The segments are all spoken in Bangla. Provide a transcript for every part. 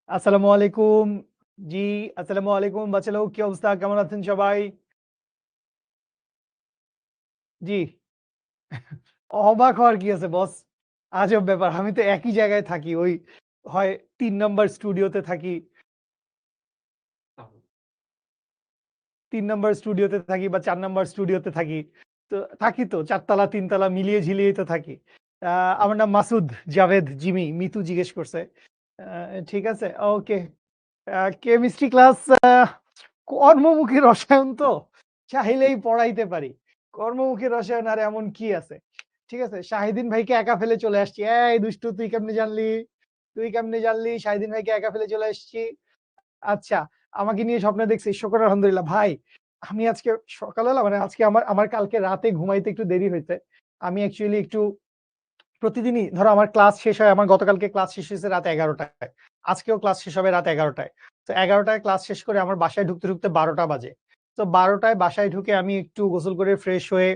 আসসালামু আলাইকুম। জি, আসসালামু আলাইকুম বাচ্চা লোক, কি অবস্থা? কেমন আছেন সবাই? জি, অবাক হওয়ার কি আছে বস? আজব ব্যাপার। আমি তো একই জায়গায় থাকি। ওই হয় ৩ নাম্বার স্টুডিওতে থাকি, ৩ নাম্বার স্টুডিওতে থাকি বা ৪ নাম্বার স্টুডিওতে থাকি। তো থাকি তো ৪ তলা ৩ তলা মিলিয়ে ঝিলিয়েই তো থাকি। আ আমার নাম মাসুদ, জাভেদ, জিমি। মিতু জিজ্ঞেস করছে। আ ঠিক আছে? ওকে। কেমিস্ট্রি ক্লাস কর্মমুখী রসায়ন তো চাইলেই পড়াইতে পারি। কর্মমুখী রসায়ন আর এমন কি আছে? ঠিক আছে? শাহিদিন ভাইকে একা ফেলে চলে আসছি। এই দুষ্টু তুই কেমনে জানলি? তুই কেমনে জানলি? শাহিদিন ভাইকে একা ফেলে চলে আসছি। আচ্ছা, আমাকে নিয়ে স্বপ্নে দেখছিস? শুকর আলহামদুলিল্লাহ। ভাই, আমি আজকে সকালবেলা মানে আজকে আমার আমার কালকে রাতে ঘুমাইতে একটু দেরি হইছে। আমি অ্যাকচুয়ালি একটু প্রতিদিনই ধরো আমার ক্লাস শেষ হয়, আমার গতকালকে ক্লাস শেষ হয়েছে রাত ১১টায়। আজকেও ক্লাস শেষ হবে রাত ১১টায়। তো ১১টায় ক্লাস শেষ করে আমার বাসায় ঢুকতে ১২টা বাজে। তো ১২টায় বাসায় ঢুকে আমি একটু গোসল করে ফ্রেশ হয়ে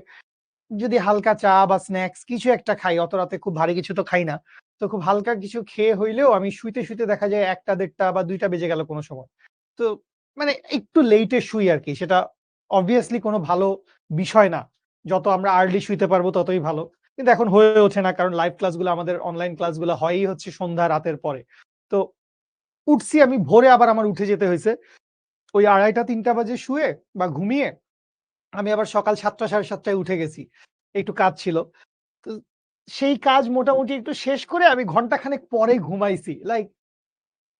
যদি হালকা চা বা স্ন্যাকস কিছু একটা খাই, অত রাতে খুব ভারী কিছু তো খাই না। তো খুব হালকা কিছু খেয়ে হইলেও আমি শুইতে দেখা যায় ১টা ১:৩০ বা ২টা বেজে গেল কোনো সময়। তো মানে একটু লেইটে শুই আরকি। সেটা obviously কোনো ভালো বিষয় না। যত আমরা আর্লি শুইতে পারবো ততই ভালো। কিন্তু এখন হয়ে ওঠে না, কারণ লাইভ ক্লাসগুলো আমাদের অনলাইন ক্লাসগুলো হয়ই হচ্ছে সন্ধ্যা রাতের পরে। তো উঠছি আমি ভোরে, আবার আমার উঠে যেতে হইছে। ওই ২:৩০ ৩টা বাজে শুয়ে বা ঘুমিয়ে আমি আবার সকাল ৭টা ৭:৩০ টায় উঠে গেছি। একটু কাজ ছিল। তো সেই কাজ মোটামুটি একটু শেষ করে আমি ঘন্টাখানেক পরে ঘুমাইছি। লাইক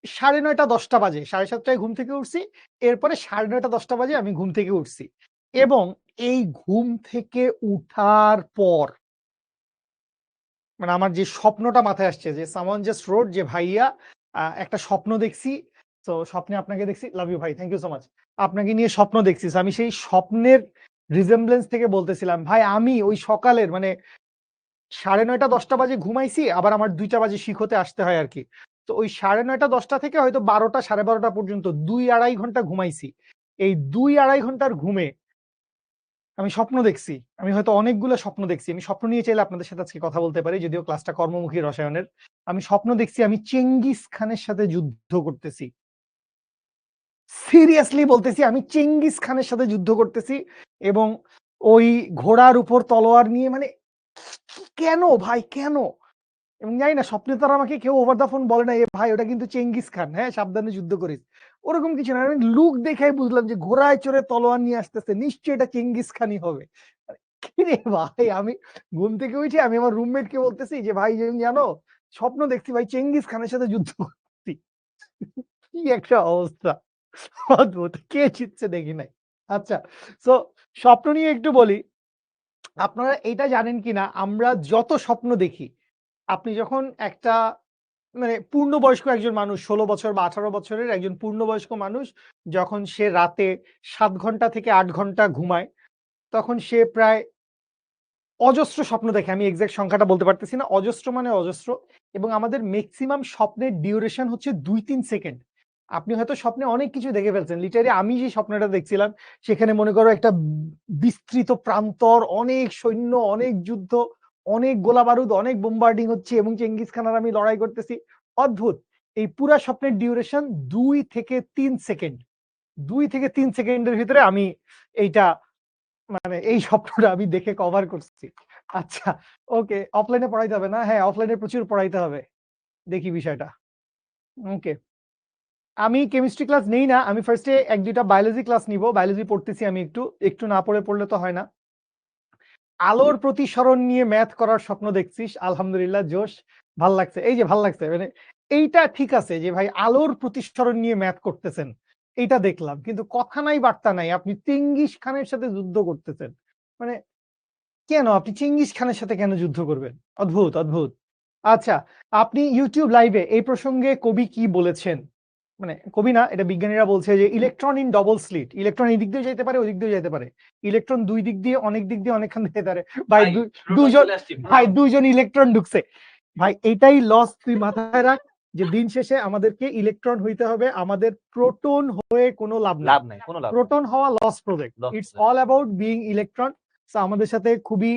৯:৩০ ১০টা বাজে। ৭:৩০ টায় ঘুম থেকে উঠছি। এরপরে ৯:৩০ ১০টা বাজে আমি ঘুম থেকে উঠছি। এবং এই ঘুম থেকে উঠার পর মানে আমার যে স্বপ্নটা মাথায় আসছে যে someone just wrote যে ভাইয়া একটা স্বপ্ন দেখছি। তো স্বপ্নে আপনাকে দেখছি। লাভ ইউ ভাই। Thank you so much. আপনাকে নিয়ে স্বপ্ন দেখছি। সো আমি সেই স্বপ্নের resemblance থেকে বলতেছিলাম, ভাই আমি ওই সকালের মানে ৯:৩০ ১০টা বাজে ঘুমাইছি। আবার আমার ২টা বাজে শিখতে আসতে হয় আরকি। তো ওই ৯:৩০ ১০টা থেকে হয়তো ১২টা ১২:৩০ পর্যন্ত ২-২.৫ ঘন্টা ঘুমাইছি। এই ২-২.৫ ঘন্টার ঘুমে আমি স্বপ্ন দেখছি। আমি হয়তো অনেকগুলো স্বপ্ন দেখছি। আমি স্বপ্ন নিয়ে চাইলে আপনাদের সাথে আজকে কথা বলতে পারি। যদিও ক্লাসটা কর্মমুখী রসায়নের। আমি স্বপ্ন দেখছি আমি চেঙ্গিস খানের সাথে যুদ্ধ করতেছি। সিরিয়াসলি বলতেছি, আমি চেঙ্গিস খানের সাথে যুদ্ধ করতেছি এবং ওই ঘোড়ার উপর তলোয়ার নিয়ে মানে কেন ভাই কেন? এবং জানি না স্বপ্নে তো আর আমাকে কেউ ওভার দ্য ফোন বলে নাই, "এ ভাই ওটা কিন্তু চেঙ্গিস খান। হ্যাঁ, সাবধানে যুদ্ধ করিস।" ওরকম কিছু না। আমি লুক দেখেই বুঝলাম যে ঘোড়ায় চড়ে তলোয়ার নিয়ে আসতেছে। নিশ্চয়ই এটা চেঙ্গিস খানই হবে। কিরে ভাই, আমি ঘুম থেকে উঠে আমি আমার রুমমেটকে বলতেছি যে, "ভাই জানো স্বপ্ন দেখছি ভাই চেঙ্গিস খানের সাথে যুদ্ধ করতেছি।" কি একটা অবস্থা! অদ্ভুত। কে জিতছে দেখি নাই। আচ্ছা, সো স্বপ্ন নিয়ে একটু বলি। আপনারা এটা জানেন কিনা আমরা যত স্বপ্ন দেখি, আপনি যখন একটা মানে পূর্ণবয়স্ক একজন মানুষ ১৬ বছর বা ১৮ বছরের একজন পূর্ণবয়স্ক মানুষ যখন সে রাতে ৭ ঘন্টা থেকে ৮ ঘন্টা ঘুমায়, তখন সে প্রায় অজস্র স্বপ্ন দেখে। আমি এক্সাক্ট সংখ্যাটা বলতে পারতেছি না। অজস্র মানে অজস্র, এবং আমাদের মেক্সিমাম স্বপ্নের ডিউরেশন হচ্ছে ২-৩ সেকেন্ড। আপনি হয়তো স্বপ্নে অনেক কিছু দেখে ফেলছেন। লিটারেলি আমি যে স্বপ্নটা দেখছিলাম সেখানে মনে করো একটা বিস্তৃত প্রান্তর, অনেক সৈন্য, অনেক যুদ্ধ, অনেক গোলাবারুদ, অনেক বোমবার্ডিং হচ্ছে এবং চেঙ্গিস খান আর আমি লড়াই করতেছি। অদ্ভুত! এই পুরা স্বপ্নের ডিউরেশন ২ থেকে ৩ সেকেন্ড। ২ থেকে ৩ সেকেন্ডের ভিতরে আমি এইটা মানে এই স্বপ্নটা আমি দেখে কভার করছি। আচ্ছা, ওকে। অফলাইনে পড়াইতে হবে না? হ্যাঁ, অফলাইনে প্রচুর পড়াইতে হবে। দেখি বিষয়টা। ওকে। আমি কেমিস্ট্রি ক্লাস নেই না। আমি ফার্স্ট এ ১-২ টা বায়োলজি ক্লাস নিবো। বায়োলজি পড়তেছি আমি একটু। একটু না পড়লে তো হয় না। আলোর প্রতিসরণ নিয়ে ম্যাথ করার স্বপ্ন দেখছিস। আলহামদুলিল্লাহ জোশ। ভাল লাগছে। এই যে ভাল লাগছে। মানে এইটা ঠিক আছে যে ভাই আলোর প্রতিসরণ নিয়ে ম্যাথ করতেছেন। এইটা দেখলাম। কিন্তু কথা নাই বার্তা নাই। আপনি চেঙ্গিস খানের সাথে যুদ্ধ করতেছেন। মানে কেন? আপনি চেঙ্গিস খানের সাথে কেন যুদ্ধ করবেন? অদ্ভুত, অদ্ভুত। আচ্ছা, আপনি YouTube লাইভে এই প্রসঙ্গে কবি কি বলেছেন? মানে কবি না, এটা বিজ্ঞানীরা বলছে যে electron in double slit. Electron এদিক দিয়েও যাইতে পারে, ওদিক দিয়েও যাইতে পারে। ইলেকট্রন ২ দিক দিয়ে অনেক দিক দিয়ে অনেকখান যেতে পারে। ভাই ভাই প্রোটন ২ জন চলে আসছে ভাই প্রোটন। ২ জন ইলেকট্রন ঢুকছে। ভাই এটাই লস, তুই মাথায় রাখ যে দিন শেষে আমাদেরকে ইলেকট্রন হইতে হবে। আমাদের প্রোটন হয়ে কোনো লাভ নাই। লাভ নাই, কোনো লাভ নাই। প্রোটন হওয়া loss project. Loss it's project. All about being electron. So আমাদের সাথে খুবই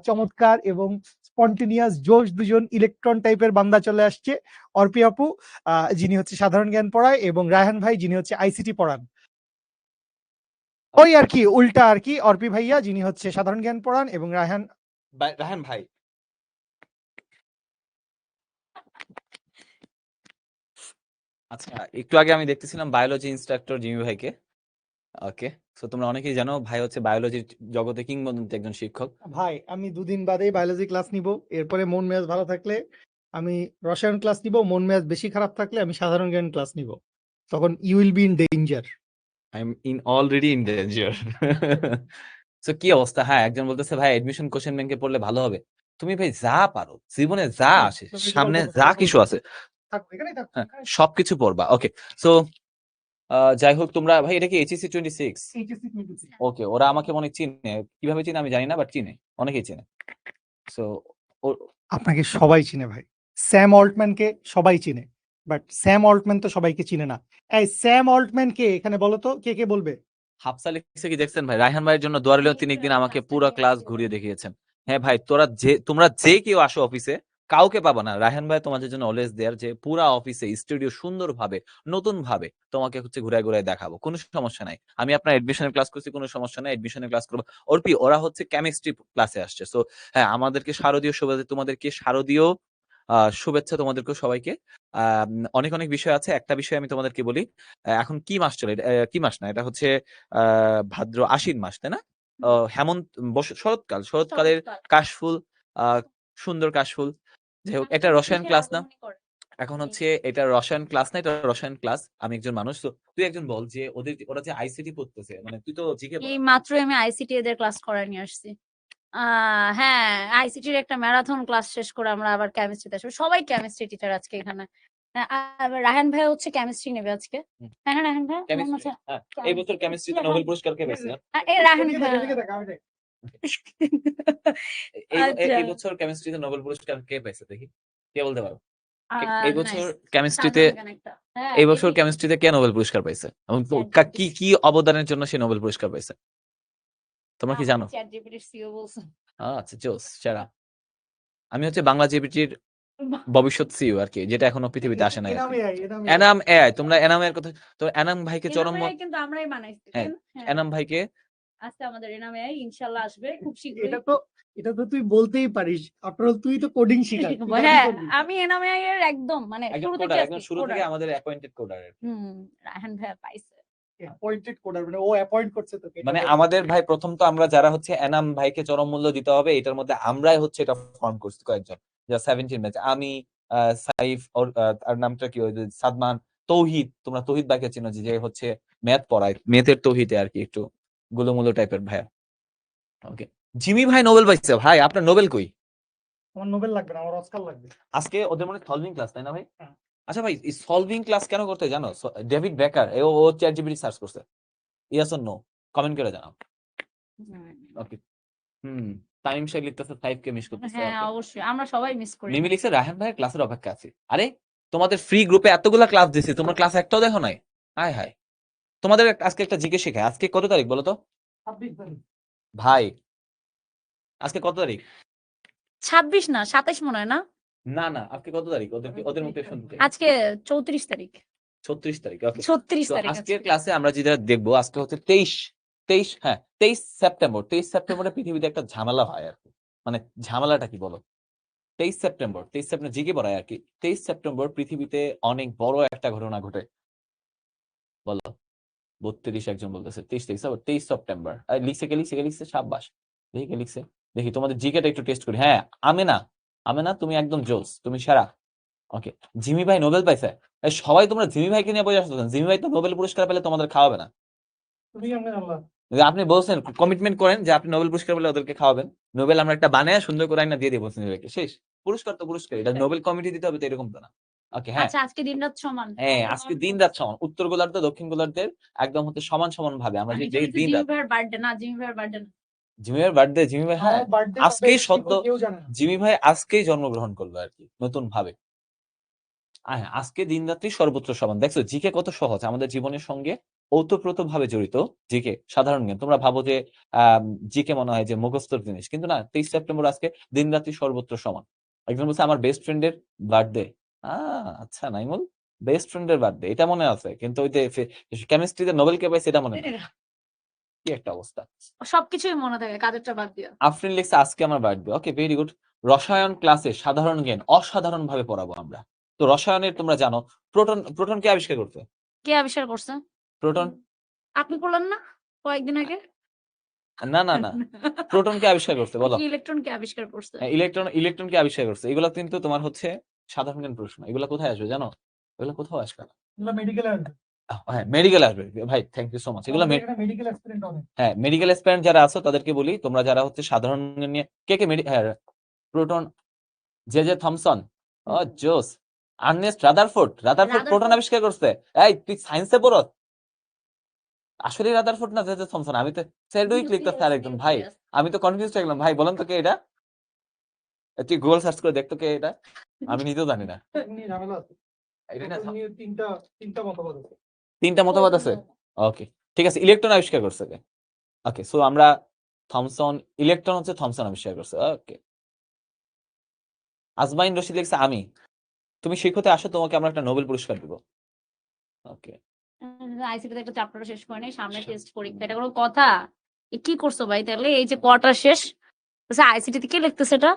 চমৎকার এবং স্পন্টেনিয়াস জোশ দুজন ইলেকট্রন টাইপের বান্দা চলে আসছে। অর্পি আপু যিনি হচ্ছে সাধারণ জ্ঞান পড়ায়, এবং রায়হান ভাই যিনি হচ্ছে আইসিটি পড়ান। ওই আর কি উল্টা আর কি, অর্পি ভাইয়া যিনি হচ্ছে সাধারণ জ্ঞান পড়ান এবং রায়হান ভাই। আচ্ছা, একটু আগে আমি দেখতেছিলাম বায়োলজি ইনস্ট্রাক্টর জিমি ভাইকে। ওকে, সো তোমরা অনেকেই জানো ভাই হচ্ছে বায়োলজির জগতে কিংবদন্তি একজন শিক্ষক। ভাই আমি দুদিন বাদেই বায়োলজি ক্লাস নিব, এরপরে মন মেজাজ ভালো থাকলে আমি রসায়ন ক্লাস নিব, মন মেজাজ বেশি খারাপ থাকলে আমি সাধারণ জ্ঞান ক্লাস নিব। তখন you will be in danger. I am already in danger. So কি অবস্থা? হ্যাঁ, একজন বলতেছে ভাই এডমিশন কোশ্চেন ব্যাংকে পড়লে ভালো হবে। তুমি ভাই যা পারো, জীবনে যা আসে, সামনে যা কিছু আছে, হ্যাঁ, সবকিছু পড়বা। ওকে, সো যাই হোক, তোমরা ভাই এটা কি এইচএসসি 26? ওকে, ওরা আমাকে মনে চিনে, কিভাবে চিনে আমি জানি না, বাট চিনে, অনেকেই চিনে। সো আপনাকে সবাই চিনে ভাই, স্যাম অল্টম্যানকে সবাই চিনে, বাট স্যাম অল্টম্যান তো সবাইকে চিনে না। এই স্যাম অল্টম্যান কে এখানে বলো তো, কে কে বলবে? হাফসা লিখছে কি দেখছেন ভাই? রায়হান ভাইয়ের জন্য দোয়া রইল, তিনি একদিন আমাকে পুরো ক্লাস ঘুরিয়ে দেখিয়েছেন। হ্যাঁ ভাই, তোমরা যে কেউ আসো অফিসে, কাউকে পাবা না, রায়হান ভাই তোমাদের জন্য অলওয়েজ দেয়ার, যে পুরা অফিসে স্টুডিও সুন্দরভাবে নতুন ভাবে তোমাকে হচ্ছে ঘুরায় ঘুরায় দেখাবো, কোনো সমস্যা নাই। আমি আপনার এডমিশনের ক্লাস করছি, কোনো সমস্যা নাই, এডমিশনের ক্লাস করবো। অর্পি ওরা হচ্ছে কেমিস্ট্রি ক্লাসে আসছে। সো হ্যাঁ, আমাদেরকে শারদীয় শুভেচ্ছা, তোমাদেরকে শারদীয় শুভেচ্ছা তোমাদেরকে সবাইকে। অনেক অনেক বিষয় আছে, একটা বিষয় আমি তোমাদেরকে বলি। এখন কি মাস চলে? কি মাস না, এটা হচ্ছে ভাদ্র আশ্বিন মাস, তাই না? হেমন্ত শরৎকালের কাশফুল, সুন্দর কাশফুল। যাই হোক, এটা রসায়ন ক্লাস না, এখন হচ্ছে এটা রসায়ন ক্লাস না, এটা রসায়ন ক্লাস। আমি একজন মানুষ, তো তুই একজন বল যে ওরা যে আইসিটি পড়তেছে, মানে তুই তো জিকে এই মাত্র আমি আইসিটি এদের ক্লাস করায় নিয়ে আসছি। হ্যাঁ, আইসিটির একটা ম্যারাথন ক্লাস শেষ করে আমরা আবার কেমিস্ট্রিতে আসবো। সবাই কেমিস্ট্রি টিচার আজকে এখানে। রায়হান ভাই হচ্ছে কেমিস্ট্রি নেবে আজকে। হ্যাঁ রায়হান ভাই, এই বছর কেমিস্ট্রিতে নোবেল পুরস্কার কে পেয়েছে? রায়হান ভাই এই বছর কেমিস্ট্রিতে নোবেল পুরস্কার কে পেয়েছে দেখি, কে বলতে পারো? এই বছর কেমিস্ট্রিতে কে নোবেল পুরস্কার পাইছে এবং কি কি অবদানের জন্য সে নোবেল পুরস্কার পাইছে তোমরা কি জানো? আচ্ছা, জোস সেরা। আমি হচ্ছে বাংলা জিপিটির ভবিষ্যৎ সিইও আর কি, যেটা এখনো পৃথিবীতে আসে নাই। এনাম এআই, তোমরা এনামের কথা, তো এনাম ভাইকে চরম, কিন্তু আমরাই বানাইছি। এনাম ভাইকে আজকে আমাদের এনাম এআই ইনশাআল্লাহ আসবে খুব শীঘ্রই। এটা তো তুই বলতেই পারিস, আফটার অল তুই তো কোডিং শিখাস। হ্যাঁ, আমি এনাম এআই এর একদম মানে শুরু থেকে আমাদের অ্যাপয়েন্টেড কোডার। রায়হান ভাই পাইছে অ্যাপয়েন্টেড কোডার, মানে ও অ্যাপয়েন্ট করছে তোকে। মানে আমাদের ভাই প্রথম তো আমরা যারা হচ্ছে এনাম ভাইকে চরম মূল্য দিতে হবে, এটার মধ্যে আমরাই হচ্ছে এটা ফর্ম করছি কয়েকজন, যা 17 ব্যাচ, আমি, সাইফ, আর নামটা কি, ওই সাদমান, তৌহিদ। তোমরা তৌহিদ ভাইকে চিনো, যে হচ্ছে ম্যাথ পড়ায়, ম্যাথের তৌহিদে আর কি, একটু গুলোমুলো টাইপের ভাইয়া। ওকে, জিমি ভাই নোবেল পাইছে। ভাই আপনার নোবেল কই? আমার নোবেল লাগবে না, আমার অস্কার লাগবে। আজকে ওদের মনে সলভিং ক্লাস, তাই না ভাই? আচ্ছা ভাই, এই সলভিং ক্লাস কেন করতে জানো? ডেভিড বেকার ও চ্যাট জিপিটি সার্চ করছে। ইয়েস অর নো, কমেন্ট করে জানাও। ওকে, তামিম শেখ লিখতেছে 5 কে মিস করতেছে। হ্যাঁ অবশ্যই, আমরা সবাই মিস করি। মিমি লিখছে রায়হান ভাইয়ের ক্লাসের অপেক্ষা আছি। আরে তোমাদের ফ্রি গ্রুপে এতগুলা ক্লাস দিছি, তোমরা ক্লাস একটাও দেখো নাই? হায় হায়, তোমাদের আজকে একটা জিজ্ঞেস শেখায়। আজকে কত তারিখ বলো তো? 26 তারিখ। ভাই আজকে কত তারিখ? 26 না 27 মনে হয় না? না না, আজকে কত তারিখ? ওদের মুখে শুনতে আজকে 34 তারিখ। 36 তারিখ। ওকে, 36 তারিখ। আজকের ক্লাসে আমরা যেটা দেখবো, আজকে হচ্ছে 23 সেপ্টেম্বর। 23 সেপ্টেম্বরে পৃথিবীতে একটা ঝামেলা হয় আর কি। মানে ঝামেলাটা কি বলো? 23 সেপ্টেম্বর জিকে পড়ায় আর কি। 23 সেপ্টেম্বর পৃথিবীতে অনেক বড় একটা ঘটনা ঘটে। বলো 32 একজন বলতেছে 23 সেপ্টেম্বর। লিখছে কে লিখছে? সাব্বাস, দেখি কে লিখছে, দেখি তোমাদের জিকেটা একটু টেস্ট করি। হ্যাঁ, আমেনা তুমি একদম জোস, তুমি সেরা। ওকে, জিমি ভাই নোবেল পাইছে। সবাই তোমরা জিমি ভাইকে নিয়ে বসে আসছো। জিমি ভাই তো নোবেল পুরস্কার পেলে তোমাদের খাওয়াবে না। আপনি বলছেন কমিটমেন্ট করেন যে আপনি নোবেল পুরস্কার পেলে ওদেরকে খাওয়াবেন। নোবেল আমরা একটা বানায় সুন্দর করে আইনা দিয়ে দিব জিমি ভাইকে, শেষ। পুরস্কার তো পুরস্কার, এটা নোবেল কমিটি দিতে হবে তো, এরকম তো না। ওকে, হ্যাঁ আচ্ছা, আজকে দিনরাত সমান। হ্যাঁ, আজকে দিন-রাত সমান। উত্তর গোলার্ধ দক্ষিণ গোলার্ধের একদম হচ্ছে সমান সমান ভাবে আমরা যে দিন-রাত। জিমি ভাইয়ের বার্থডে না, জিমি ভাইয়ের বার্থডে না, জিমি ভাইয়ের বার্থডে। জিমি ভাই হ্যাঁ আজকেই জিমি ভাই আজকেই জন্মগ্রহণ করলো আর কি, নতুন ভাবে। আজকে দিন রাত্রি সর্বত্র সমান। দেখছো জিকে কত সহজ আমাদের জীবনের সঙ্গে ওতপ্রোতভাবে জড়িত জিকে সাধারণ জ্ঞান। তোমরা ভাবো যে জিকে মনে হয় যে মুখস্থর জিনিস, কিন্তু না। 23 সেপ্টেম্বর আজকে দিন রাত্রি সর্বত্র সমান। একজন বলছে আমার বেস্ট ফ্রেন্ডের বার্থডে। আচ্ছা নাইমুল, বেস্ট ফ্রেন্ডের বার্থডে এটা মনে আছে, কিন্তু ওই যে কেমিস্ট্রিতে নোবেল কে পাইছে এটা মনে নেই। কি একটা অবস্থা। সবকিছুই মনে থাকে, কাজেরটা বাদ দিয়া। আফরিন লিখছে আজকে আমার বার্থডে। ওকে, ভেরি গুড। রসায়ন ক্লাসে সাধারণ জ্ঞান অসাধারণ ভাবে পড়াবো আমরা। তো রসায়নের তোমরা জানো প্রোটন কে আবিষ্কার করতে? কে আবিষ্কার করছে? প্রোটন আপনি করলেন না কয়েকদিন আগে? না না না, প্রোটন কে আবিষ্কার করতে বলো? ইলেকট্রন কে আবিষ্কার করছে? ইলেকট্রন কে আবিষ্কার করছে? এগুলো কিন্তু তোমার হচ্ছে সাধারণ জ্ঞান প্রশ্ন। এগুলো কোথায় আসবে জানো? এগুলো কোথাও আসবে না। মেডিকেল আসবে। হ্যাঁ, মেডিকেল আসবে ভাই। Thank you so much. এগুলো মেডিকেল এক্সপেরিমেন্ট হবে। হ্যাঁ, মেডিকেল অ্যাসপিরেন্ট যারা আছো তাদেরকে বলি, তোমরা যারা হচ্ছে সাধারণ জ্ঞান নিয়ে কে হ্যাঁ, প্রোটন জে থমসন, ও জোস। আর্নেস্ট রাদারফোর্ড প্রোটন আবিষ্কার করছে। এই তুই সায়েন্সে পড়ো? আসলে রাদারফোর্ড না জে থমসন? আমি তো সেডুইক লিখতেছি আরেকজন। ভাই আমি তো কনফিউজ হয়ে গেলাম। ভাই বলেন তো কে এটা? তুই গুগল সার্চ করে দেখতো কে এটা। আমি নিজেও জানি না। এটা না, তিনটা মতবাদ আছে। ওকে, ঠিক আছে। ইলেকট্রন আবিষ্কার করছে কে? ওকে, সো আমরা থমসন, ইলেকট্রন হচ্ছে থমসন আবিষ্কার করছে। ওকে, আজমাইন রশিদ লিখছে আমি। তুমি শিক্ষতে আসো, তোমাকে আমরা একটা নোবেল পুরস্কার দিব। ওকে, আইসিটিতে একটা চ্যাপ্টার শেষ করে নেই, সামনে টেস্ট পরীক্ষা। এটা কোনো কথা? কি করছো ভাই তাহলে? এই যে কোয়ার্টার শেষ, আচ্ছা আইসিটি কে লিখতেছে এটা?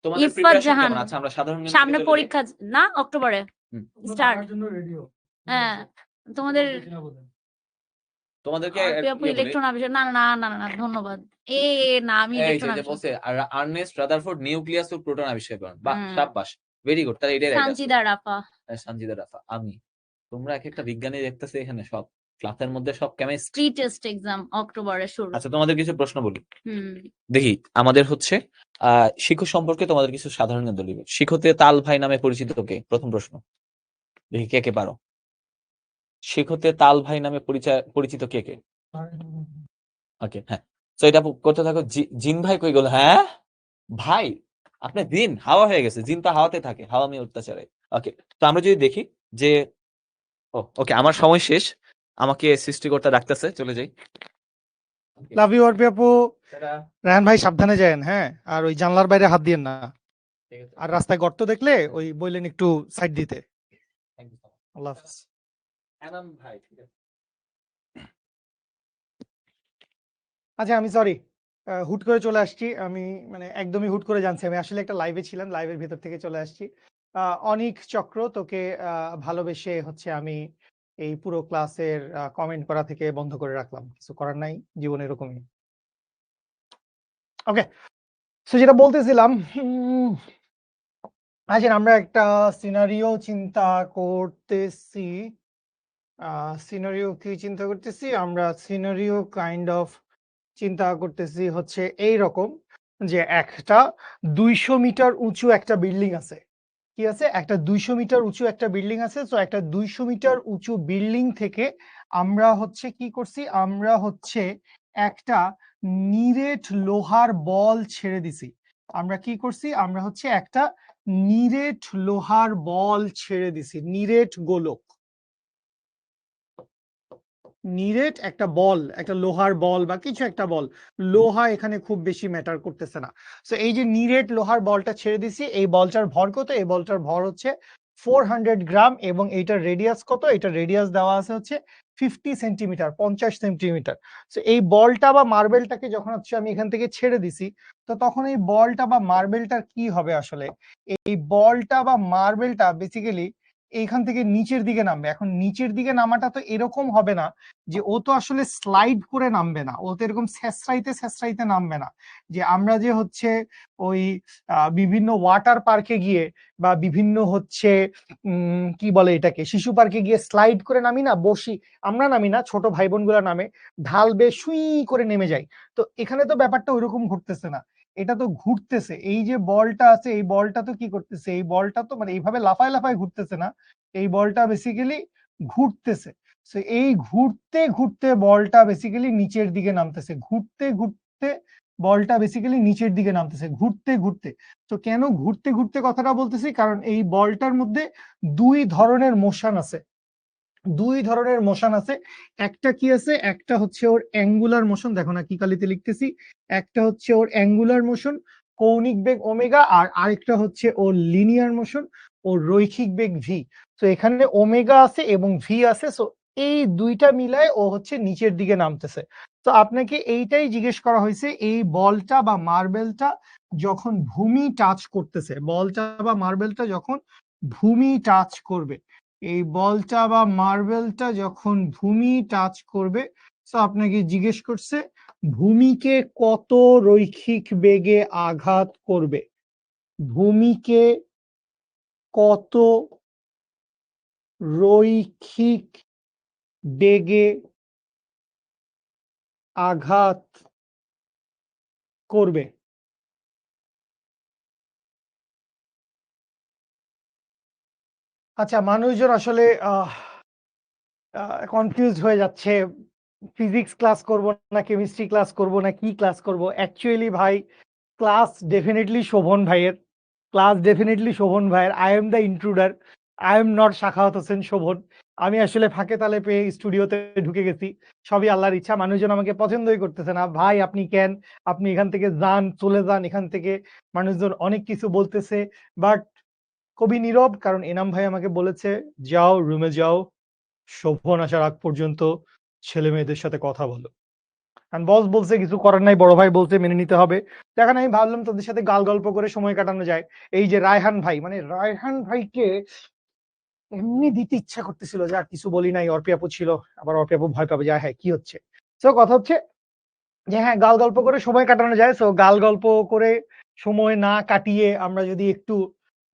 তোমাদের ইফাত প্রিপারেশন জাহান। কেমন? আচ্ছা আমরা সাধারণ জ্ঞান সামনে থেকে চলে যাই। পরীক্ষা না অক্টোবরে স্টার্ট। হ্যাঁ, তোমাদের তোমাদেরকে আপু বলি, ইলেকট্রন আবিষ্কার। না না না না না, ধন্যবাদ। না আমি এই ইলেকট্রন যে আবিষ্কার। বলছে আর্নেস্ট রাদারফোর্ড নিউক্লিয়াস ও প্রোটন আবিষ্কার করেন। বাহ, হুম। শাবাশ, ভেরি গুড। তাহলে এটাই রাইট আছে। সানজিদা রাফা। সানজিদা রাফা আমি। তোমরা এক একটা বিজ্ঞানী দেখতেছে এখানে, সব ক্লাসের মধ্যে সব কেমিস্ট্রি। প্রি টেস্ট এক্সাম অক্টোবরে শুরু। আচ্ছা তোমাদের কিছু প্রশ্ন বলি। হুম। দেখি আমাদের হচ্ছে শিক্ষক সম্পর্কে তোমাদের কিছু সাধারণ জ্ঞান দলিল। শিক্ষতে তাল ভাই নামে পরিচিত কে? প্রথম প্রশ্ন, দেখি কে কে পারো। শিক্ষতে তাল ভাই নামে পরিচিত কে কে? ওকে, হ্যাঁ। তো এটা করতে থাকো। জিন ভাই কই গেল? হ্যাঁ ভাই, আপনি দিন হাওয়া হয়ে গেছে। জিন তো হাওয়াতে থাকে, হাওয়া মেয়ে অত্যাচারে। ওকে, তো আমরা যদি দেখি যে ওকে, আমার সময় শেষ, আমাকে সৃষ্টিকর্তা ডাকতেছে, চলে যাই। লাভ ইউ অর্পি আপু। রায়হান ভাই সাবধানে যায়েন, হ্যাঁ। আর ওই জানলার বাইরে হাত দিয়েন না। আর রাস্তায় গর্ত দেখলে ওই বললেন একটু সাইড দিতে। আল্লাহ হাফেজ। ভাই ঠিক আছে। আচ্ছা আমি সরি, হুট করে চলে আসছি। আমি মানে একদমই হুট করে জানছি। আমি আসলে একটা লাইভে ছিলাম, লাইভের ভিতর থেকে চলে আসছি। অনিক চক্র, তোকে ভালোবেসে হচ্ছে আমি এই পুরো ক্লাসের কমেন্ট করা থেকে বন্ধ করে রাখলাম। কিছু করার নাই, জীবন এরকমই। ওকে, তো যেটা বলতেছিলাম, আচ্ছা আমরা একটা সিনারিও চিন্তা করতেছি। সিনারিও কি চিন্তা করতেছি? আমরা সিনারিও কাইন্ড অফ চিন্তা করতেছি হচ্ছে এই রকম, যে একটা 200 মিটার উঁচু একটা বিল্ডিং আছে। কি আছে? একটা 200 মিটার উঁচু একটা বিল্ডিং আছে। তো একটা 200 মিটার উঁচু বিল্ডিং থেকে আমরা হচ্ছে কি করছি? আমরা হচ্ছে একটা নিরেট লোহার বল ছেড়ে দিছি। আমরা কি করছি? আমরা হচ্ছে একটা নিরেট লোহার বল ছেড়ে দিছি। নিরেট গোলক, নিরেট একটা বল, একটা লোহার বল বা কিছু একটা বল। লোহা এখানে খুব বেশি ম্যাটার করতেছে না। সো এই যে নিরেট লোহার বলটা ছেড়ে দিছি, এই বলটার ভর কত? এই বলটার ভর হচ্ছে 400 গ্রাম। এবং এইটার রেডিয়াস কত? এটার রেডিয়াস দেওয়া আছে হচ্ছে 50 সেন্টিমিটার, 50 সেন্টিমিটার। সো এই বলটা বা মার্বেলটাকে যখন হচ্ছে আমি এখান থেকে ছেড়ে দিছি, তো তখন এই বলটা বা মার্বেলটার কি হবে আসলে? এই বলটা বা মার্বেলটা বেসিক্যালি এইখান থেকে নিচের দিকে নামবে। এখন নিচের দিকে নামাটা তো এরকম হবে না যে ও তো আসলে স্লাইড করে নামবে না, ও তো এরকম স্যাঁচড়াইতে নামবে না। যে আমরা যে হচ্ছে ওই বিভিন্ন ওয়াটার পার্কে গিয়ে বা বিভিন্ন হচ্ছে কি বলে এটাকে, শিশু পার্কে গিয়ে স্লাইড করে নামি না, বসি। আমরা নামি না, ছোট ভাই বোন গুলা নামে, ঢাল বেয়ে সুই করে নেমে যায়। তো এখানে তো ব্যাপারটা ওইরকম ঘুরতেছে না, এটা তো ঘুরতেছে। এই যে বলটা আছে, এই বলটা তো কি করতেছে? এই বলটা তো মানে এইভাবে লাফায় লাফায় ঘুরতেছে না, এই বলটা বেসিক্যালি ঘুরতেছে। সো এই ঘুরতে ঘুরতে বলটা বেসিক্যালি নিচের দিকে নামতেছে, ঘুরতে ঘুরতে বলটা বেসিক্যালি নিচের দিকে নামতেছে, ঘুরতে ঘুরতে। তো কেন ঘুরতে ঘুরতে কথাটা বলতেছি? কারণ এই বলটার মধ্যে দুই ধরনের মোশন আছে। দুই ধরনের মোশন আছে। একটা কি আছে, একটা হচ্ছে ওর অ্যাঙ্গুলার মোশন, দেখো না কি কালিতে লিখতেছি, একটা হচ্ছে ওর অ্যাঙ্গুলার মোশন কৌণিক বেগ ওমেগা, আর আরেকটা হচ্ছে ওর লিনিয়ার মোশন ওর রৈখিক বেগ ভি। তো এখানে ওমেগা আছে এবং ভি আছে, সো এই দুইটা মিলায় ও হচ্ছে নিচের দিকে নামতেছে। তো আপনাকে এইটাই জিজ্ঞেস করা হয়েছে, এই বলটা বা মার্বেলটা যখন ভূমি টাচ করতেছে, বলটা বা মার্বেলটা যখন ভূমি টাচ করবে, এই বলটা বা মার্বেলটা যখন ভূমি টাচ করবে, তো আপনাকে জিজ্ঞেস করছে ভূমিকে কত রৈখিক বেগে আঘাত করবে, ভূমিকে কত রৈখিক বেগে আঘাত করবে। আচ্ছা, মানুষজন আসলে কনফিউজড হয়ে যাচ্ছে, ফিজিক্স ক্লাস করব না কেমিস্ট্রি ক্লাস করব না কি ক্লাস করব। অ্যাকচুয়ালি ভাই, ক্লাস ডেফিনেটলি শোভন ভাইয়ের, ক্লাস ডেফিনেটলি শোভন ভাইয়ের। I am the intruder, I am not Sakhawat Hossain Shovon. আমি আসলে ফাঁকে তালে পেয়ে স্টুডিওতে ঢুকে গেছি, সবই আল্লাহর ইচ্ছা। মানুষজন আমাকে পছন্দই করতেছে না, ভাই আপনি কেন, আপনি এখান থেকে যান, চলে যান এখান থেকে। মানুষজন অনেক কিছু বলতেছে, বাট কবি নীরব, কারণ এনাম ভাই আমাকে বলেছে যাও রুমে যাও, শোভন আসার আগ পর্যন্ত ছেলে মেয়েদের সাথে কথা বলো। বস বলছে কিছু করার নাই, বড় ভাই বলছে মেনে নিতে হবে। তো এখন আমি ভাবলাম তোদের সাথে গাল গল্প করে সময় কাটানো যায়। এই যে রায়হান ভাই, মানে রায়হান ভাইকে এমনি দিতে ইচ্ছা করতেছিল, যে আর কিছু বলি নাই, অর্পি আপু ছিল, আবার অর্পি আপু ভয় পাবে যে হ্যাঁ কি হচ্ছে। তো কথা হচ্ছে যে হ্যাঁ, গাল গল্প করে সময় কাটানো যায়। সো গাল গল্প করে সময় না কাটিয়ে আমরা যদি একটু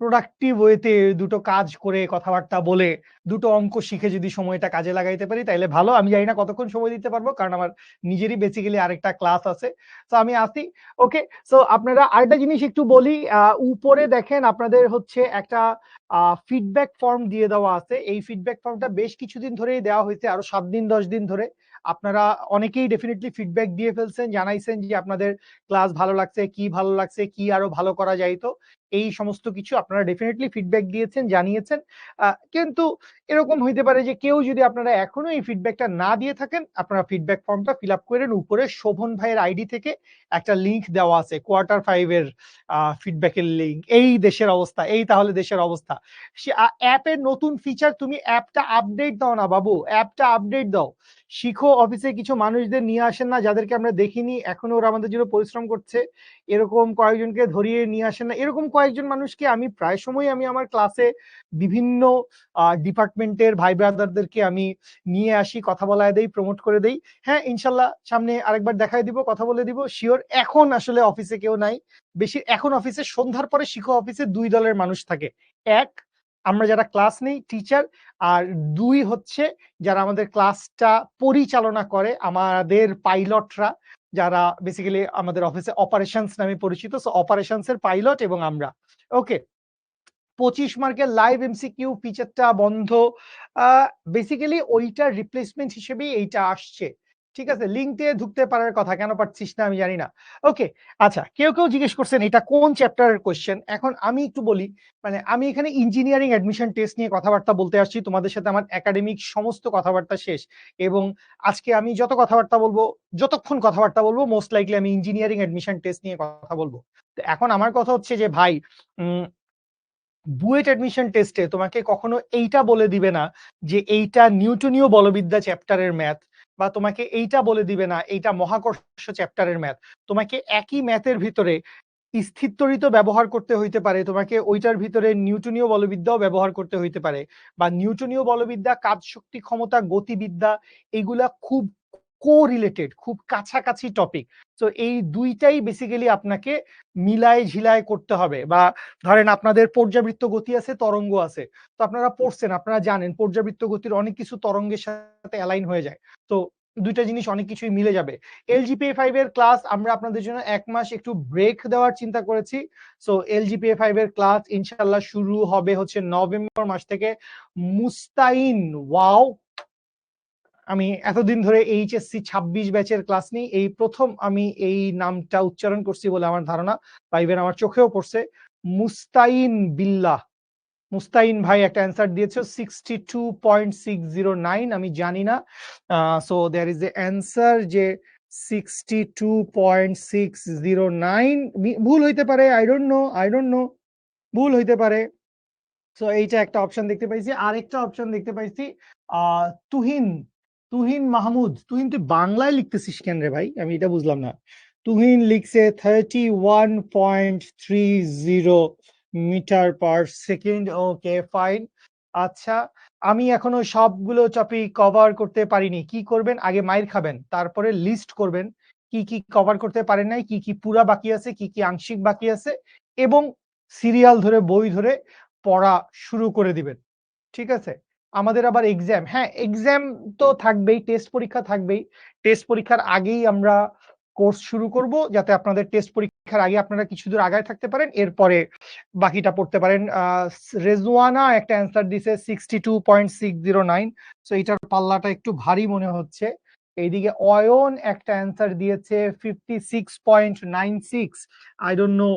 প্রোডাক্টিভ ওয়েতে দুটো কাজ করে কথাবার্তা বলে দুটো অঙ্ক শিখে যদি সময়টা কাজে লাগাইতে পারি তাহলে ভালো। আমি জানি না কতক্ষণ সময় দিতে পারবো, কারণ আমার নিজেরই বেসিক্যালি আরেকটা ক্লাস আছে। তো আমি আসি। ওকে, সো আপনারা আরেকটা জিনিস একটু বলি, উপরে দেখেন আপনাদের হচ্ছে একটা ফিডব্যাক ফর্ম দিয়ে দেওয়া আছে। এই ফিডব্যাক ফর্মটা বেশ কিছুদিন ধরেই দেওয়া হয়েছে, আরো 7 দিন 10 দিন ধরে। আপনারা অনেকেই ডেফিনেটলি ফিডব্যাক দিয়ে ফেলছেন, জানাইছেন যে আপনাদের ক্লাস ভালো লাগছে, কি ভালো লাগছে, কি আরো ভালো করা যাইতো, এই সমস্ত কিছু আপনারা ডেফিনেটলি ফিডব্যাক দিয়েছেন, জানিয়েছেন। কিন্তু এরকম হইতে পারে যে কেউ যদি আপনারা এখনো এই ফিডব্যাকটা না দিয়ে থাকেন, আপনারা ফিডব্যাক ফর্মটা ফিল আপ করেন। উপরে শোভন ভাইয়ের আইডি থেকে একটা লিংক দেওয়া আছে, Q5 এর ফিডব্যাকের লিংক। এই দেশের অবস্থা, এই তাহলে দেশের অবস্থা। অ্যাপের নতুন ফিচার, তুমি অ্যাপটা আপডেট দাও না বাবু, অ্যাপটা আপডেট দাও। শিখো অফিসে কিছু মানুষদের নিয়ে আসেন না যাদেরকে আমরা দেখিনি, এখনো ওরা আমাদের জন্য পরিশ্রম করছে, এরকম কয়েকজনকে ধরিয়ে নিয়ে আসেন না। এরকম কয়েকজন মানুষকে আমি প্রায় সময় আমি আমার ক্লাসে বিভিন্ন ডিপার্টমেন্টের ভাই ব্রাদারদেরকে আমি নিয়ে আসি, কথা বলায় দেই, প্রমোট করে দেই। হ্যাঁ, ইনশাল্লাহ সামনে আরেকবার দেখাই দিব, কথা বলে দিব, শিওর। এখন আসলে অফিসে কেউ নাই বেশি, এখন অফিসে সন্ধ্যার পরে শিখো অফিসে 2 দলের মানুষ থাকে। এক, আমরা যারা ক্লাস নেই টিচার, আর 2 হচ্ছে যারা আমাদের ক্লাসটা পরিচালনা করে, আমাদের পাইলটরা, যারা বেসিক্যালি আমাদের অফিসে অপারেশনস নামে পরিচিত। সো অপারেশনস এর পাইলট এবং আমরা। ওকে, 25 মার্কের লাইভ এমসিকিউ ফিচারটা বন্ধ, বেসিক্যালি ওইটার রিপ্লেসমেন্ট হিসেবে এইটা আসছে। ঠিক আছে, লিঙ্কে ঢুকতে পারার কথা, কেন পারছিস না আমি জানি না। ওকে, আচ্ছা, কেউ কেউ জিজ্ঞেস করছেন এটা কোন চ্যাপ্টারের কোশ্চেন। এখন আমি একটু বলি, মানে আমি এখানে ইঞ্জিনিয়ারিং অ্যাডমিশন টেস্ট নিয়ে কথাবার্তা বলতে আসছি, তোমাদের সাথে আমার একাডেমিক সমস্ত কথাবার্তা শেষ। এবং আজকে আমি যত কথাবার্তা বলবো, যতক্ষণ কথাবার্তা বলবো, মোস্ট লাইকলি আমি ইঞ্জিনিয়ারিং অ্যাডমিশন টেস্ট নিয়ে কথা বলবো। তো এখন আমার কথা হচ্ছে যে ভাই, বুয়েট অ্যাডমিশন টেস্টে তোমাকে কখনো এইটা বলে দিবে না যে এইটা নিউটনীয় বলবিদ্যা চ্যাপ্টারের ম্যাথ, বা তোমাকে এইটা বলে দিবে না এইটা মহাকর্ষ চ্যাপ্টারের ম্যাথ। তোমাকে একই ম্যাথের ভিতরে স্থিরতরিত ব্যবহার করতে হইতে পারে, তোমাকে ওইটার ভিতরে নিউটনীয় বলবিদ্যাও ব্যবহার করতে হইতে পারে, বা নিউটনীয় বলবিদ্যা, কাজ শক্তি ক্ষমতা, গতিবিদ্যা, এগুলা খুব কোরিলেটেড, খুব কাছাকাছি টপিক। তো এই দুইটাই বেসিক্যালি আপনাকে মিলায় ঝিলায় করতে হবে। বা ধরেন আপনাদের পর্যাবৃত্ত গতি আছে, তরঙ্গ আছে, তো আপনারা পড়ছেন, আপনারা জানেন পর্যাবৃত্ত গতির অনেক কিছু তরঙ্গের সাথে অ্যালাইন হয়ে যায়। তো দুইটা জিনিস অনেক কিছুই মিলে যাবে। LGPA5 এর ক্লাস আমরা আপনাদের জন্য 1 মাস একটু ব্রেক দেওয়ার চিন্তা করেছি। সো LGPA5 এর ক্লাস ইনশাআল্লাহ শুরু হবে হচ্ছে নভেম্বর মাস থেকে। মুস্তাইন, ওয়াও, আমি এতদিন ধরে HSC 26 ব্যাচের ক্লাস নিই, এই প্রথম আমি এই নামটা উচ্চারণ করছি বলে আমার ধারণা, ভাইবেন আমার চোখেও পড়ছে। মুস্তাইন বিল্লাহ, মুস্তাইন ভাই একটা অ্যান্সার দিয়েছো 62.609, আমি জানি না। So there is a answer যে 62.609, ভুল হইতে পারে, আই ডোন্ট নো, ভুল হইতে পারে। সো এইটা একটা অপশন দেখতে পাইছি। আরেকটা অপশন দেখতে পাইছি তুহিন তুহিন মাহমুদ। তুহিন তুই বাংলায় লিখতেছিস কেন রে ভাই, আমি এটা বুঝলাম না। তুহিন লিখছে 31.30 metre per second. Okay fine. আচ্ছা, আমি এখনো সবগুলো টপিক কভার করতে পারিনি। কি করবেন? আগে মাইর খাবেন, তারপরে লিস্ট করবেন কি কি কভার করতে পারেন নাই, কি কি পুরা বাকি আছে, কি কি আংশিক বাকি আছে, এবং সিরিয়াল ধরে বই ধরে পড়া শুরু করে দিবেন। ঠিক আছে? আমাদের আবার এক্সাম, হ্যাঁ এক্সাম তো থাকবেই, টেস্ট পরীক্ষা থাকবেই। টেস্ট পরীক্ষার আগেই আমরা কোর্স শুরু করব, যাতে আপনাদের টেস্ট পরীক্ষার আগে আপনারা কিছু দূর আগায় থাকতে পারেন, এরপরে বাকিটা পড়তে পারেন। রেজওয়ানা একটা অ্যান্সার দিছে 62.609। সো এটার পাল্লাটা একটু ভারী মনে হচ্ছে। এইদিকে অয়ন একটা অ্যান্সার দিয়েছে 56.96। আই ডোন্ট নো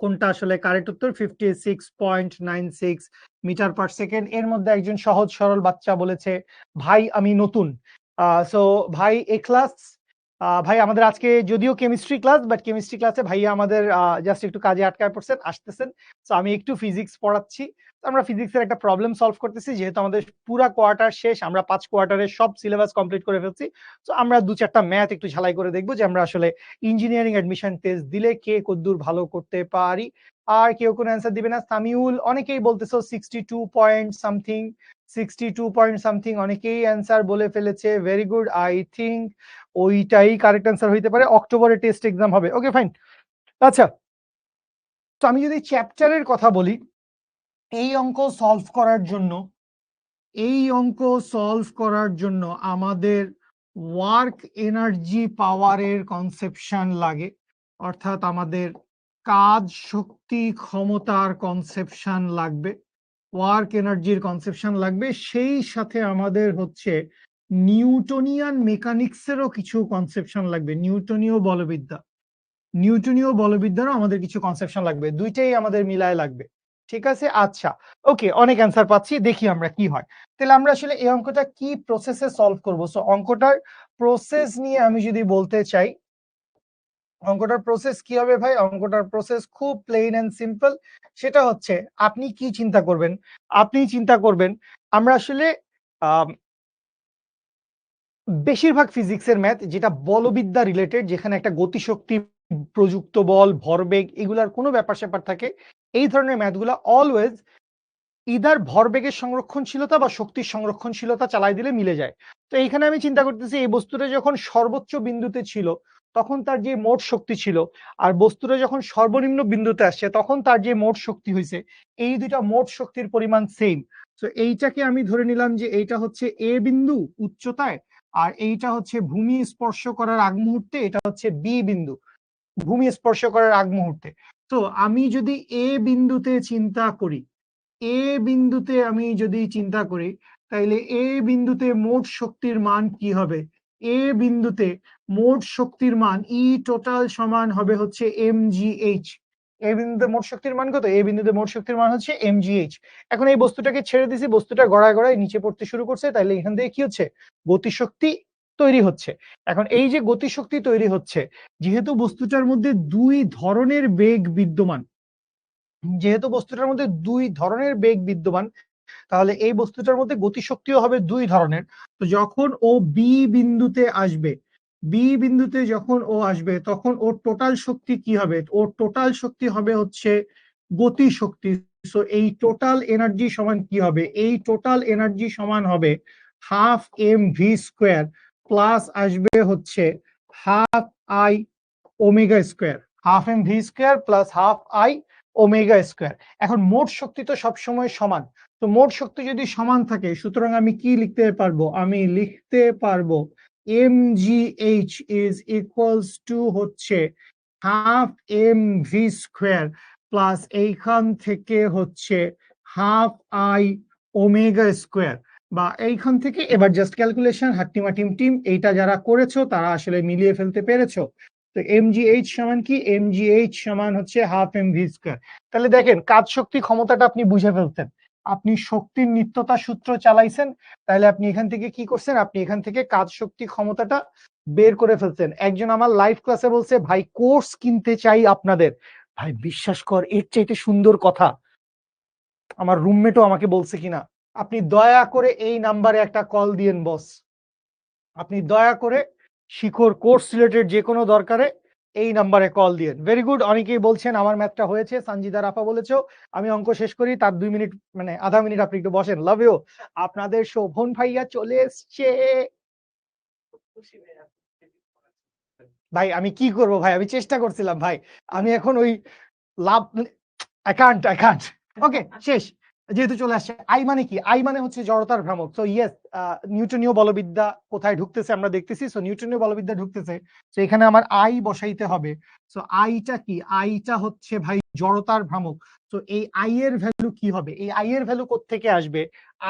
কোনটা আসলে কারেক্ট উত্তর। 56.96 মিটার পার সেকেন্ড। এর মধ্যে একজন সহজ সরল বাচ্চা বলেছে ভাই আমি নতুন। সো ভাই এখলাস, ভাই আমাদের আজকে যদিও কেমিস্ট্রি ক্লাস, বাট কেমিস্ট্রি ক্লাসে ভাইয়া আমাদের জাস্ট একটু কাজে আটকায় পড়ছেন, আসতেছেন। সো আমি একটু ফিজিক্স পড়াচ্ছি। আমরা ফিজিক্সের একটা প্রবলেম সলভ করতেছি, যেহেতু আমাদের পুরা কোয়ার্টার শেষ, আমরা 5 কোয়ার্টারের সব সিলেবাস কমপ্লিট করে ফেলছি। সো আমরা 2-4টা ম্যাথ একটু ঝালাই করে দেখবো যে আমরা আসলে ইঞ্জিনিয়ারিং অ্যাডমিশন টেস্ট দিলে কে কতদূর ভালো করতে পারি। আর কেউ কোনো অ্যান্সার দিবে না। সামিউল, অনেকেই বলতেছো 62 পয়েন্ট সামথিং, 62 পয়েন্ট সামথিং, অনেকেই অ্যান্সার বলে ফেলেছে। ভেরি গুড, আই থিঙ্ক ওইটাই কারেক্ট অ্যান্সার হইতে পারে। অক্টোবরে টেস্ট এক্সাম হবে। ওকে ফাইন। আচ্ছা, তো আমি যদি চ্যাপ্টারের কথা বলি, এই অঙ্ক সলভ করার জন্য আমাদের ওয়ার্ক এনার্জি পাওয়ারের কনসেপশন লাগে, অর্থাৎ আমাদের কাজ শক্তি ক্ষমতার কনসেপশন লাগবে, ওয়ার্ক এনার্জির কনসেপশন লাগবে। সেই সাথে আমাদের হচ্ছে নিউটনিয়ান মেকানিক্সেরও কিছু কনসেপশন লাগবে, নিউটনীয় বলবিদ্যারও আমাদের কিছু কনসেপশন লাগবে। দুইটাই আমাদের মিলায় লাগবে। ঠিক আছে? আচ্ছা, ওকে, অনেক অ্যান্সার পাচ্ছি, দেখি আমরা কি হয়। তাহলে আমরা আসলে এই অঙ্কটা কি প্রসেসে সলভ করব? সো অঙ্কটার প্রসেস নিয়ে আমি যদি বলতে চাই, অঙ্কটার প্রসেস কি হবে ভাই? অঙ্কটার প্রসেস খুব প্লেন এন্ড সিম্পল। সেটা হচ্ছে আপনি কি চিন্তা করবেন, আমরা আসলে বেশিরভাগ ফিজিক্সের ম্যাথ যেটা বলবিদ্যা রিলেটেড, যেখানে একটা গতিশক্তি, প্রযুক্ত বল, ভরবেগ, এগুলার কোনো ব্যাপার স্যাপার থাকে, এই ধরনের ম্যাথগুলা অলওয়েজ ইদার ভরবেগের সংরক্ষণশীলতা বা শক্তির সংরক্ষণশীলতা চালাই দিলে মিলে যায়। তো এইখানে আমি চিন্তা করতেছি, এই বস্তুটা যখন সর্বোচ্চ বিন্দুতে ছিল তখন তার যে মোট শক্তি ছিল, আর বস্তুটা যখন সর্বনিম্ন বিন্দুতে আসছে তখন তার যে মোট শক্তি হয়েছে, এই দুইটা মোট শক্তির পরিমাণ সেম। তো এইটাকে আমি ধরে নিলাম যে এইটা হচ্ছে এ বিন্দু উচ্চতায়, আর এইটা হচ্ছে ভূমি স্পর্শ করার আগ মুহূর্তে, এটা হচ্ছে বি বিন্দু ভূমি স্পর্শ করার আগ মুহূর্তে। তো আমি যদি এ বিন্দুতে চিন্তা করি, তাইলে এ বিন্দুতে মোট শক্তির মান কি হবে? এ বিন্দুতে মোট শক্তির মান ই টোটাল সমান হবে হচ্ছে mgh। এ বিন্দুতে মোট শক্তির মান কত? এ বিন্দুতে মোট শক্তির মান হচ্ছে mgh। এখন এই বস্তুটাকে ছেড়ে দিছি, বস্তুটা গড়ায় গড়ায় নিচে পড়তে শুরু করছে, তাইলে এখান থেকে কি হচ্ছে? গতিশক্তি তৈরি হচ্ছে। এখন এই যে গতিশক্তি তৈরি হচ্ছে, যেহেতু বস্তুটার মধ্যে দুই ধরনের বেগ বিদ্যমান, তাহলে এই বস্তুটার মধ্যে গতিশক্তিও হবে দুই ধরনের। তো যখন ও বি বিন্দুতে আসবে, তখন ওর টোটাল শক্তি কি হবে? ওর টোটাল শক্তি হবে হচ্ছে গতিশক্তি। সো এই টোটাল এনার্জি সমান কি হবে? এই টোটাল এনার্জি সমান হবে half M V square plus আসবে হচ্ছে half I omega square, half M V square plus half I omega square. এখন মোট শক্তি তো সবসময় সমান, তো মোট শক্তি যদি সমান থাকে, সুতরাং আমি কি লিখতে পারবো? আমি লিখতে পারবো mgh ইজ ইকুয়ালস টু হচ্ছে half M V square plus এইখান থেকে হচ্ছে হাফ আই ওমেগা স্কোয়ার। বা এইখান থেকে এবার জাস্ট ক্যালকুলেশন, হাট্টিমা টিম এইটা যারা করেছো তারা আসলে মিলিয়ে ফেলতে পেরেছো। তো mgh সমান কি? mgh সমান হচ্ছে হাফ mv স্কয়ার। তাহলে দেখেন কাজ শক্তি ক্ষমতাটা আপনি বুঝে ফেলছেন, আপনি শক্তির নিত্যতা সূত্র চালাইছেন, তাহলে আপনি এখান থেকে কি করছেন? আপনি এখান থেকে কাজ শক্তি ক্ষমতাটা বের করে ফেলছেন। একজন আমার লাইভ ক্লাসে বলছে, ভাই কোর্স কিনতে চাই আপনাদের। ভাই বিশ্বাস কর, এর চাইতে সুন্দর কথা আমার রুমমেটও আমাকে বলছে কিনা। আপনি দয়া করে এই নাম্বারে একটা কল দিয়েন বস, আপনি দয়া করে শিখর কোর্স রিলেটেড যে কোনো দরকারে এই নাম্বারে কল দিয়েন। ভেরি গুড, অনেকেই বলছেন আমার ম্যাথটা হয়েছে, সঞ্জিদা রাফা বলেছো। আমি অঙ্ক শেষ করি, তার 2 মিনিট মানে আধা মিনিট আপনি একটু বসেন। Love you. আপনাদের শোভন ভাইয়া চলে এসছে। ভাই আমি কি করব ভাই, আমি চেষ্টা করছিলাম ভাই, আমি এখন ওই লাভ আই কান্ট। ওকে শেষ, যেহেতু চলে আসছে। আই মানে কি? আই মানে হচ্ছে জড়তার ভ্রামক। সো ইয়েস, নিউটনীয় বলবিদ্যা কোথায় ঢুকতেছে আমরা দেখতেছি। সো নিউটনীয় বলবিদ্যা ঢুকতেছে, তো এখানে আমার আই বসাইতে হবে। সো আইটা কি? আইটা হচ্ছে ভাই জড়তার ভ্রামক। তো এই আই এর ভ্যালু কি হবে? এই আই এর ভ্যালু কোত্থেকে আসবে?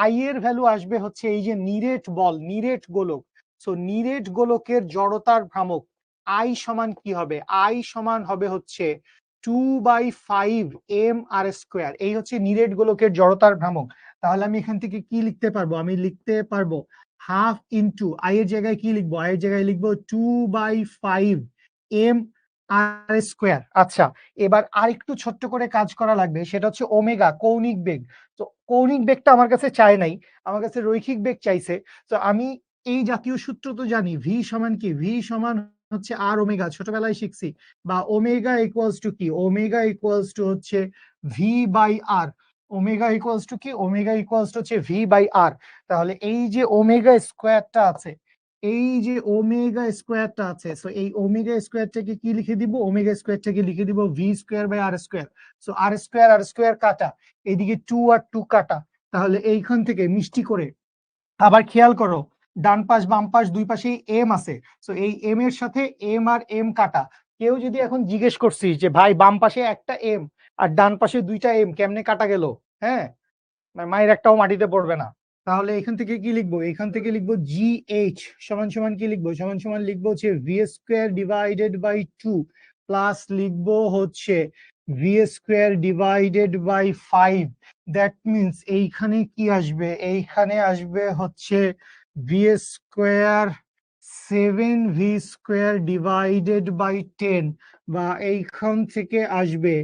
আই এর ভ্যালু আসবে হচ্ছে এই যে নিরেট বল, নিরেট গোলক। সো নিরেট গোলকের জড়তার ভ্রামক আই সমান কি হবে? আই সমান হবে হচ্ছে 2/5 mr²। এই হচ্ছে নিরেট গোলকের জড়তার ভ্রামক। তাহলে আমি এখান থেকে কি লিখতে পারবো? আমি লিখতে পারবো হাফ ইন্টু আই এর জায়গায় কি লিখবো? আই এর জায়গায় লিখবো 2/5 mr²। আচ্ছা, এবার আরেকটু ছোট্ট করে কাজ করা লাগবে, সেটা হচ্ছে ওমেগা, কৌণিক বেগ। তো কৌণিক বেগটা আমার কাছে চায় নাই, আমার কাছে রৈখিক বেগ চাইছে। তো আমি এই জাতীয় সূত্র তো জানি, ভি সমান কি? ভি সমান হচ্ছে আর ওমেগা, ছোটবেলায় শিখছি। বা ওমেগা ইকুয়ালস টু কি? ওমেগা ইকুয়ালস টু হচ্ছে V by R. Omega equals to কি? ওমেগা ইকুয়ালস টু হচ্ছে ভি বাই আর। তাহলে এই যে ওমেগা স্কোয়ারটা আছে, এই যে ওমেগা স্কোয়ারটা আছে, সো এই ওমেগা স্কোয়ারটাকে কি লিখে দিব? ওমেগা স্কোয়ারটাকে লিখে দিব V square by R square. So R square কাটা, এদিকে 2 আর 2 কাটা। তাহলে এইখান থেকে মিষ্টি করে আবার খেয়াল করো, ডান পাশ বাম পাশ দুই পাশেই এম আছে। সো এই এম এর সাথে এম আর এম কাটা। কেউ যদি এখন জিজ্ঞেস করছিস যে ভাই বাম পাশে একটা এম আর ডান পাশে দুইটা এম কেমনে কাটা গেল, হ্যাঁ, মায়ের একটাও মাটিতে পড়বে না। তাহলে এখান থেকে কি লিখবো? এখান থেকে লিখবো জি এইচ সমান সমান কি লিখবো? সমান সমান লিখবো হচ্ছে ভি স্কোয়ার ডিভাইডেড বাই 2 প্লাস লিখবো হচ্ছে V square divided by 5। That means এইখানে কি আসবে? এইখানে আসবে হচ্ছে V square 7 V square divided by 10, বা এইখান থেকে আসবে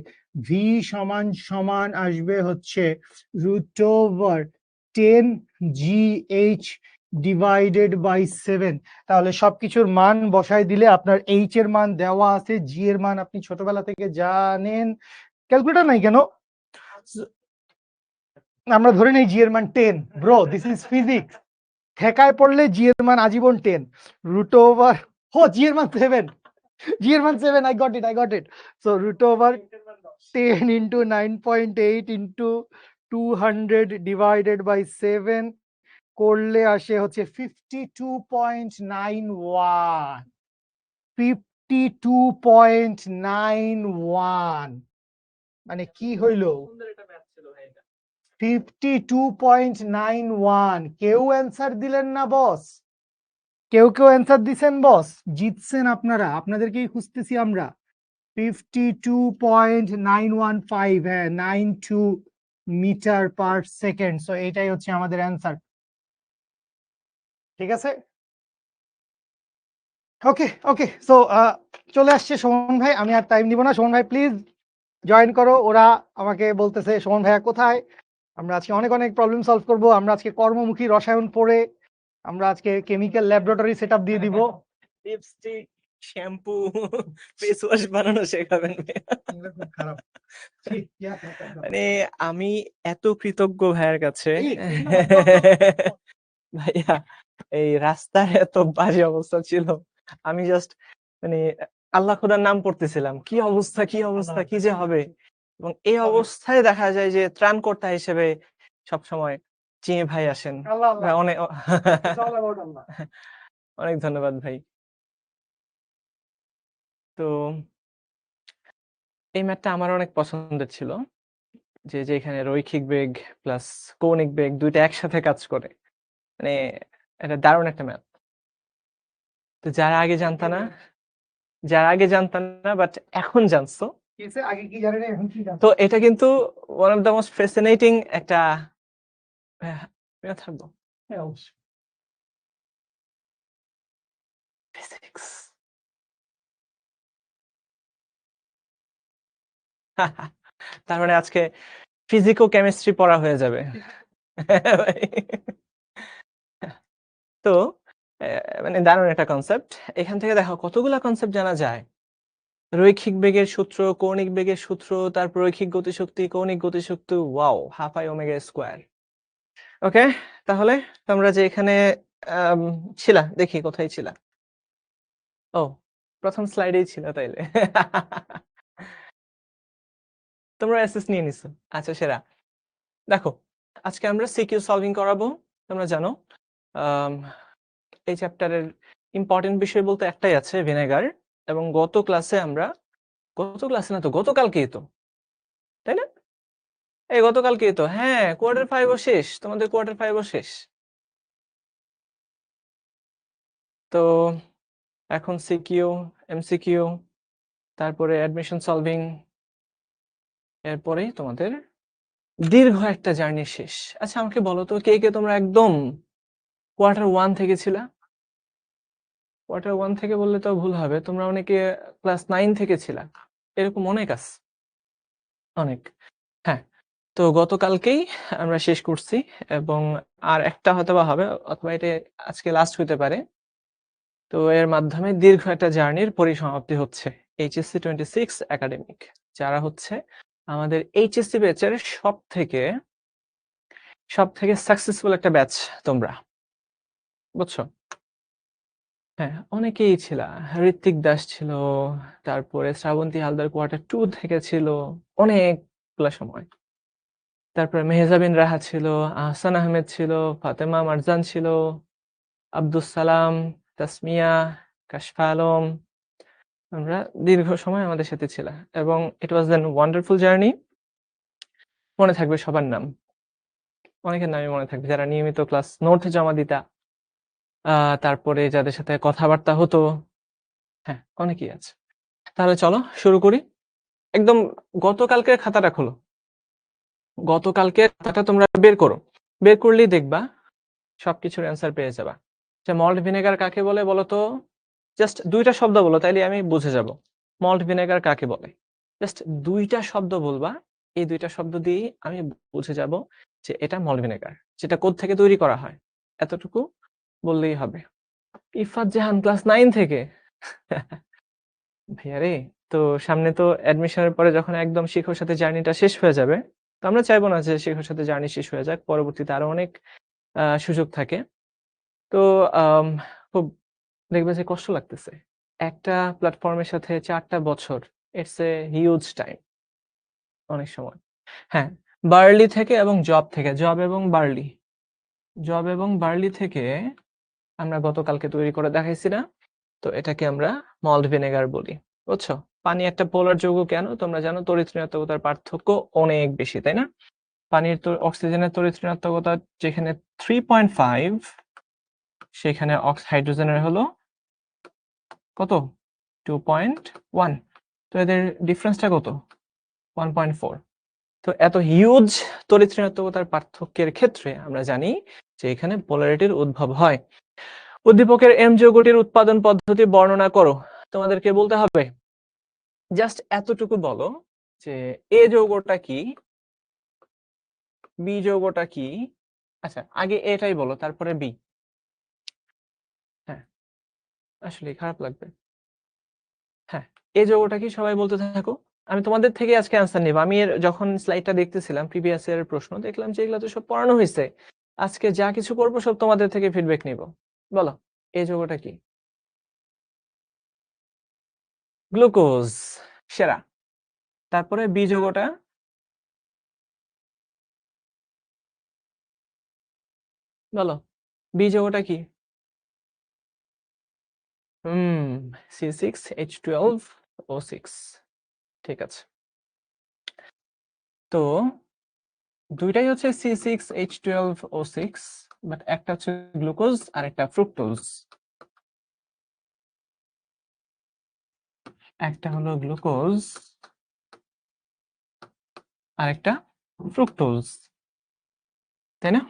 ভি সমান সমান আসবে হচ্ছে √10 GH ডিভাইডেড বাই 7। তাহলে সবকিছুর মান বসায় দিলে আপনার এইচ এর মান দেওয়া আছে, জি এর মান আপনি ছোটবেলা থেকে জানেন। ক্যালকুলেটর নাই কেন? আমরা ধরে নেই জি এর মান 10। Bro, this is physics. ঠেকায় পড়লে জি এর মান আজীবন 10 √, হো জি এর মান 7, জি এর মান 7। I got it. So √10 into 9.8 into 200 divided by 7 করলে আসে হচ্ছে 52.91। 52.91 মানে কি হইল? 52.91। কেউ অ্যান্সার দিলেন না বস? কেউ অ্যান্সার দিছেন বস? জিতছেন আপনারা, আপনাদেরকেই খুঁজতেছি আমরা। 52.915, হ্যাঁ 92 মিটার পার সেকেন্ড। সো এটাই হচ্ছে আমাদের অ্যান্সার। ঠিক আছে, ওকে। সো চলে আসছে সুমন ভাই, আমি আর টাইম নিব না। সুমন ভাই প্লিজ জয়েন করো। ওরা আমাকে বলতেছে সুমন ভাইয়া কোথায়। আমরা আজকে অনেক প্রবলেম সলভ করব। আমরা আজকে কর্মমুখী রসায়ন পড়ে আমরা আজকে কেমিক্যাল ল্যাবরেটরি সেটআপ দিয়ে দিব। লিপস্টিক, শ্যাম্পু, ফেস ওয়াশ বানানো শেখাবেন খুব খারাপ। মানে আমি এত কৃতজ্ঞ ভাইয়ের কাছে। ভাইয়া এই রাস্তার এত বাজে অবস্থা ছিল, আমি জাস্ট মানে আল্লাহ খোদার নাম পড়তেছিলাম, কি অবস্থা কি যে হবে। এবং এই অবস্থায় দেখা যায় যে ত্রাণকর্তা হিসেবে সবসময় চিনি ভাই আসেন। ভাই অনেক অনেক ধন্যবাদ ভাই। তো এই ম্যাথটা আমার অনেক পছন্দের ছিল, যে এখানে রৈখিক বেগ প্লাস কৌণিক বেগ দুইটা একসাথে কাজ করে। মানে এটা দারুণ একটা ম্যাথ। তো যারা আগে জানতা না যারা আগে জানতাম না বাট এখন জানছো। আগে কি জানি না এখন কি জানি। তো এটা কিন্তু one of the most fascinating একটা থাকবো হ্যাঁ, অবশ্যই। ফিজিক্স। তার মানে আজকে ফিজিকো কেমিস্ট্রি পড়া হয়ে যাবে। তো মানে দারুণ একটা কনসেপ্ট। এখান থেকে দেখো কতগুলা কনসেপ্ট জানা যায়। রৈখিক বেগের সূত্র, কৌণিক বেগের সূত্র, তারপর রৈখিক গতিশক্তি, কৌণিক গতিশক্তি, wow, half I omega square. Okay, তাহলে তোমরা যে এখানে ছিলা, দেখি কোথায় ছিলা। ও, প্রথম স্লাইডেই ছিল তাইলে। তোমরা এসএস নিয়ে নিছো, আচ্ছা সেরা। দেখো আজকে আমরা সিকিউ সলভিং করাবো। তোমরা জানো এই চ্যাপ্টারের ইম্পর্টেন্ট বিষয় বলতে একটাই আছে, ভিনেগার। এবং গত ক্লাসে না তো গতকালকেই তো, তাই না? এই গতকালকেই তো, হ্যাঁ, কোয়ার্টার 5ও শেষ, তোমাদের কোয়ার্টার 5ও শেষ। তো এখন সিকিউ, এমসিকিউ, তারপরে অ্যাডমিশন সলভিং, এরপরেই তোমাদের দীর্ঘ একটা জার্নি শেষ। আচ্ছা আমাকে বলো তো, কে কে তোমরা একদম কোয়ার্টার 1 থেকে ছিলা? কোয়ার্টার 1 থেকে বললে তো ভুল হবে, তোমরা অনেকে ক্লাস 9 থেকে ছিলা, এরকম অনেক আছে, অনেক। হ্যাঁ, তো গতকালকেই আমরা শেষ করছি এবং আর একটা হয়তো বা হবে, অথবা এটা আজকে লাস্ট হতে পারে। তো এর মাধ্যমে দীর্ঘ একটা জার্নির পরিসমাপ্তি হচ্ছে এইচএসসি 26 একাডেমিক, যারা হচ্ছে আমাদের এইচএসসি ব্যাচের সব থেকে সাকসেসফুল একটা ব্যাচ তোমরা, বুঝছো? হ্যাঁ, অনেকেই ছিল, ঋত্বিক দাস ছিল, তারপরে শ্রাবন্তী হালদার কোয়ার্টার 2 থেকে ছিল অনেকগুলা সময়, তারপরে মেহজাবিন রাহা ছিল, আহসান আহমেদ ছিল, ফাতেমা মারজান ছিল, আব্দুস সালাম, তাসমিয়া, কাশফা আলম, আমরা দীর্ঘ সময় আমাদের সাথে ছিল এবং ইট ওয়াজ এন ওয়ান্ডারফুল জার্নি। মনে থাকবে সবার নাম, অনেকের নামই মনে থাকবে, যারা নিয়মিত ক্লাস নোট জমা দিতা, তারপরে যাদের সাথে কথাবার্তা হতো, হ্যাঁ অনেকেই আছে। তাহলে চলো শুরু করি। একদম গতকালকের খাতাটা খোলো, গতকালকের খাতাটা তোমরা বের করো, বের করলেই দেখবা সবকিছুর অ্যান্সার পেয়ে যাবা। যে মল্ট ভিনেগার কাকে বলে বলো তো? জাস্ট দুইটা শব্দ বলো, তাইলে আমি বুঝে যাব মল্ট ভিনেগার কাকে বলে। জাস্ট দুইটা শব্দ বলবা, এই দুইটা শব্দ দিয়ে আমি বুঝে যাব যে এটা মল্ট ভিনেগার, যেটা কোথা থেকে তৈরি করা হয়, এতটুকু বললেই হবে। ইফাত জাহান ক্লাস 9 থেকে। ভাইয়া রে, তো সামনে তো অ্যাডমিশনের পরে যখন একদম শিক্ষক সাথে জার্নিটা শেষ হয়ে যাবে, তো আমরা চাইবো না যে শিক্ষক সাথে জার্নি শেষ হয়ে যাক, পরবর্তীতে আরো অনেক সুযোগ থাকে। তো খুব দেখবে যে কষ্ট লাগতেছে, একটা প্ল্যাটফর্মের সাথে 4টা বছর, ইটস এ হিউজ টাইম, অনেক সময়। হ্যাঁ, বার্লি থেকে এবং জব এবং বার্লি থেকে আমরা গতকালকে তৈরি করে দেখাইছি না, তো এটাকে আমরা মল্ট ভিনেগার বলি, বুঝছো? পানি একটা পোলার যৌগ, কেন তোমরা জানো তড়িৎ ঋণাত্মকতার পার্থক্য অনেক বেশি, তাই না? পানির তো অক্সিজেনের তড়িৎ ঋণাত্মকতা যেখানে 3.5, সেখানে হাইড্রোজেনের হলো কত? 2.1। তো এদের ডিফারেন্সটা কত? 1.4। তো এত হিউজ তড়িৎ ঋণাত্মকতার পার্থক্যের ক্ষেত্রে আমরা জানি যে এখানে পোলারিটির উদ্ভব হয়। উদ্দীপকের এম যৌগটির উৎপাদন পদ্ধতি বর্ণনা করো, তোমাদেরকে বলতে হবে জাস্ট এতটুকু বলো যে এ যৌগটা কি, বি যৌগটা কি। আচ্ছা আগে এটাই বলো, তারপরে বি। হ্যাঁ আসলে খারাপ লাগবে। হ্যাঁ, এই যৌগটা কি সবাই বলতে থাকো, আমি তোমাদের থেকে আজকে অ্যান্সার নিব। আমি যখন স্লাইডটা দেখতেছিলাম প্রিভিয়াস ইয়ারের প্রশ্ন, দেখলাম যে এগুলো তো সব পড়ানো হয়েছে, আজকে যা কিছু করবো সব তোমাদের থেকে ফিডব্যাক নিব। বলো এই যৌগটা কি? গ্লুকোজ, সেরা। তারপরে বি যৌগটা? বলো বি যৌগটা কি? C6H12O6। ঠিক আছে, তো দুইটাই হচ্ছে C6H12O6, বাট একটা হচ্ছে গ্লুকোজ আর একটা ফ্রুক্টোজ। একটা হলো গ্লুকোজ, আরেকটা ফ্রুক্টোজ, তাই না?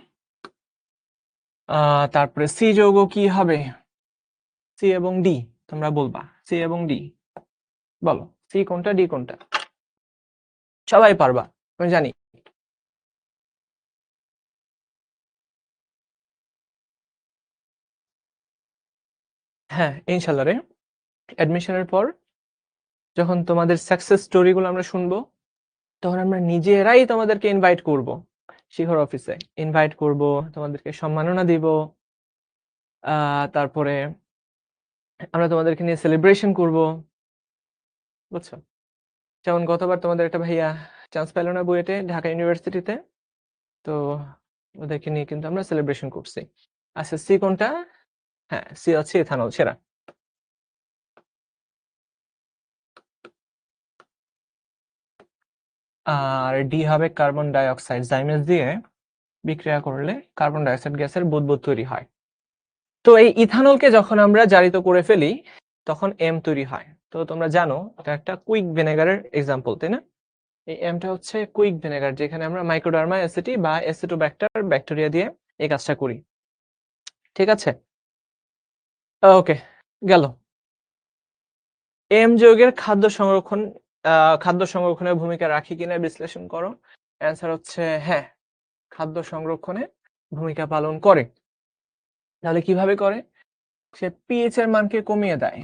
তারপরে সি যৌগ কি হবে? সি এবং ডি, তোমরা বলবা সি এবং ডি। বলো সি কোনটা, ডি কোনটা? সবাই পারবা, আমি জানি। হ্যাঁ ইনশাল্লাহ রে, অ্যাডমিশনের পর যখন তোমাদের সাকসেস স্টোরিগুলো আমরা শুনবো, তখন আমরা নিজেরাই তোমাদেরকে ইনভাইট করব শিখর অফিসে, ইনভাইট করব, তোমাদেরকে সম্মাননা দিব। তারপরে আমরা তোমাদেরকে নিয়ে সেলিব্রেশন করব, বুঝছো? যেমন গতবার তোমাদের একটা ভাইয়া চান্স পেল না বুয়েটে, ঢাকা ইউনিভার্সিটিতে, তো ওদেরকে নিয়ে কিন্তু আমরা সেলিব্রেশন করছি। আচ্ছা সি কোনটা? হ্যাঁ সি হচ্ছে ইথানল, সেরা। আর ডি হবে কার্বন ডাই অক্সাইড, জাইমেজ দিয়ে বিক্রিয়া করলে কার্বন ডাই অক্সাইড গ্যাসের বুদবুদ তৈরি হয়। তো এই ইথানলকে যখন আমরা জারিত করে ফেলি, তখন এম তৈরি হয়। তো তোমরা জানো এটা একটা কুইক ভিনেগারের এক্সাম্পল, তাই না? এই এমটা হচ্ছে কুইক ভিনেগার, যেখানে আমরা মাইক্রোডার্মা অ্যাসিটি বা অ্যাসিটোব্যাক্টার ব্যাকটেরিয়া দিয়ে এই কাজটা করি। ঠিক আছে, ওকে, গেল। এম যৌগের খাদ্য সংরক্ষণের ভূমিকা রাখি কিনা বিশ্লেষণ করো। অ্যান্সার হচ্ছে হ্যাঁ, খাদ্য সংরক্ষণে ভূমিকা পালন করে। তাহলে কিভাবে করে? সে পিএইচ এর মানকে কমিয়ে দেয়,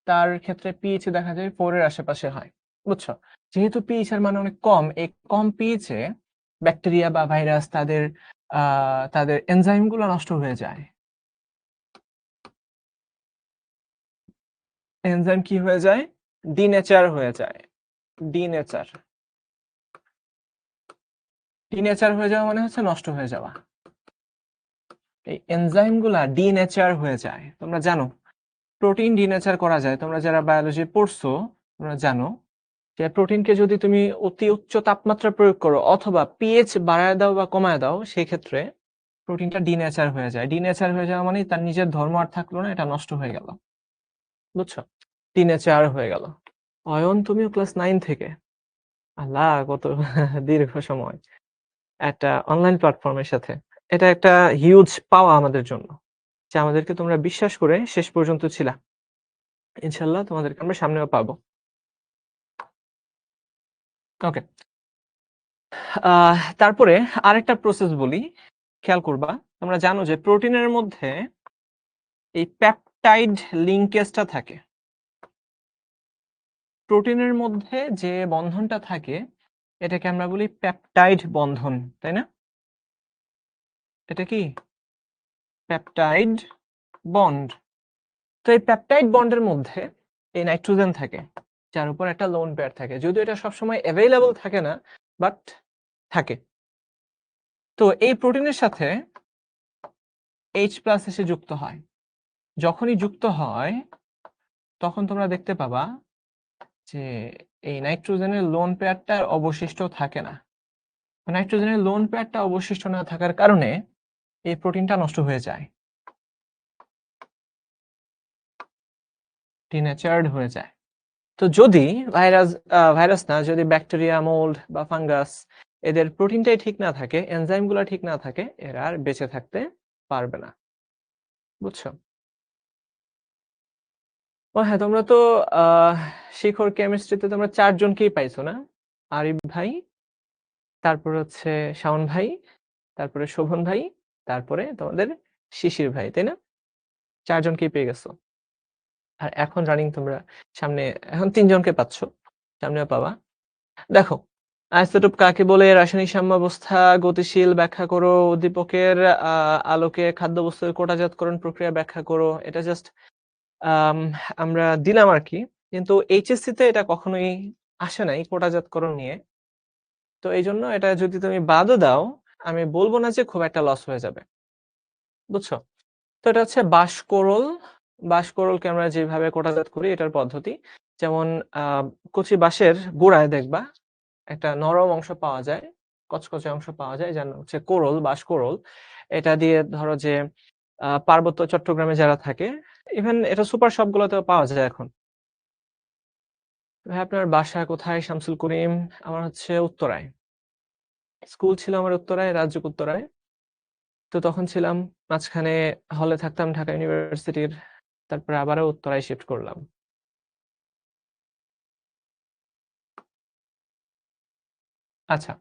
তার ক্ষেত্রে পিএইচ দেখা যায় 4 এর আশেপাশে হয়, বুঝছো? যেহেতু পিএইচ এর মান অনেক কম, এই কম পিএইচ এ ব্যাকটেরিয়া বা ভাইরাস তাদের এনজাইম গুলো নষ্ট হয়ে যায়। এনজাইম কি হয়ে যায়? ডিনেচার হয়ে যায়। ডিনেচার ডিনেচার হয়ে যাওয়া মানে হচ্ছে নষ্ট হয়ে যাওয়া। এই এনজাইম গুলা ডিনেচার হয়ে যায়। তোমরা জানো প্রোটিন ডিনেচার করা যায়, তোমরা যারা বায়োলজি পড়ছো তোমরা জানো যে প্রোটিনকে যদি তুমি অতি উচ্চ তাপমাত্রা প্রয়োগ করো অথবা পিএইচ বাড়ায় দাও বা কমায় দাও, সেই ক্ষেত্রে প্রোটিনটা ডিনেচার হয়ে যায়। ডিনেচার হয়ে যাওয়া মানে তার নিজের ধর্ম আর থাকলো না, এটা নষ্ট হয়ে গেল, বুঝছো? ডিনেচার হয়ে গেল। অয়ন তুমিও ক্লাস 9 থেকে, আল্লাহ কত দীর্ঘ সময় একটা অনলাইন প্ল্যাটফর্মের সাথে, এটা একটা হিউজ পাওয়া আমাদের জন্য যে আমাদেরকে তোমরা বিশ্বাস করে শেষ পর্যন্ত ছিলা। ইনশাল্লাহ তোমাদেরকে আমরা সামনেও পাবো। ওকে, তারপরে আরেকটা প্রসেস বলি, খেয়াল করবা। তোমরা জানো যে প্রোটিনের মধ্যে এই পেপটাইড লিঙ্কেজটা থাকে। প্রোটিনের মধ্যে যে বন্ধনটা থাকে এটাকে আমরা বলি পেপটাইড বন্ধন, তাই না? এটা কি পেপটাইড বন্ড। তো এই পেপটাইড বন্ডের মধ্যে এই নাইট্রোজেন থাকে, যার উপর একটা লোন পেয়ার থাকে, যদিও এটা সবসময় অ্যাভেলেবল থাকে না, বাট থাকে। তো এই প্রোটিনের সাথে H+ এসে যুক্ত হয়। যখনই যুক্ত হয় তখন তোমরা দেখতে পাবা যে এই নাইট্রোজেনের লোন পেয়ারটা অবশিষ্ট থাকে না। নাইট্রোজেনের লোন পেয়ারটা অবশিষ্ট না থাকার কারণে এই প্রোটিনটা নষ্ট হয়ে যায়, ডিনেচার্ড হয়ে যায়। তো যদি ভাইরাস না, যদি ব্যাকটেরিয়া, মোল্ড বা ফাঙ্গাস এদের প্রোটিনটাই ঠিক না থাকে, এনজাইমগুলো ঠিক না থাকে, এরা আর বেঁচে থাকতে পারবে না, বুঝছো? ও হ্যাঁ, তোমরা তো শিখর কেমিস্ট্রিতে তোমরা 4 জনকেই পাইছো না? আরিফ ভাই, তারপর হচ্ছে শাওন ভাই, তারপরে শোভন ভাই, তারপরে তোমাদের শিশির ভাই, তাই না? 4 জনকেই পেয়ে গেছো। আর এখন রানিং তোমরা সামনে এখন 3 জনকে পাচ্ছ, সামনেও পাবা। দেখো আইসোটোপ কাকে বলে, রাসায়নিক সাম্যাবস্থা, গতিশীল ব্যাখ্যা করো, উদ্দীপকের আলোকে খাদ্যবস্তুর কোটাজাতকরণ প্রক্রিয়া ব্যাখ্যা করো। এটা জাস্ট আমরা দিলাম আর কি, কিন্তু এইচএসসি তে এটা কখনোই আসে নাই কোটাজাতকরণ নিয়ে। তো এই জন্য এটা যদি তুমি বাদও দাও, আমি বলবো না যে খুব একটা লস হয়ে যাবে, বুঝছো? তো এটা হচ্ছে বাঁশকোরল। বাঁশকোরলকে আমরা যেভাবে কোটাজাত করি এটার পদ্ধতি, যেমন কচি বাঁশের গোড়ায় দেখবা একটা নরম অংশ পাওয়া যায়, কচকচে অংশ পাওয়া যায়, যার নাম হচ্ছে কোরল, বাঁশকোরল। এটা দিয়ে ধরো যে পার্বত্য চট্টগ্রামে যারা থাকে, ইভেন এটা সুপার শপগুলোতেও পাওয়া যায় এখন। ভাই আপনার বাসা কোথায় শামসুল করিম? আমার হচ্ছে উত্তরায়। স্কুল ছিল আমার উত্তরায়, রাজউক উত্তরায়। তো তখন ছিলাম, মাঝখানে হলে থাকতাম ঢাকা ইউনিভার্সিটির, তারপরে আবারও উত্তরায় শিফট করলাম। আচ্ছা,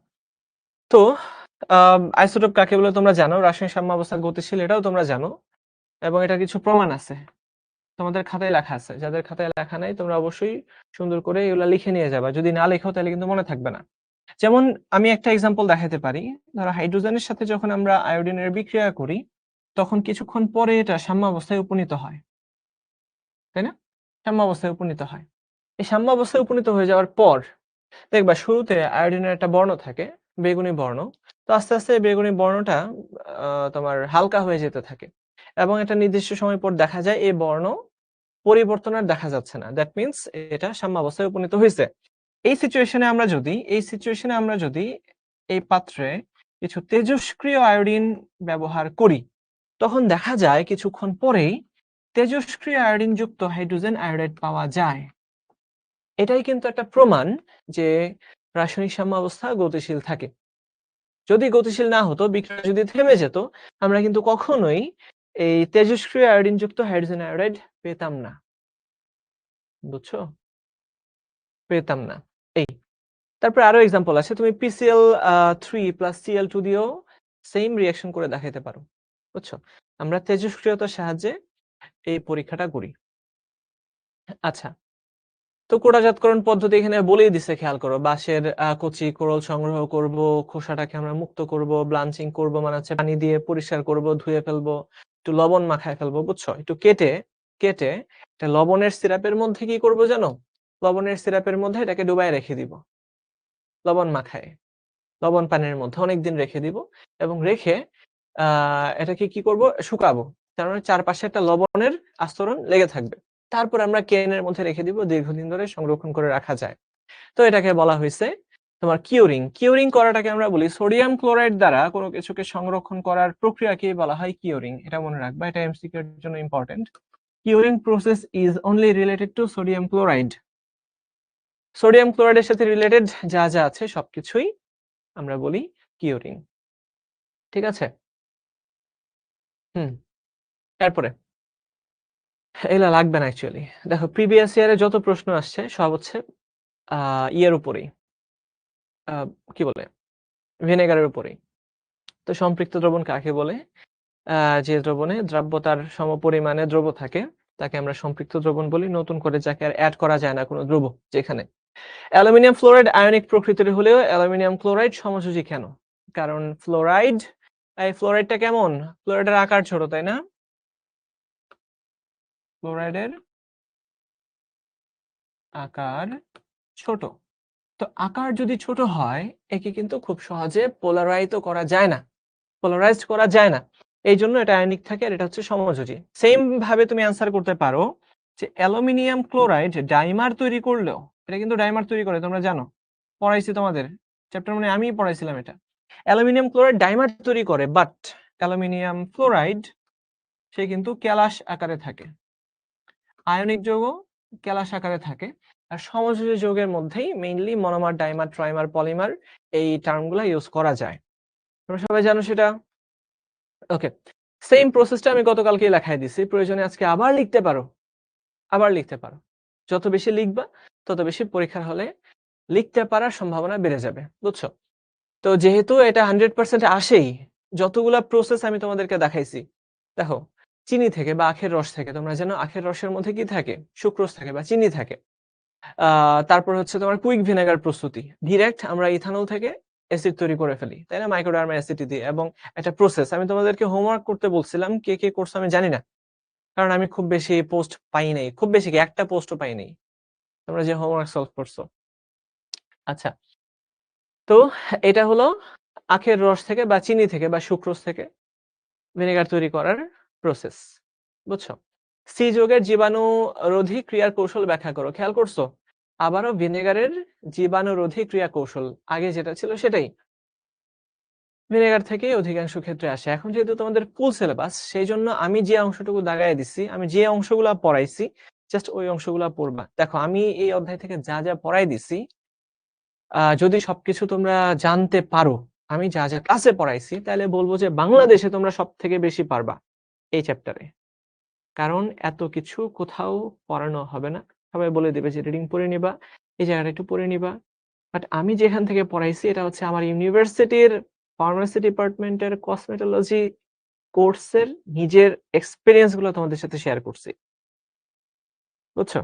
তো আইসোটোপ কাকে বলে তোমরা জানো, রাসায়নিক সাম্যাবস্থা গতিশীল এটাও তোমরা জানো, এবং এটা কিছু প্রমাণ আছে, তোমাদের খাতায় লেখা আছে। যাদের খাতায় লেখা নাই তোমরা অবশ্যই সুন্দর করে এগুলা লিখে নিয়ে যাবা, যদি না লেখো তাহলে কিন্তু মনে থাকবে না। যেমন আমি একটা এক্সাম্পল দেখাতে পারি, ধরো হাইড্রোজেনের সাথে যখন আমরা আয়োডিনের বিক্রিয়া করি তখন কিছুক্ষণ পরে এটা সাম্যাবস্থায় উপনীত হয়, তাই না? সাম্যাবস্থায় উপনীত হয়। এই সাম্যাবস্থায় উপনীত হয়ে যাওয়ার পর দেখবা শুরুতে আয়োডিনের একটা বর্ণ থাকে, বেগুনি বর্ণ। তো আস্তে আস্তে এই বেগুনি বর্ণটা তোমার হালকা হয়ে যেতে থাকে, এবং একটা নির্দিষ্ট সময় পর দেখা যায় এই বর্ণ পরিবর্তন আর দেখা যাচ্ছে না। দ্যাট মিন্স এটা সাম্যাবস্থায় উপনীত হয়েছে। এই সিচুয়েশনে আমরা যদি এই পাত্রে কিছু তেজস্ক্রিয় আয়োডিন ব্যবহার করি, তখন দেখা যায় কিছুক্ষণ পরেই তেজস্ক্রিয় আয়োডিন যুক্ত হাইড্রোজেন আয়োডাইড পাওয়া যায়। এটাই কিন্তু একটা প্রমাণ যে রাসায়নিক সাম্যাবস্থা গতিশীল থাকে। যদি গতিশীল না হতো, বিক্রিয়া যদি থেমে যেত, আমরা কিন্তু কখনোই এই তেজস্ক্রিয় আয়োডিন যুক্ত হাইড্রোজেন আয়োডাইড পেতাম না। বুঝছো? পেতাম না। এই তারপরে আরো এক্সাম্পল আছে, তুমি PCl3 প্লাস Cl2 দিয়েও সেম রিঅ্যাকশন করে দেখাতে পারো। বুঝছো? আমরা তেজস্ক্রিয়তার সাহায্যে এই পরীক্ষাটা করি। আচ্ছা, তো কোটাজাতকরণ পদ্ধতি এখানে বলেই দিছে, খেয়াল করো। বাঁশের কচি কোরল সংগ্রহ করব, খোসাটাকে আমরা মুক্ত করব, ব্লাঞ্চিং করব, মানে হচ্ছে পানি দিয়ে পরিষ্কার করব, ধুয়ে ফেলবো, একটু লবণ মাখায় ফেলবো। বুঝছো? একটু কেটে কেটে এটা লবণের সিরাপের মধ্যে কি করব জানো? লবণের সিরাপের মধ্যে এটাকে ডুবায় রেখে দিব, লবণ মাখায় লবণ পানির মধ্যে অনেকদিন রেখে দিব, এবং রেখে এটাকে কি করব, শুকাবো। তার মানে চারপাশে একটা লবণের আস্তরণ লেগে থাকবে। তারপর আমরা কেনের মধ্যে রেখে দিব, দীর্ঘদিন ধরে সংরক্ষণ করে রাখা যায়। তো এটাকে বলা হয়েছে তোমার কিউরিং। কিউরিং করাটাকে আমরা বলি, সোডিয়াম ক্লোরাইড দ্বারা কোনো কিছুকে সংরক্ষণ করার প্রক্রিয়াকে বলা হয় কিউরিং। এটা মনে রাখবা, এটা এমসিকিউ এর জন্য important. Curing process is only related to sodium chloride. Sodium ক্লোরাইডের সাথে রিলেটেড যা যা আছে সবকিছুই আমরা বলি কিউরিং। ঠিক আছে? তারপরে এগুলা লাগবে না অ্যাকচুয়ালি। দেখো প্রিভিয়াস ইয়ারে যত প্রশ্ন আসছে সব হচ্ছে ইয়ের উপরেই, কি বলে, ভিনেগারের উপরেই। তো সম্পৃক্ত দ্রবণ কাকে বলে? যে দ্রবণে দ্রাব্যতার সমপরিমাণে দ্রব্য থাকে তাকে আমরা সম্পৃক্ত দ্রবণ বলি। নতুন করে যাকে আর অ্যাড করা যায় না কোনো দ্রব্য। যেখানে অ্যালুমিনিয়াম ফ্লোরাইড আয়নিক প্রকৃতির হলেও অ্যালুমিনিয়াম ক্লোরাইড সমযোজী কেন? কারণ ফ্লোরাইড, এই ফ্লোরাইডটা কেমন? ফ্লোরাইডের আকার ছোট, তাই না? ফ্লোরাইডের আকার ছোট। তো আকার যদি ছোট হয়, একে কিন্তু খুব সহজে পোলারাইজড করা যায় না। এই জন্য এটা আয়নিক থাকে, আর এটা হচ্ছে সমযোজী। সেম ভাবে তুমি অ্যান্সার করতে পারো যে অ্যালুমিনিয়াম ক্লোরাইড ডাইমার তৈরি করলেও, এটা কিন্তু ডাইমার তৈরি করে, তোমরা জানো, পড়াইছি তোমাদের চ্যাপ্টার, মানে আমিই পড়াইছিলাম এটা। অ্যালুমিনিয়াম ক্লোরাইড ডাইমার তৈরি করে, বাট অ্যালুমিনিয়াম ফ্লোরাইড সে কিন্তু ক্যালাস আকারে থাকে। আয়নিক যৌগ ক্যালাস আকারে থাকে, আর সমযোজী যৌগের মধ্যেই মেইনলি মনোমার, ডাইমার, ট্রাইমার, পলিমার এই টার্মগুলো ইউজ করা যায়। তোমরা সবাই জানো সেটা। ওকে, সেম প্রসেসটা আমি গতকালকেই লেখায় দিছি, প্রয়োজনে আজকে আবার লিখতে পারো। যত বেশি লিখবা তত বেশি পরীক্ষার হলে লিখতে পারার সম্ভাবনা বেড়ে যাবে। বুঝছো? তো যেহেতু এটা 100% আসেই, যতগুলা প্রসেস আমি তোমাদেরকে দেখাইছি, দেখো চিনি থেকে বা আখের রস থেকে, তোমরা জানো আখের রসের মধ্যে কি থাকে? সুক্রোজ থাকে বা চিনি থাকে। তারপর হচ্ছে তোমার কুইক ভিনেগার প্রস্তুতি, ডিরেক্ট আমরা ইথানল থেকে অ্যাসিড তৈরি করে ফেলি, তাই না? মাইক্রোডার্মা অ্যাসিড দিয়ে। এবং একটা প্রসেস আমি তোমাদেরকে হোমওয়ার্ক করতে বলছিলাম, কে কে করছো আমি জানি না, কারণ আমি খুব বেশি পোস্ট পাই নাই, খুব বেশি কি একটা পোস্টও পাই নাই, তোমরা যে হোমওয়ার্ক সলভ করছো। আচ্ছা, তো এটা হলো আখের রস থেকে বা চিনি থেকে বা সুক্রোজ থেকে ভিনেগার তৈরি করার প্রসেস। বুঝছো? সি যৌগের জীবাণুরোধী ক্রিয়ার কৌশল ব্যাখ্যা করো। খেয়াল করছো? আবারও ভিনেগারের জীবাণুরোধী ক্রিয়া কৌশল, আগে যেটা ছিল সেটাই ভিনেগার থেকে অধিকাংশ ক্ষেত্রে আসে। এখন যেহেতু তোমাদের ফুল সিলেবাস, সেই জন্য আমি যে অংশটুকু দাগায় দিছি, আমি যে অংশগুলো পড়াইছি জাস্ট ওই অংশগুলা পড়বা। দেখো আমি এই অধ্যায় থেকে যা যা পড়াই দিছি, যদি সবকিছু তোমরা জানতে পারো, আমি যা যা ক্লাসে পড়াইছি, তাহলে বলবো যে বাংলাদেশে তোমরা সব থেকে বেশি পারবা এই চ্যাপ্টারে। কারণ এত কিছু কোথাও পড়ানো হবে না, সবাই বলে দেবে যে রিডিং পড়ে নিবা, এই জায়গাটা একটু পড়ে নিবা। বাট আমি যেখান থেকে পড়াইছি এটা হচ্ছে আমার ইউনিভার্সিটির ফার্মাসি ডিপার্টমেন্টের কসমেটোলজি কোর্সের নিজের এক্সপিরিয়েন্স গুলো তোমাদের সাথে শেয়ার করছি, বুঝছো?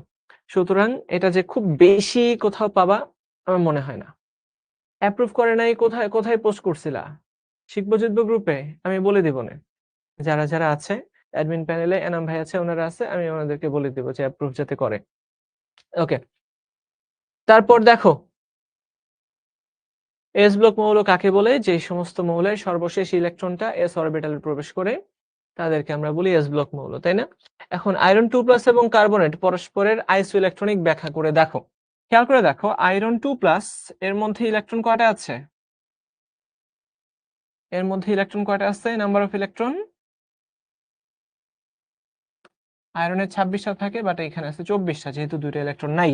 সুতরাং এটা যে খুব বেশি কোথাও পাবা আমার মনে হয় না। অ্যাপ্রুভ করে নাই, কোথায় কোথায় পোস্ট করছিলা? শিখবো জিতবো গ্রুপে আমি বলে দিব না, যারা যারা আছে অ্যাডমিন প্যানেলে এনাম ভাই আছে, ওনারা আছে, আমি ওনাদেরকে বলে দিব যে অ্যাপ্রুভ যাতে করে। ওকে, তারপর দেখো এস ব্লক মৌল কাকে বলে? যে সমস্ত মৌলের সর্বশেষ ইলেকট্রনটা এস অরবিটালে প্রবেশ করে তাদেরকে আমরা বলি এস ব্লক মৌল, তাই না? এখন আয়রন 2+ এবং কার্বনেট পরস্পরের আইসো ইলেকট্রনিক ব্যাখ্যা করে দেখো, খেয়াল করে দেখো। আয়রন 2+ এর মধ্যে ইলেকট্রন কয়টা আছে? এর মধ্যে ইলেকট্রন কয়টা আছে? নাম্বার অফ ইলেকট্রন আয়রনের 26টা থাকে, বাট এখানে আছে 24টা, যেহেতু দুইটা ইলেকট্রন নাই।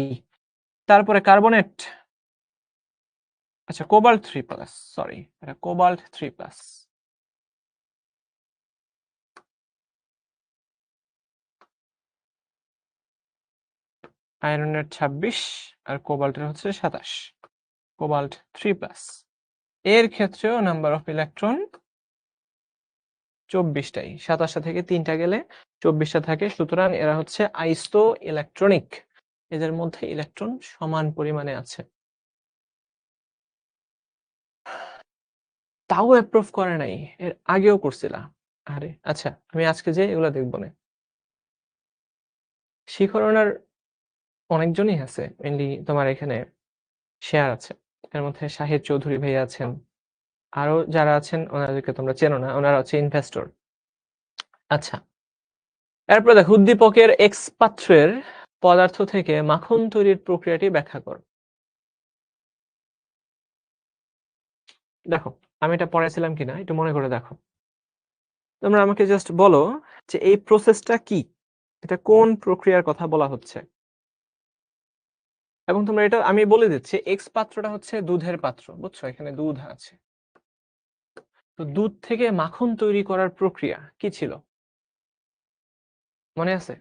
তারপরে কার্বনেট, আচ্ছা কোবাল্ট 3+, সরি এটা কোবাল্ট 3+। আয়রনের 26 আর কোবাল্টের হচ্ছে 27, কোবাল্ট 3+। এর ক্ষেত্রেও নাম্বার অফ ইলেকট্রন 24টাই, 27টা থেকে 3টা গেলে 24টা থাকে। সুতরাং এরা হচ্ছে আইসো ইলেকট্রনিক, এদের মধ্যে ইলেকট্রন সমান পরিমাণে আছে। তাও অ্যাপ্রুভ করে নাই, এর আগেও করছিলা। আরে আচ্ছা, আমি আজকে যে এগুলো দেখবো না। শিখরণার অনেকজনই আছে, মেনলি তোমার এখানে শেয়ার আছে, এর মধ্যে শাহিদ চৌধুরী ভাই আছেন, আরো যারা আছেন ওনাদেরকে তোমরা চেনো না, ওনারা হচ্ছে ইনভেস্টর। আচ্ছা, এরপর দেখো উদ্দীপকের এক্স পাত্রের পদার্থ থেকে মাখন তৈরির প্রক্রিয়াটি ব্যাখ্যা কর। দেখো আমি এটা পড়াইছিলাম কিনা একটু মনে করে দেখো। তোমরা আমাকে জাস্ট বলো যে এই প্রসেসটা কি, এটা কোন প্রক্রিয়ার কথা বলা হচ্ছে। এবং তোমরা এটা আমি বলে দিচ্ছি, এক্স পাত্রটা হচ্ছে দুধের পাত্র, বুঝছো? এখানে দুধ আছে, তো দুধ থেকে মাখন তৈরি করার প্রক্রিয়া কি ছিল মনে আছে?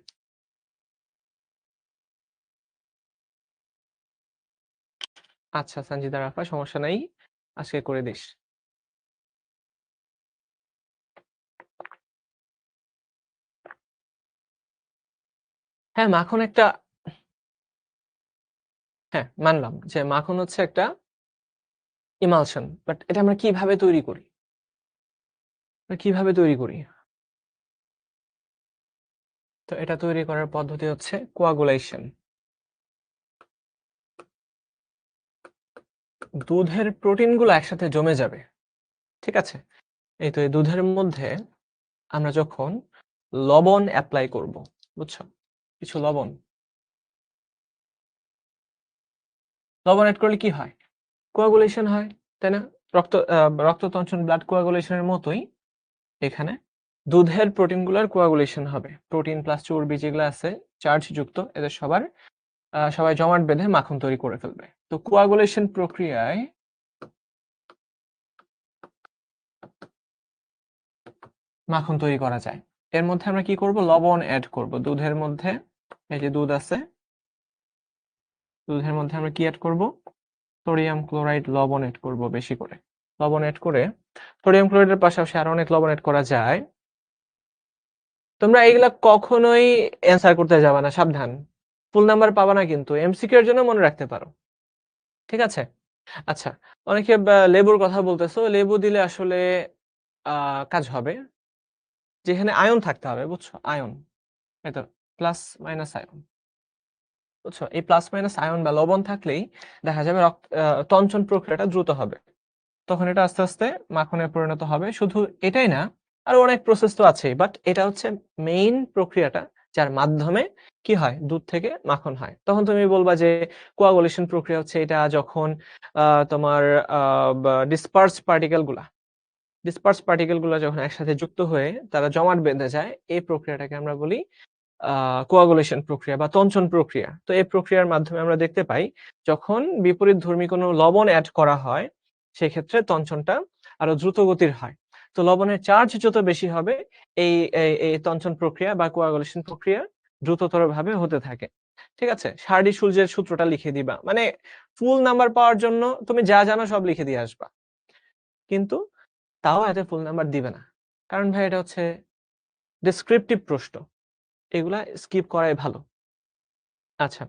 আচ্ছা সঞ্জিদা রাফা, সমস্যা নাই, আজকে করে দিস। হ্যাঁ মাখন একটা, হ্যাঁ মানলাম যে মাখন হচ্ছে একটা ইমালশন, বাট এটা আমরা কিভাবে তৈরি করি? কিভাবে তৈরি করি? তো এটা তৈরি করার পদ্ধতি হচ্ছে কোয়াগুলেশন। দুধের প্রোটিনগুলো একসাথে জমে যাবে, ঠিক আছে? এই তো এই দুধের মধ্যে আমরা যখন লবণ অ্যাপ্লাই করব, বুঝছো? কিছু লবণ অ্যাড করলে কি হয়? কোয়াগুলেশন হয়, তাই না? রক্ততঞ্চন ব্লাড কোয়াগুলেশনের মতোই এখানে দুধের প্রোটিনগুলোর কোয়াগুলেশন হবে। প্রোটিন প্লাস চর্বি যেগুলো আছে চার্জ যুক্ত, এদের সবাই জমাট বেঁধে মাখন তৈরি করে ফেলবে। তো কোয়াগুলেশন প্রক্রিয়ায় মাখন তৈরি করা যায়। এর মধ্যে আমরা কি করব? লবণ অ্যাড করব দুধের মধ্যে। এই যে দুধ আছে, দুধের মধ্যে আমরা কি অ্যাড করব? সোডিয়াম ক্লোরাইড লবণ অ্যাড করব বেশি করে। লবণ অ্যাড করে, সোডিয়াম ক্লোরাইডের পাশাপাশি আরো অনেক লবণ অ্যাড করা যায়। তোমরা এগুলা কখনোই অ্যান্সার করতে যাবে না, সাবধান। ফুল নাম্বার পাবা না, কিন্তু এমসিকিউ এর জন্য মনে রাখতে পারো, ঠিক আছে? আচ্ছা, অনেকে লেবুর কথা বলতেছো, লেবু দিলে আসলে কাজ হবে, যেখানে আয়ন থাকতে হবে, বুঝছো? আয়ন, এই তো প্লাস মাইনাস আয়ন, বুঝছো? এই প্লাস মাইনাস আয়ন বা লবণ থাকলেই দেখা যাবে তঞ্চন প্রক্রিয়াটা দ্রুত হবে, তখন এটা আস্তে আস্তে মাখনে পরিণত হবে। শুধু এটাই না, আরো অনেক প্রসেস তো আছেই, বাট এটা হচ্ছে মেইন প্রক্রিয়াটা যার মাধ্যমে কি হয়, দুধ থেকে মাখন হয়। তখন তুমি বলবা যে কোয়াগুলেশন প্রক্রিয়া হচ্ছে এটা যখন তোমার ডিসপার্স পার্টিকেল গুলা যখন একসাথে যুক্ত হয়ে তারা জমাট বেঁধে যায়, এই প্রক্রিয়াটাকে আমরা বলি কোয়াগুলেশন প্রক্রিয়া বা তঞ্চন প্রক্রিয়া। তো এই প্রক্রিয়ার মাধ্যমে আমরা দেখতে পাই যখন বিপরীতধর্মী কোনো লবণ অ্যাড করা হয় সেক্ষেত্রে তঞ্চনটা আরো দ্রুত গতির হয়। তো লবণের চার্জ যত বেশি হবে এই এই তঞ্চন প্রক্রিয়া বা কোয়াগুলেশন প্রক্রিয়া দ্রুততর ভাবে হতে থাকে। ঠিক আছে, শার্ডি-শুলজের সূত্রটা লিখে দিবা, মানে ফুল নাম্বার পাওয়ার জন্য তুমি যা জানো সব লিখে দিয়ে আসবা, কিন্তু তাও এত ফুল নাম্বার দিবে না, কারণ ভাই এটা হচ্ছে ডেসক্রিপটিভ প্রশ্ন, এগুলা স্কিপ করাই ভালো। আচ্ছা,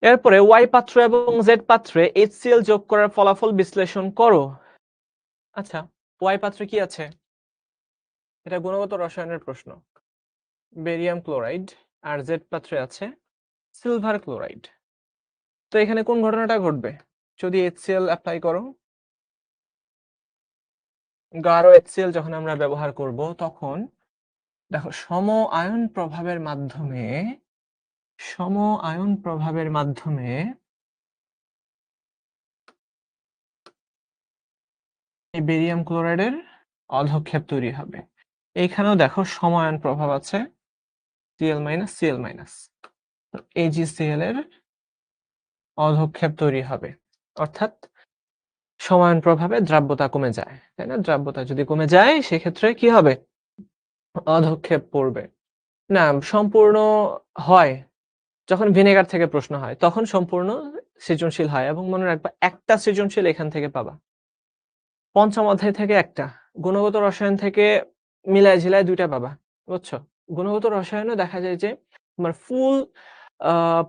এরপরে ওয়াই পাত্র এবং জেড পাত্রে HCl যোগ করার ফলাফল বিশ্লেষণ করো। আচ্ছা, ওয়াই পাত্রে কি আছে? এটা গুণগত রসায়নের প্রশ্ন, বেরিয়াম ক্লোরাইড, আর জেড পাত্রে আছে সিলভার ক্লোরাইড। তো এখানে কোন ঘটনাটা ঘটবে যদি HCl অ্যাপ্লাই করো? গাঢ় HCl যখন আমরা ব্যবহার করব তখন দেখো সম আয়ন প্রভাবের মাধ্যমে এই বেরিয়াম ক্লোরাইডের অধক্ষেপ তৈরি হবে। এইখানেও দেখো সমায়ন প্রভাব আছে, Cl minus Cl minus, AgCl এর অধক্ষেপ তৈরি হবে, অর্থাৎ সমায়ন প্রভাবে দ্রাব্যতা কমে যায়, তাই না? দ্রাব্যতা যদি কমে যায় সেক্ষেত্রে কি হবে? অধক্ষেপ পড়বে না। সম্পূর্ণ হয় যখন ভিনেগার থেকে প্রশ্ন হয়, তখন সম্পূর্ণ সৃজনশীল হয়। এবং মনে রাখবা, একটা সৃজনশীল এখান থেকে পাবা, পঞ্চম অধ্যায় থেকে একটা, গুণগত রসায়ন থেকে মিলায় ঝিলায় দুইটা পাবা, বুঝছো? গুণগত রসায়নে দেখা যায় যে তোমার ফুল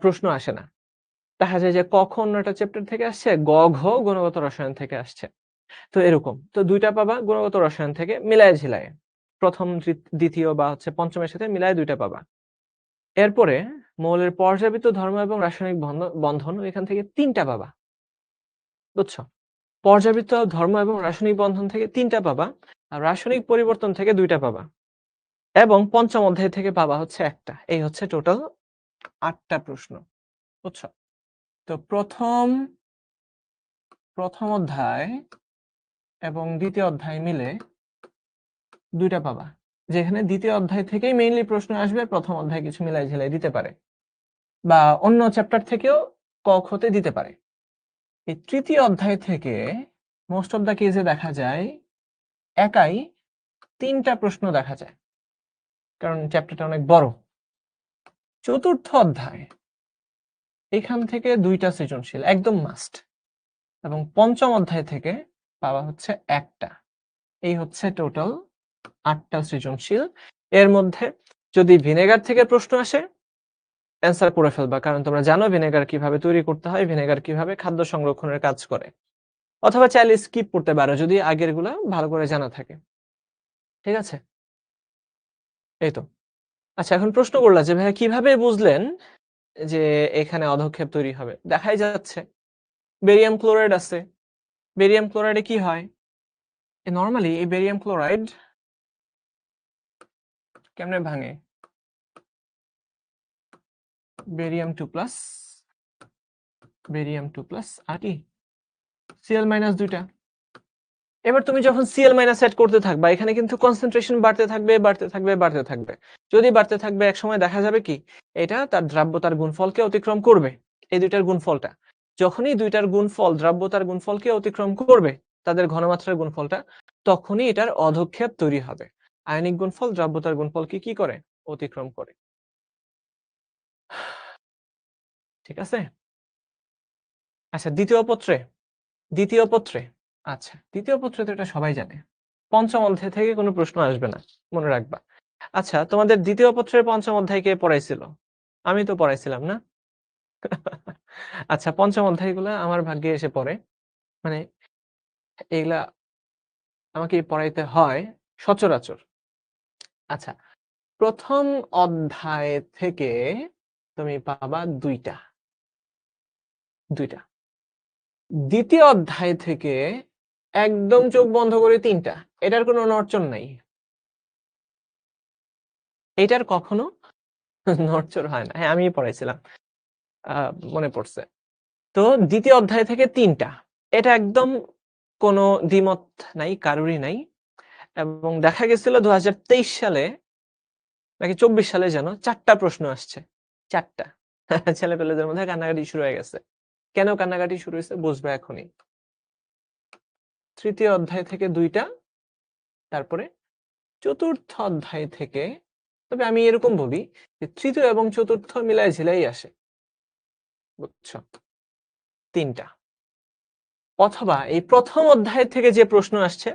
প্রশ্ন আসে না, দেখা যায় যে ক খ অন্যটা চ্যাপ্টার থেকে আসছে, গ ঘ গুণগত রসায়ন থেকে আসছে। তো এরকম, তো দুইটা পাবা গুণগত রসায়ন থেকে মিলায় ঝিলায়, প্রথম দ্বিতীয় বা হচ্ছে পঞ্চমের সাথে মিলায় দুইটা পাবা। এরপরে মৌলের পর্যাবৃত্ত ধর্ম এবং রাসায়নিক বন্ধন এখান থেকে তিনটা পাবা, বুঝছো? পর্যাবৃত্ত ধর্ম এবং রাসায়নিক বন্ধন থেকে তিনটা পাবা, আর রাসায়নিক পরিবর্তন থেকে দুইটা পাবা, এবং পঞ্চম অধ্যায় থেকে পাবা হচ্ছে একটা। এই হচ্ছে টোটাল 8টা প্রশ্ন, বুঝছো? তো প্রথম অধ্যায় এবং দ্বিতীয় অধ্যায় মিলে দুইটা পাবা, যেখানে দ্বিতীয় অধ্যায় থেকেই মেইনলি প্রশ্ন আসবে, প্রথম অধ্যায় কিছু মিলাই ঝিলাই দিতে পারে, বা অন্য চ্যাপ্টার থেকেও ক খতে দিতে পারে। এই তৃতীয় অধ্যায় থেকে মোস্ট অফ দা কেসে দেখা যায় একাই 3টা প্রশ্ন দেখা যায়, কারণ চ্যাপ্টারটা অনেক বড়। চতুর্থ অধ্যায় এখান থেকে 2টা সৃজনশীল একদম মাস্ট, এবং পঞ্চম অধ্যায় থেকে পাওয়া হচ্ছে একটা। এই হচ্ছে টোটাল 8টা সৃজনশীল। এর মধ্যে যদি ভিনেগার থেকে প্রশ্ন আসে, অ্যান্সার করে ফেলবা, কারণ তোমরা জানো ভিনেগার কিভাবে তৈরি করতে হয়, ভিনেগার কিভাবে খাদ্য সংরক্ষণের কাজ করে। অথবা চাইলে স্কিপ করতে পারো যদি আগের গুলা ভালো করে জানা থাকে, ঠিক আছে? এই তো। আচ্ছা, এখন প্রশ্ন করলা যে ভাইয়া কিভাবে বুঝলেন যে এখানে অধক্ষেপ তৈরি হবে? দেখাই যাচ্ছে, বেরিয়াম ক্লোরাইড আছে। বেরিয়াম ক্লোরাইডে কি হয়? নরমালি এই বেরিয়াম ক্লোরাইড কেমনে ভাঙে? বেরিয়াম 2+, বেরিয়াম 2+, আর কি Cl মাইনাস 2টা। এবার তুমি যখন Cl মাইনাস অ্যাড করতে থাকবা, এখানে কিন্তু কনসেন্ট্রেশন বাড়তে থাকবে, বাড়তে থাকবে, বাড়তে থাকবে। যদি বাড়তে থাকবে, এক সময় দেখা যাবে কি এটা তার দ্রাব্যতার গুণফলকে অতিক্রম করবে। এই দুইটার গুণফলটা, যখনই দুইটার গুণফল দ্রাব্যতার গুণফলকে অতিক্রম করবে, তাদের ঘনমাত্রার গুণফলটা, তখনই এটার অধক্ষেপ তৈরি হবে। আয়নিক গুণফল দ্রাব্যতার গুণফলকে কি করে? অতিক্রম করে। ঠিক আছে? আচ্ছা, দ্বিতীয় পত্রে আচ্ছা, দ্বিতীয় পত্রে তো এটা সবাই জানে, পঞ্চম অধ্যায় থেকে কোনো প্রশ্ন আসবে না, মনে রাখবা। আচ্ছা, তোমাদের দ্বিতীয় পত্রের পঞ্চম অধ্যায় কে পড়াইছিল? আমি তো পড়াইছিলাম না? আচ্ছা, পঞ্চম অধ্যায়গুলা আমার ভাগ্যে এসে পড়ে, মানে এগুলা আমাকে পড়াইতে হয় সচরাচর। আচ্ছা, প্রথম অধ্যায় থেকে তুমি পাবা দুইটা। দ্বিতীয় অধ্যায় থেকে একদম চোখ বন্ধ করে 3টা। এটার কোনো নড়চড় নাই, এটার কখনো নড়চড় হয় না। হ্যাঁ, আমি পড়াইছিলাম, মনে পড়ছে। তো দ্বিতীয় অধ্যায় থেকে 3টা, এটা একদম কোনো দ্বিমত নাই, কারোরই নাই। এবং দেখা গেছিল 2023 সালে নাকি 24 সালে যেন 4টা প্রশ্ন আসছে, 4টা। ছেলেপেলেদের মধ্যে কান্নাকাটি শুরু হয়ে গেছে। কেন কান্নাকাটি শুরু হয়েছে বুঝবে এখনই। তৃতীয় অধ্যায় থেকে 2টা, তারপরে চতুর্থ অধ্যায় থেকে, তবে আমি এরকম বলি যে তৃতীয় এবং চতুর্থ মিলাই ঝিলাই আসে, বুঝছো, 3টা। অথবা এই প্রথম অধ্যায় থেকে যে প্রশ্ন আসছে,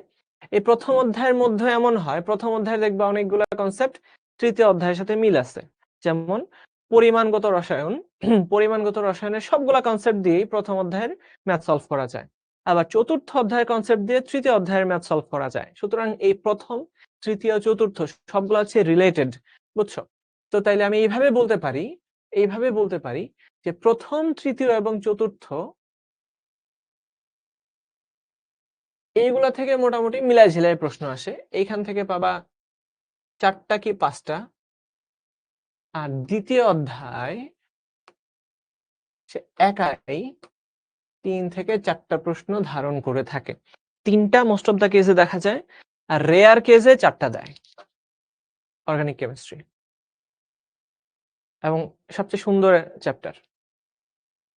এই প্রথম অধ্যায়ের মধ্যে এমন হয়, প্রথম অধ্যায়ে দেখবা অনেকগুলা কনসেপ্ট তৃতীয় অধ্যায়ের সাথে মিল আছে। যেমন পরিমাণগত রসায়ন, পরিমাণগত রসায়নের সবগুলা কনসেপ্ট দিয়েই প্রথম অধ্যায়ের ম্যাথ সলভ করা যায়। আবার চতুর্থ অধ্যায়ের কনসেপ্ট দিয়ে তৃতীয় অধ্যায়ের ম্যাথ সলভ করা যায়। সুতরাং এই প্রথম, তৃতীয়, চতুর্থ সবগুলো হচ্ছে রিলেটেড, বুঝছো। তো তাইলে আমি এইভাবে বলতে পারি যে প্রথম, তৃতীয় এবং চতুর্থ এইগুলা থেকে মোটামুটি মিলাই ঝিলাই প্রশ্ন আসে। এইখান থেকে পাবা 4টা কি 5টা। আর দ্বিতীয় অধ্যায় সে একাই 3 থেকে 4টা প্রশ্ন ধারণ করে থাকে। 3টা মোস্ট অফ দা কেসে দেখা যায়, আর রেয়ার কেসে 4টা দেয় অর্গানিক কেমিস্ট্রি। এবং সবচেয়ে সুন্দর চ্যাপ্টার।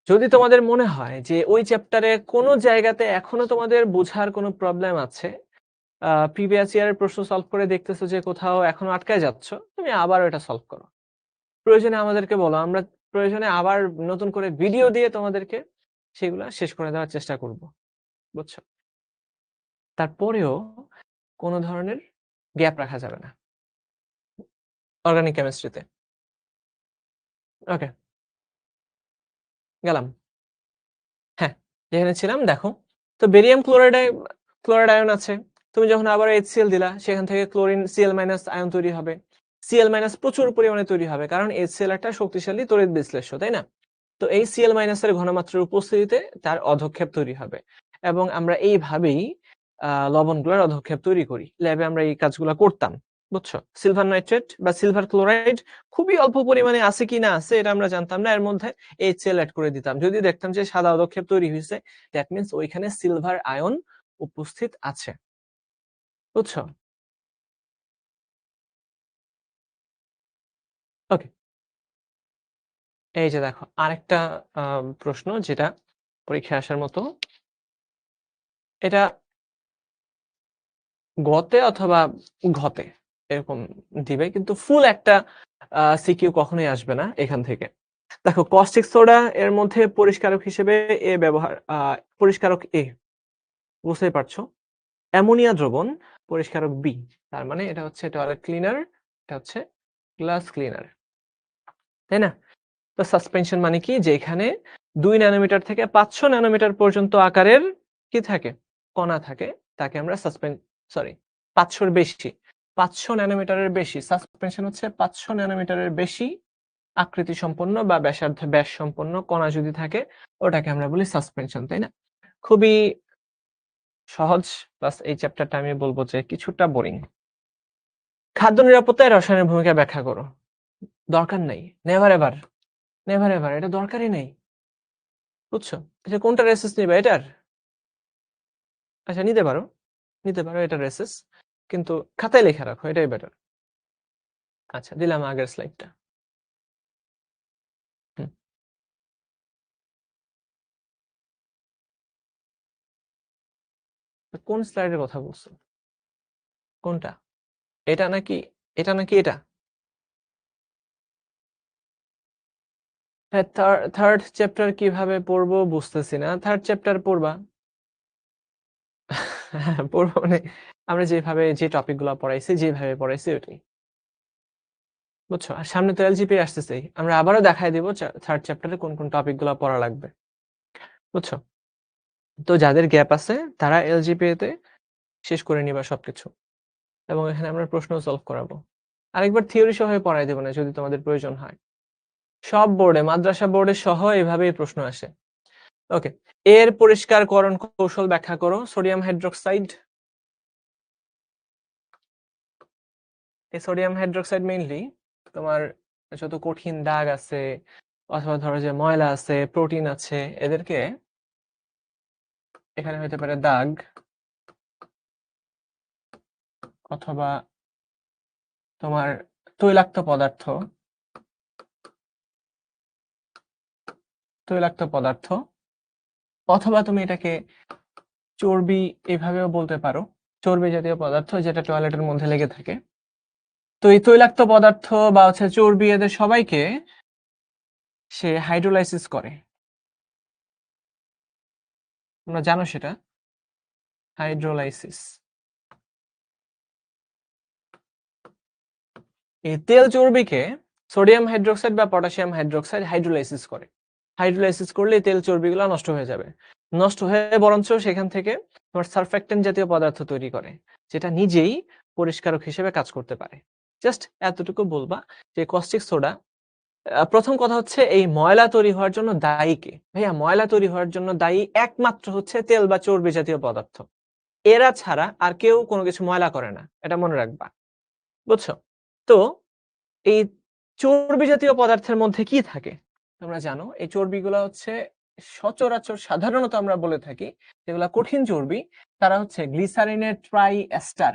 যদি তোমাদের মনে হয় যে ওই চ্যাপ্টারে কোনো জায়গাতে এখনো তোমাদের বোঝার কোনো প্রবলেম আছে, প্রিভিয়াস ইয়ারের প্রশ্ন সলভ করে দেখতেছো যে কোথাও এখনো আটকায় যাচ্ছ, তুমি আবার এটা সলভ করো। প্রয়োজনে আমাদেরকে বলো, আমরা প্রয়োজনে আবার নতুন করে ভিডিও দিয়ে তোমাদেরকে সেগুলা শেষ করে দেওয়ার চেষ্টা করব, বুঝছো। তারপরেও কোনো ধরনের গ্যাপ রাখা যাবে না অর্গানিক কেমিস্ট্রিতে। ওকে, গেলাম। হ্যাঁ, যেখানে ছিলাম দেখো, তো বেরিয়াম ক্লোরাইড আয়ন আছে। তুমি যখন আবার HCl দিলা, সেখান থেকে ক্লোরিন Cl- আয়ন তৈরি হবে। Cl- প্রচুর পরিমাণে তৈরি হবে, কারণ HCl একটা শক্তিশালী তড়িৎ বিশ্লেষ্য, তাই না? তো এই Cl- এর ঘনমাত্রার উপস্থিতিতে তার অধক্ষেপ তৈরি হবে। এবং আমরা এইভাবেই লবণগুলোর অধক্ষেপ তৈরি করি। ল্যাবে আমরা এই কাজগুলো করতাম, বুঝছো। সিলভার নাইট্রেট বা সিলভার ক্লোরাইড খুবই অল্প পরিমাণে আছে কি না আছে এটা আমরা জানতাম না, এর মধ্যে HCl অ্যাড করে দিতাম। যদি দেখতাম যে সাদা অধক্ষেপ তৈরি হয়েছে, দ্যাট মিন্স ওইখানে সিলভার আয়ন উপস্থিত আছে, বুঝছো। ওকে, এই যে দেখো আরেকটা প্রশ্ন যেটা পরীক্ষায় আসার মতো, এটা গতে অথবা ঘতে এরকম দিবে, কিন্তু ফুল একটা সিকিউ কখনোই আসবে না এখান থেকে। দেখো কস্টিক সোডা এর মধ্যে পরিষ্কারক হিসেবে এ ব্যবহার, পরিষ্কারক এ, বুঝতেই পারছো। অ্যামোনিয়া দ্রবণ পরিষ্কারক বি, তার মানে এটা হচ্ছে টয়লেট ক্লিনার, এটা হচ্ছে গ্লাস ক্লিনার, তাই না? তো সাসপেনশন মানে কি, যে এখানে 2 ন্যানোমিটার থেকে 500 ন্যানোমিটার পর্যন্ত আকারের কি থাকে, কণা থাকে, তাকে আমরা 500-এর বেশি, 500 ন্যানোমিটারের বেশি সাসপেনশন হচ্ছে 500 ন্যানোমিটারের বেশি আকৃতি সম্পন্ন বা ব্যাসার্ধ ব্যাস সম্পন্ন কণা যদি থাকে, ওটাকে আমরা বলি সাসপেনশন, তাই না? খুবই সহজ, প্লাস এই চ্যাপ্টারটা আমি বলবো যে কিছুটা বোরিং। খাদ্য নিরাপত্তায় রসায়নের ভূমিকা ব্যাখ্যা করো। দরকার নাই, নেভার এভার, এটা দরকারই নেই, বুঝছো। আচ্ছা কোনটা রেসেস নিবে এটার? আচ্ছা নিতে পারো এটা রেসেস, কিন্তু খাতায় লেখা রাখো, এটাই বেটার। আচ্ছা দিলাম আগের স্লাইডটা। কোন স্লাইডের কথা বলছো? কোনটা? এটা নাকি এটা? হ্যাঁ, থার্ড চ্যাপ্টার কিভাবে পড়বো বুঝতেছি না। থার্ড চ্যাপ্টার পড়বা। হ্যাঁ, পড়বো মানে আমরা যেভাবে যে টপিক গুলো পড়াইছি, যেভাবে পড়াইছি ওটাই, বুঝছো। আর সামনে তো এলজিপি আসতেছে, আমরা আবারও দেখাই দিব থার্ড চ্যাপ্টারে কোন কোন টপিক গুলো পড়া লাগবে, বুঝছো। তো যাদের গ্যাপ আছে তারা এলজিপি তে শেষ করে নিবা সবকিছু, এবং এখানে আমরা প্রশ্ন সলভ করাবো। আরেকবার থিওরি সহ পড়াই দেবো না যদি তোমাদের প্রয়োজন হয়। সব বোর্ডে, মাদ্রাসা বোর্ডে সহ এভাবেই প্রশ্ন আসে। ওকে, এর পরিষ্কারকরণ কৌশল ব্যাখ্যা করো। সোডিয়াম হাইড্রোক্সাইড, এই সোডিয়াম হাইড্রোক্সাইড মেইনলি তোমার যত কঠিন দাগ আছে, অথবা ধরো যে ময়লা আছে, প্রোটিন আছে, এদেরকে, এখানে হতে পারে দাগ, অথবা তোমার তৈলাক্ত পদার্থ অথবা তুমি এটাকে চর্বি এভাবেও বলতে পারো, চর্বি জাতীয় পদার্থ যেটা টয়লেটের মধ্যে লেগে থাকে। তো এই তৈলাক্ত পদার্থ বা হচ্ছে চর্বি এদের সবাইকে সে হাইড্রোলাইসিস করে, তোমরা জানো সেটা, হাইড্রোলাইসিস। এই তেল চর্বিকে সোডিয়াম হাইড্রোক্সাইড বা পটাশিয়াম হাইড্রোক্সাইড হাইড্রোলাইসিস করে। হাইড্রোলাইসিস করলে তেল চর্বিগুলো নষ্ট হয়ে যাবে, নষ্ট হয়ে বরঞ্চ সেখান থেকে তোমার সারফ্যাক্টেন্ট জাতীয় পদার্থ তৈরি করে, যেটা নিজেই পরিষ্কারক হিসেবে কাজ করতে পারে। জাস্ট এতটুকু বলবা যে কস্টিক সোডা, প্রথম কথা হচ্ছে এই ময়লা তৈরি হওয়ার জন্য দায়ী কে? ভাইয়া ময়লা তৈরি হওয়ার জন্য দায়ী একমাত্র হচ্ছে তেল বা চর্বি জাতীয় পদার্থ। এরা ছাড়া আর কেউ কোনো কিছু ময়লা করে না, এটা মনে রাখবা, বুঝছো? তো এই চর্বি জাতীয় পদার্থের মধ্যে কি থাকে তোমরা জানো? এই চর্বিগুলো হচ্ছে সচরাচর সাধারণত আমরা বলে থাকি যেগুলা কঠিন চর্বি, তারা হচ্ছে গ্লিসারিনের ট্রাই এস্টার।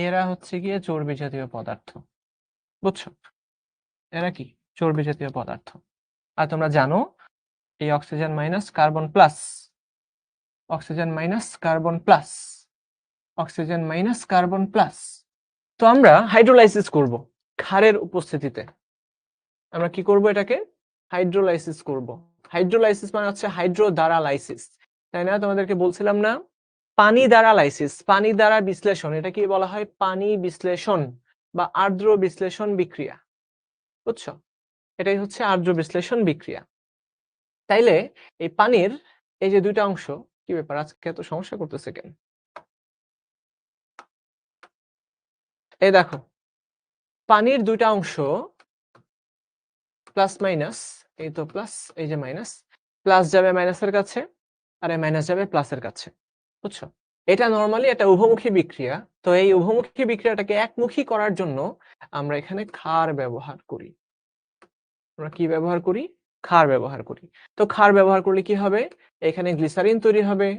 এরা হচ্ছে গিয়ে চর্বি জাতীয় পদার্থ, বুঝছো? এরা কি চর্বি জাতীয় পদার্থ। আর তোমরা জানো এই oxygen minus carbon plus, oxygen minus carbon plus, oxygen minus carbon plus. তো আমরা হাইড্রোলাইসিস করব ক্ষারের উপস্থিতিতে। আমরা কি করব? এটাকে হাইড্রোলাইসিস করব। হাইড্রোলাইসিস মানে হচ্ছে হাইড্রো দ্বারা লাইসিস, তাই না? তোমাদেরকে বলছিলাম না পানি দ্বারা লাইসিস, পানি দ্বারা বিশ্লেষণ, এটা কি বলা হয়? পানি বিশ্লেষণ বা আর্দ্র বিশ্লেষণ বিক্রিয়া, বুঝছো? এটাই হচ্ছে আর্দ্র বিশ্লেষণ বিক্রিয়া। তাইলে এই পানির এই যে দুইটা অংশ, কি ব্যাপার আজকে এত সমস্যা করতেছে কেন? এই দেখো পানির দুইটা অংশ প্লাস মাইনাস, এই তো প্লাস, এই যে মাইনাস, প্লাস যাবে মাইনাসের কাছে আর এই মাইনাস যাবে প্লাসের কাছে, বুঝছো? এটা নরমালি একটা উভমুখী বিক্রিয়া। তো এই উভমুখী বিক্রিয়াটাকে একমুখী করার জন্য আমরা এখানে ক্ষার ব্যবহার করি। আমরা কি ব্যবহার করি? ক্ষার ব্যবহার করি। তো ক্ষার ব্যবহার করলে কি হবে? এখানে গ্লিসারিন তৈরি হবে।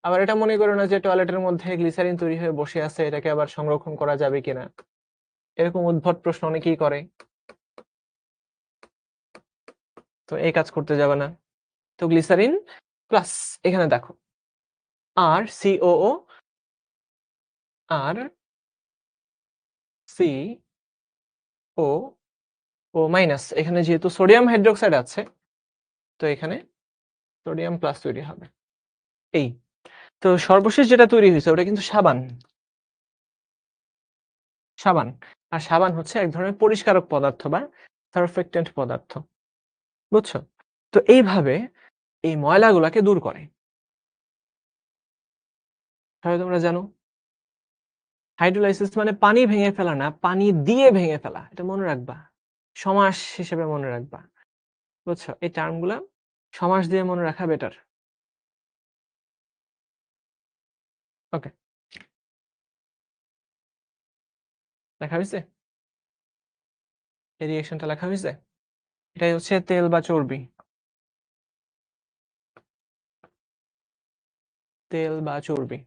আবার এটা মনে করো না যে টয়লেটের মধ্যে গ্লিসারিন তৈরি হয়ে বসে আছে, এটাকে আবার সংরক্ষণ করা যাবে কিনা, এরকম উদ্ভট প্রশ্ন অনেকেই করে। তো এই কাজ করতে যাবে না। তো গ্লিসারিন প্লাস এখানে দেখো আর সিওও আর সি ও মাইনাস, এখানে যেহেতু সোডিয়াম হাইড্রোক্সাইড আছে তো এখানে সোডিয়াম প্লাস তৈরি হবে। এই তো সর্বশেষ যেটা তৈরি হয়েছে ওটা কিন্তু সাবান। আর সাবান হচ্ছে এক ধরনের পরিষ্কারক পদার্থ বা সারফেক্টেন্ট পদার্থ, বুঝছো? তো এইভাবে এই ময়লাগুলাকে দূর করে। তাহলে তোমরা জানো হাইড্রোলাইসিস মানে পানি ভেঙে ফেলা না, পানি দিয়ে ভেঙে ফেলা, এটা মনে রাখবা, সমাস হিসেবে মনে রাখবা, বুঝছো? এই টার্মগুলা সমাস দিয়ে মনে রাখা বেটার। ওকে, লেখা হয়েছে? এই রিঅ্যাকশনটা লেখা হয়েছে? এটাই হচ্ছে তেল বা চর্বি। তেল বা চর্বি,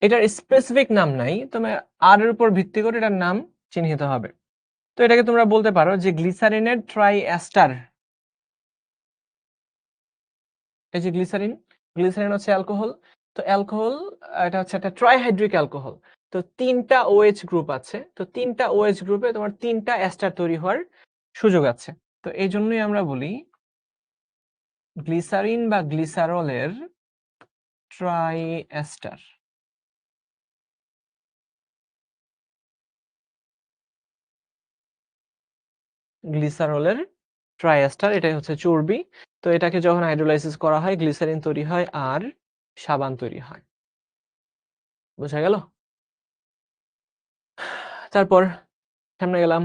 এটার স্পেসিফিক নাম নাই, তবে আর এর উপর ভিত্তি করে এটার নাম চিহ্নিত হবে। তো এটাকে তোমরা বলতে পারো যে গ্লিসারিনের ট্রাই এস্টার। এই যে গ্লিসারিন, গ্লিসারিন হচ্ছে অ্যালকোহল। তো অ্যালকোহল এটা হচ্ছে একটা ট্রাইহাইড্রিক অ্যালকোহল। তো তিনটা OH গ্রুপ আছে, তো তিনটা OH গ্রুপে তোমার তিনটা এস্টার তৈরি হওয়ার সুযোগ আছে। তো এই জন্যই আমরা বলি গ্লিসারিন বা গ্লিসারলের ট্রাই এস্টার। গ্লিসারলের ট্রাই এস্টার, এটাই হচ্ছে চর্বি। তো এটাকে যখন হাইড্রোলাইসিস করা হয় গ্লিসারিন তৈরি হয় আর সাবান তৈরি হয়। বোঝা গেল? তারপর সামনে গেলাম।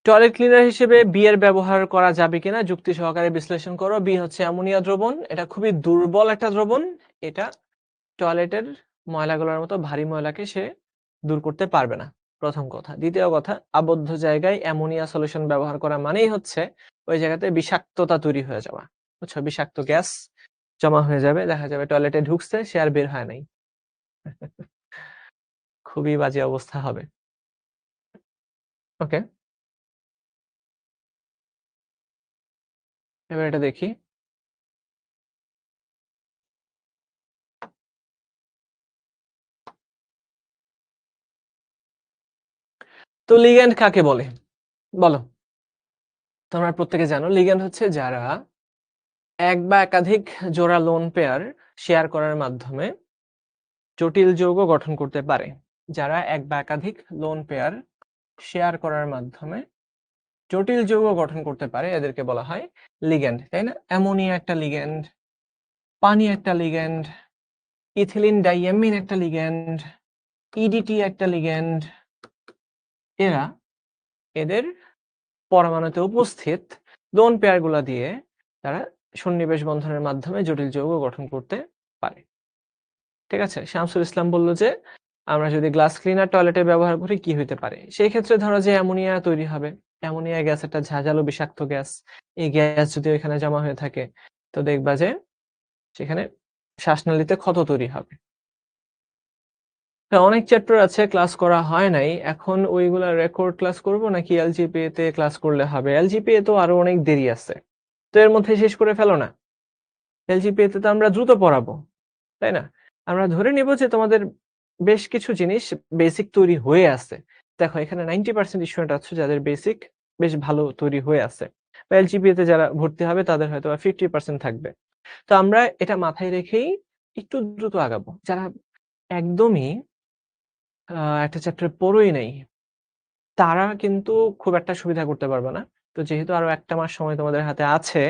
টয়লেট ক্লিনার হিসেবে বি এর ব্যবহার করা যাবে কিনা যুক্তি সহকারে বিশ্লেষণ করো। বি হচ্ছে অ্যামোনিয়া দ্রবণ, এটা খুবই দুর্বল একটা দ্রবণ, এটা টয়লেটের ময়লাগুলোর মতো ভারী ময়লাকে সে দূর করতে পারবে না, প্রথম কথা। দ্বিতীয় কথা, আবদ্ধ জায়গায় অ্যামোনিয়া সলিউশন ব্যবহার করা মানেই হচ্ছে ওই জায়গাতে বিষাক্ততা তৈরি হয়ে যাওয়া, বুঝছো, বিষাক্ত গ্যাস জমা হয়ে যাবে, দেখা যাবে টয়লেটে ঢুকছে সে আর বের হয় নাই। খুবই বাজে অবস্থা হবে। ওকে, এবার এটা দেখি। তো লিগ্যান্ড কাকে বলে বলো? তোমরা প্রত্যেকে জানো লিগ্যান্ড হচ্ছে যারা এক বা একাধিক জোড়া লোন পেয়ার শেয়ার করার মাধ্যমে জটিল যৌগ গঠন করতে পারে। যারা এক বা একাধিক লোন পেয়ার শেয়ার করার মাধ্যমে জটিল যৌগ গঠন করতে পারে এদেরকে বলা হয় লিগ্যান্ড, তাই না? অ্যামোনিয়া একটা লিগ্যান্ড, পানি একটা লিগ্যান্ড, ইথিলিন ডাইয়ামিন একটা লিগ্যান্ড, ইডিটি একটা লিগ্যান্ড। এরা এদের পরমাণুতে উপস্থিত লোন পেয়ার গুলা দিয়ে তারা সন্নিবেশ বন্ধনের মাধ্যমে জটিল যৌগ গঠন করতে পারে। ঠিক আছে, শামসুল ইসলাম বলল যে আমরা যদি গ্লাস ক্লিনার টয়লেটে ব্যবহার করি কি হইতে পারে। সেই ক্ষেত্রে ধরো যে অ্যামোনিয়া তৈরি হবে। অ্যামোনিয়া গ্যাস একটা ঝাঁঝালো বিষাক্ত গ্যাস। এই গ্যাস যদি এখানে জমা হয়ে থাকে তো দেখবা যে সেখানে শ্বাসনালীতে ক্ষত তৈরি হবে। অনেক চ্যাপ্টার আছে ক্লাস করা হয় নাই, এখন ওইগুলা রেকর্ড ক্লাস করব নাকি এলজিপিএ তে ক্লাস করলে হবে? এলজিপিএ তো আরো অনেক দেরি আছে, তো এর মধ্যে শেষ করে ফেলো না। এলজিপিএ তে তো আমরা দ্রুত পড়াবো, তাই না? আমরা ধরে নিব যে তোমাদের বেশ কিছু জিনিস বেসিক তৈরি হয়ে আছে। দেখো এখানে 90% স্টুডেন্ট আছে যাদের বেসিক বেশ ভালো তৈরি হয়ে আছে, বা এলজিপিএ তে যারা ভর্তি হবে তাদের হয়তো 50% থাকবে। তো আমরা এটা মাথায় রেখেই একটু দ্রুত আগাবো। যারা একদমই একটা চ্যাপ্টার পড়োই নাই তারা কিন্তু খুব একটা সুবিধা করতে পারবে না। তো যেহেতু আরো 1 মাস সময় তোমাদের হাতে আছে,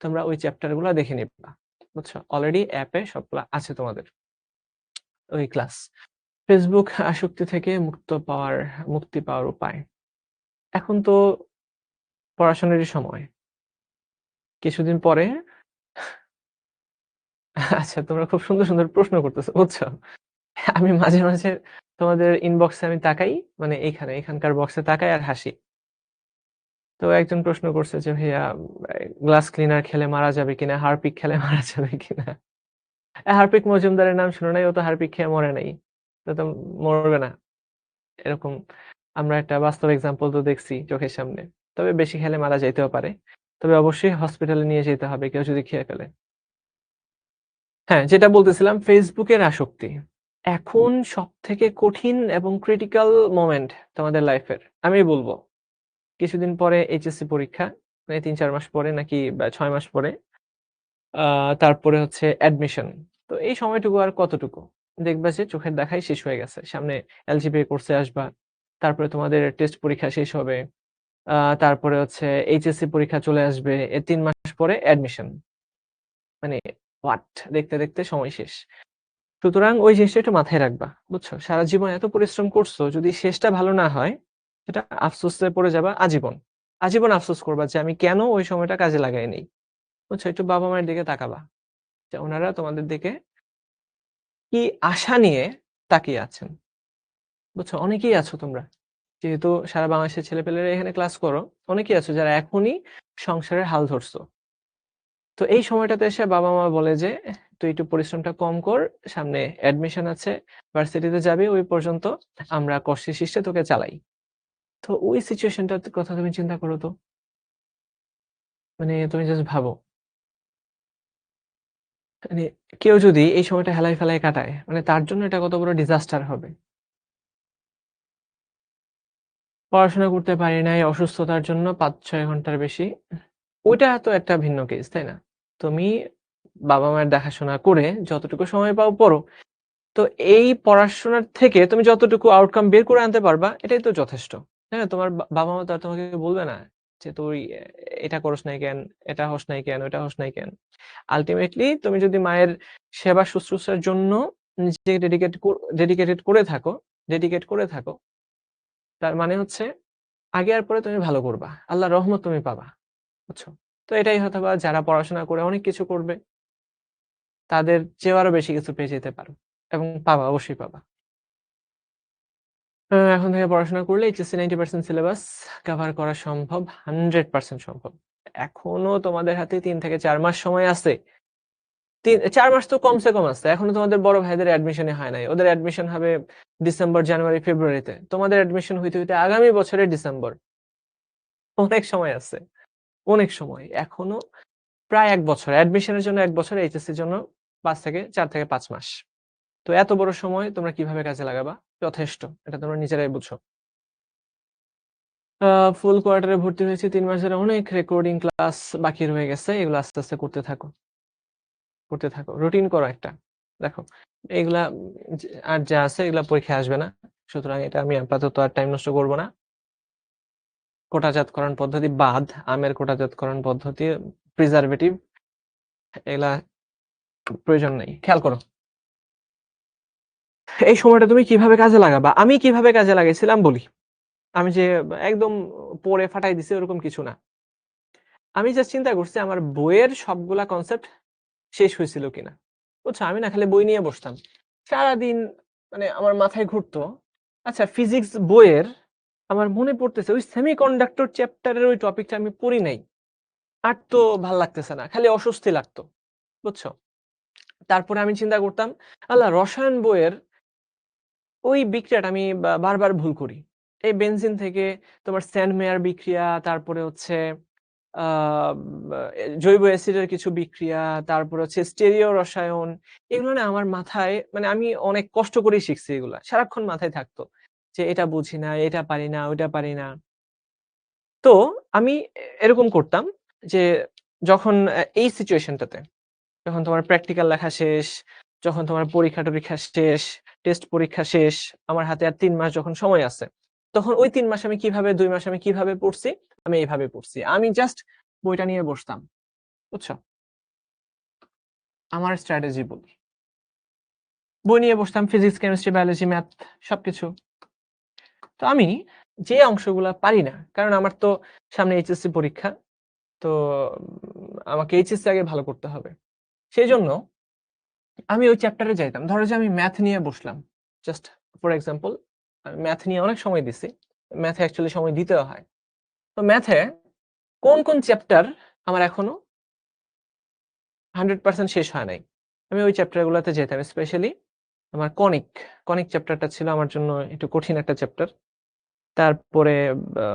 তোমরা ওই চ্যাপ্টার গুলো দেখে নিবা, বুঝছো? অলরেডি অ্যাপে সবগুলা আছে তোমাদের ওই ক্লাস। ফেসবুক আসক্তি থেকে মুক্তি পাওয়ার উপায়। এখন তো পড়াশোনারই সময়, কিছুদিন পরে আচ্ছা তোমরা খুব সুন্দর সুন্দর প্রশ্ন করতেছো, বুঝছো? আমি মাঝে মাঝে তোমাদের ইনবক্সে আমি তাকাই, মানে এখানকার বক্সে তাকাই আর হাসি। তো একজন প্রশ্ন করছে যে ভাইয়া গ্লাস ক্লিনার খেলে মারা যাবে কিনা, হারপিক খেলে মারা যাবে কিনা। হারপিক মজুমদারের নাম শুনো নাই? ও তো হারপিক খেয়ে মরে নাই, তো মরবে না এরকম আমরা একটা বাস্তব এক্সাম্পল তো দেখছি চোখের সামনে। তবে বেশি খেলে মারা যাইতেও পারে, তবে অবশ্যই হসপিটালে নিয়ে যেতে হবে কেউ যদি খেয়ে ফেলে। হ্যাঁ, যেটা বলতেছিলাম ফেসবুকের আসক্তি এখন সব থেকে কঠিন এবং ক্রিটিক্যাল মোমেন্ট তোমাদের লাইফের। আমি বলবো কিছুদিন পরে এইচএসসি পরীক্ষা, মানে 3-4 মাস পরে নাকি 6 মাস পরে, তারপরে হচ্ছে অ্যাডমিশন। তো এই সময়টুকু আর কতটুকু দেখবা যে চোখের দেখাই শেষ হয়ে গেছে। সামনে এলজিপিএ কোর্সে আসবা, তারপরে তোমাদের টেস্ট পরীক্ষা শেষ হবে, তারপরে হচ্ছে এইচএসসি পরীক্ষা চলে আসবে, এর 3 মাস পরে অ্যাডমিশন। মানে হোয়াট, দেখতে দেখতে সময় শেষ। সুতরাং ওই জিনিসটা একটু মাথায় রাখবা, বুঝছো? সারা জীবন এত পরিশ্রম করছো, যদি শেষটা ভালো না হয় সেটা আফসোসে পড়ে যাবা আজীবন। আজীবন আফসোস করবা যে আমি কেন ওই সময়টা কাজে লাগাই নাই, বুঝছো? একটু বাবা মায়ের দিকে তাকাবা যে ওনারা তোমাদের দিকে কি আশা নিয়ে তাকিয়ে আছেন, বুঝছো? অনেকেই আছো তোমরা, যেহেতু সারা বাংলাদেশের ছেলেপেলেরা এখানে ক্লাস করো, অনেকেই আছো যারা এখনই সংসারের হাল ধরছো। তো এই সময়টাতে এসে বাবা মা বলে যে তুই একটু পরিশ্রমটা কম কর, সামনে অ্যাডমিশন আছে, ভার্সিটিতে যাবি, ওই পর্যন্ত আমরা কষ্টে শিষ্টে তোকে চালাই। তো ওই সিচুয়েশনটার কথা তুমি চিন্তা করো তো, মানে তুমি জাস্ট ভাবো, মানে কেউ যদি এই সময়টা হেলায় ফেলায় কাটায়, মানে তার জন্য এটা কত বড় ডিজাস্টার হবে। পড়াশোনা করতে পারি নাই অসুস্থতার জন্য 5-6 ঘন্টার বেশি, ওইটা তো একটা ভিন্ন কেস, তাই না? তুমি বাবা মায়ের দেখাশোনা করে যতটুকু সময় পাও পড়ো। তো এই পড়াশোনার থেকে তুমি যতটুকু আউটকাম বের করে আনতে পারবা এটাই তো যথেষ্ট, তাই না? তোমার বাবা মা তো আর তোমাকে বলবে না যে তুই এটা করস নাই কেন, এটা হস নাই কেন, ওটা হস নাই কেন। আলটিমেটলি তুমি যদি মায়ের সেবা শুশ্রূষার জন্য নিজেকে ডেডিকেট করে থাকো, তার মানে হচ্ছে আগে আর পরে তুমি ভালো করবা, আল্লাহর রহমত তুমি পাবা, বুঝছো? তো এটাই হয়তোবা যারা পড়াশোনা করে অনেক কিছু করবে তাদের চেয়েও আরো বেশি কিছু পেয়ে যেতে পারো, এবং পাবা, অবশ্যই পাবা। এখন থেকে পড়াশোনা করলে এইচএসসি 90% সিলেবাস কভার করা সম্ভব, 100% সম্ভব। এখনো তোমাদের হাতে 3 থেকে 4 মাস সময় আছে। 4 মাস তো কমসে কম আছে। এখনো তোমাদের বড় ভাইদের অ্যাডমিশনই হয় নাই। ওদের অ্যাডমিশন হবে ডিসেম্বর, জানুয়ারি, ফেব্রুয়ারিতে। তোমাদের অ্যাডমিশন হইতে হইতে আগামী বছরের ডিসেম্বর। অনেক সময় আছে, অনেক সময়। এখনো প্রায় 1 বছর। অ্যাডমিশনের জন্য 1 বছর, এইচএসসির জন্য 4 থেকে 5 মাস। তো এত বড় সময় তোমরা কিভাবে কাজে লাগাবা? যথেষ্ট। এটা তোমরা নিজেরাই বুঝো। ফুল কোয়ার্টারে ভর্তি হয়েছি 3 মাস ধরে। অনেক রেকর্ডিং ক্লাস বাকি রয়ে গেছে। এগুলো আস্তে, আস্তে করতে থাকো। করতে থাকো। রুটিন করো একটা। দেখো, এগুলা আর যা আছে এগুলা পরীক্ষায় আসবে না। সুতরাং এটা আমি আপাতত আর টাইম নষ্ট করব না। কোটাজাতকরণ পদ্ধতি বাদ, আমের কোটাজাতকরণ পদ্ধতি, প্রিজারভেটিভ, এগুলা প্রয়োজন নেই। খেয়াল করো। এই সময়টা তুমি কিভাবে কাজে লাগাবা? আমি কিভাবে কাজে লাগাইছিলাম বলি। আমি যে একদম পড়ে ফাটাই দিছি ওরকম কিছু না। আমি জাস্ট চিন্তা করছি আমার বইয়ের সবগুলা কনসেপ্ট শেষ হয়েছিল কিনা। বুঝছো? আমি না খালি বই নিয়ে বসতাম। সারাদিন মানে আমার মাথায় ঘুরতো, আচ্ছা ফিজিক্স বইয়ের আমার মনে পড়তেছে ওই সেমিকন্ডাক্টর চ্যাপ্টারের ওই টপিকটা আমি পড়ি নাই। আর তো ভাল লাগতেছে না। খালি অস্বস্তি লাগতো। বুঝছো? তারপরে আমি চিন্তা করতাম, আল্লাহ রসায়ন বইয়ের ওই বিক্রিয়াটা আমি বারবার ভুল করি। এই বেনজিন থেকে তোমার স্যান্ডমেয়ার বিক্রিয়া, তারপরে হচ্ছে জৈব অ্যাসিডের কিছু বিক্রিয়া, তারপরে হচ্ছে স্টেরিও রসায়ন। এগুলো না আমার মাথায়, মানে আমি অনেক কষ্ট করেই শিখছি এগুলা। সারাক্ষণ মাথায় থাকতো যে এটা বুঝি না, এটা পারি না, ওইটা পারি না। তো আমি এরকম করতাম যে যখন এই সিচুয়েশনটাতে, যখন তোমার প্র্যাকটিক্যাল লেখা শেষ, যখন তোমার পরীক্ষা-টরীক্ষা শেষ, টেস্ট পরীক্ষা শেষ, আমার হাতে আর 3 মাস যখন সময় আছে, তখন ওই 3 মাস আমি কিভাবে, 2 মাস আমি কিভাবে পড়ছি, আমি এইভাবে পড়ছি। আমি জাস্ট বইটা নিয়ে বসতাম। বুঝছো? আমার স্ট্র্যাটেজি বলি। বই নিয়ে বসতাম, ফিজিক্স, কেমিস্ট্রি, বায়োলজি, ম্যাথ সবকিছু। তো আমি যে অংশগুলা পারি না, কারণ আমার তো সামনে এইচএসসি পরীক্ষা, তো আমাকে এইচএসসি আগে ভালো করতে হবে। সেজন্য আমি ওই চ্যাপ্টারে যাইতাম। ধরো যে আমি ম্যাথ নিয়ে বসলাম। জাস্ট ফর এক্সাম্পল, আমি ম্যাথ নিয়ে অনেক সময় দিছি। ম্যাথে অ্যাকচুয়ালি সময় দিতেও হয়। তো ম্যাথে কোন, কোন চ্যাপ্টার আমার এখনো 100% শেষ হয় নাই। আমি ওই চ্যাপ্টার গুলাতে যেতাম। স্পেশালি আমার কনিক চ্যাপ্টারটা ছিল আমার জন্য একটু কঠিন একটা চ্যাপ্টার। তারপরে আ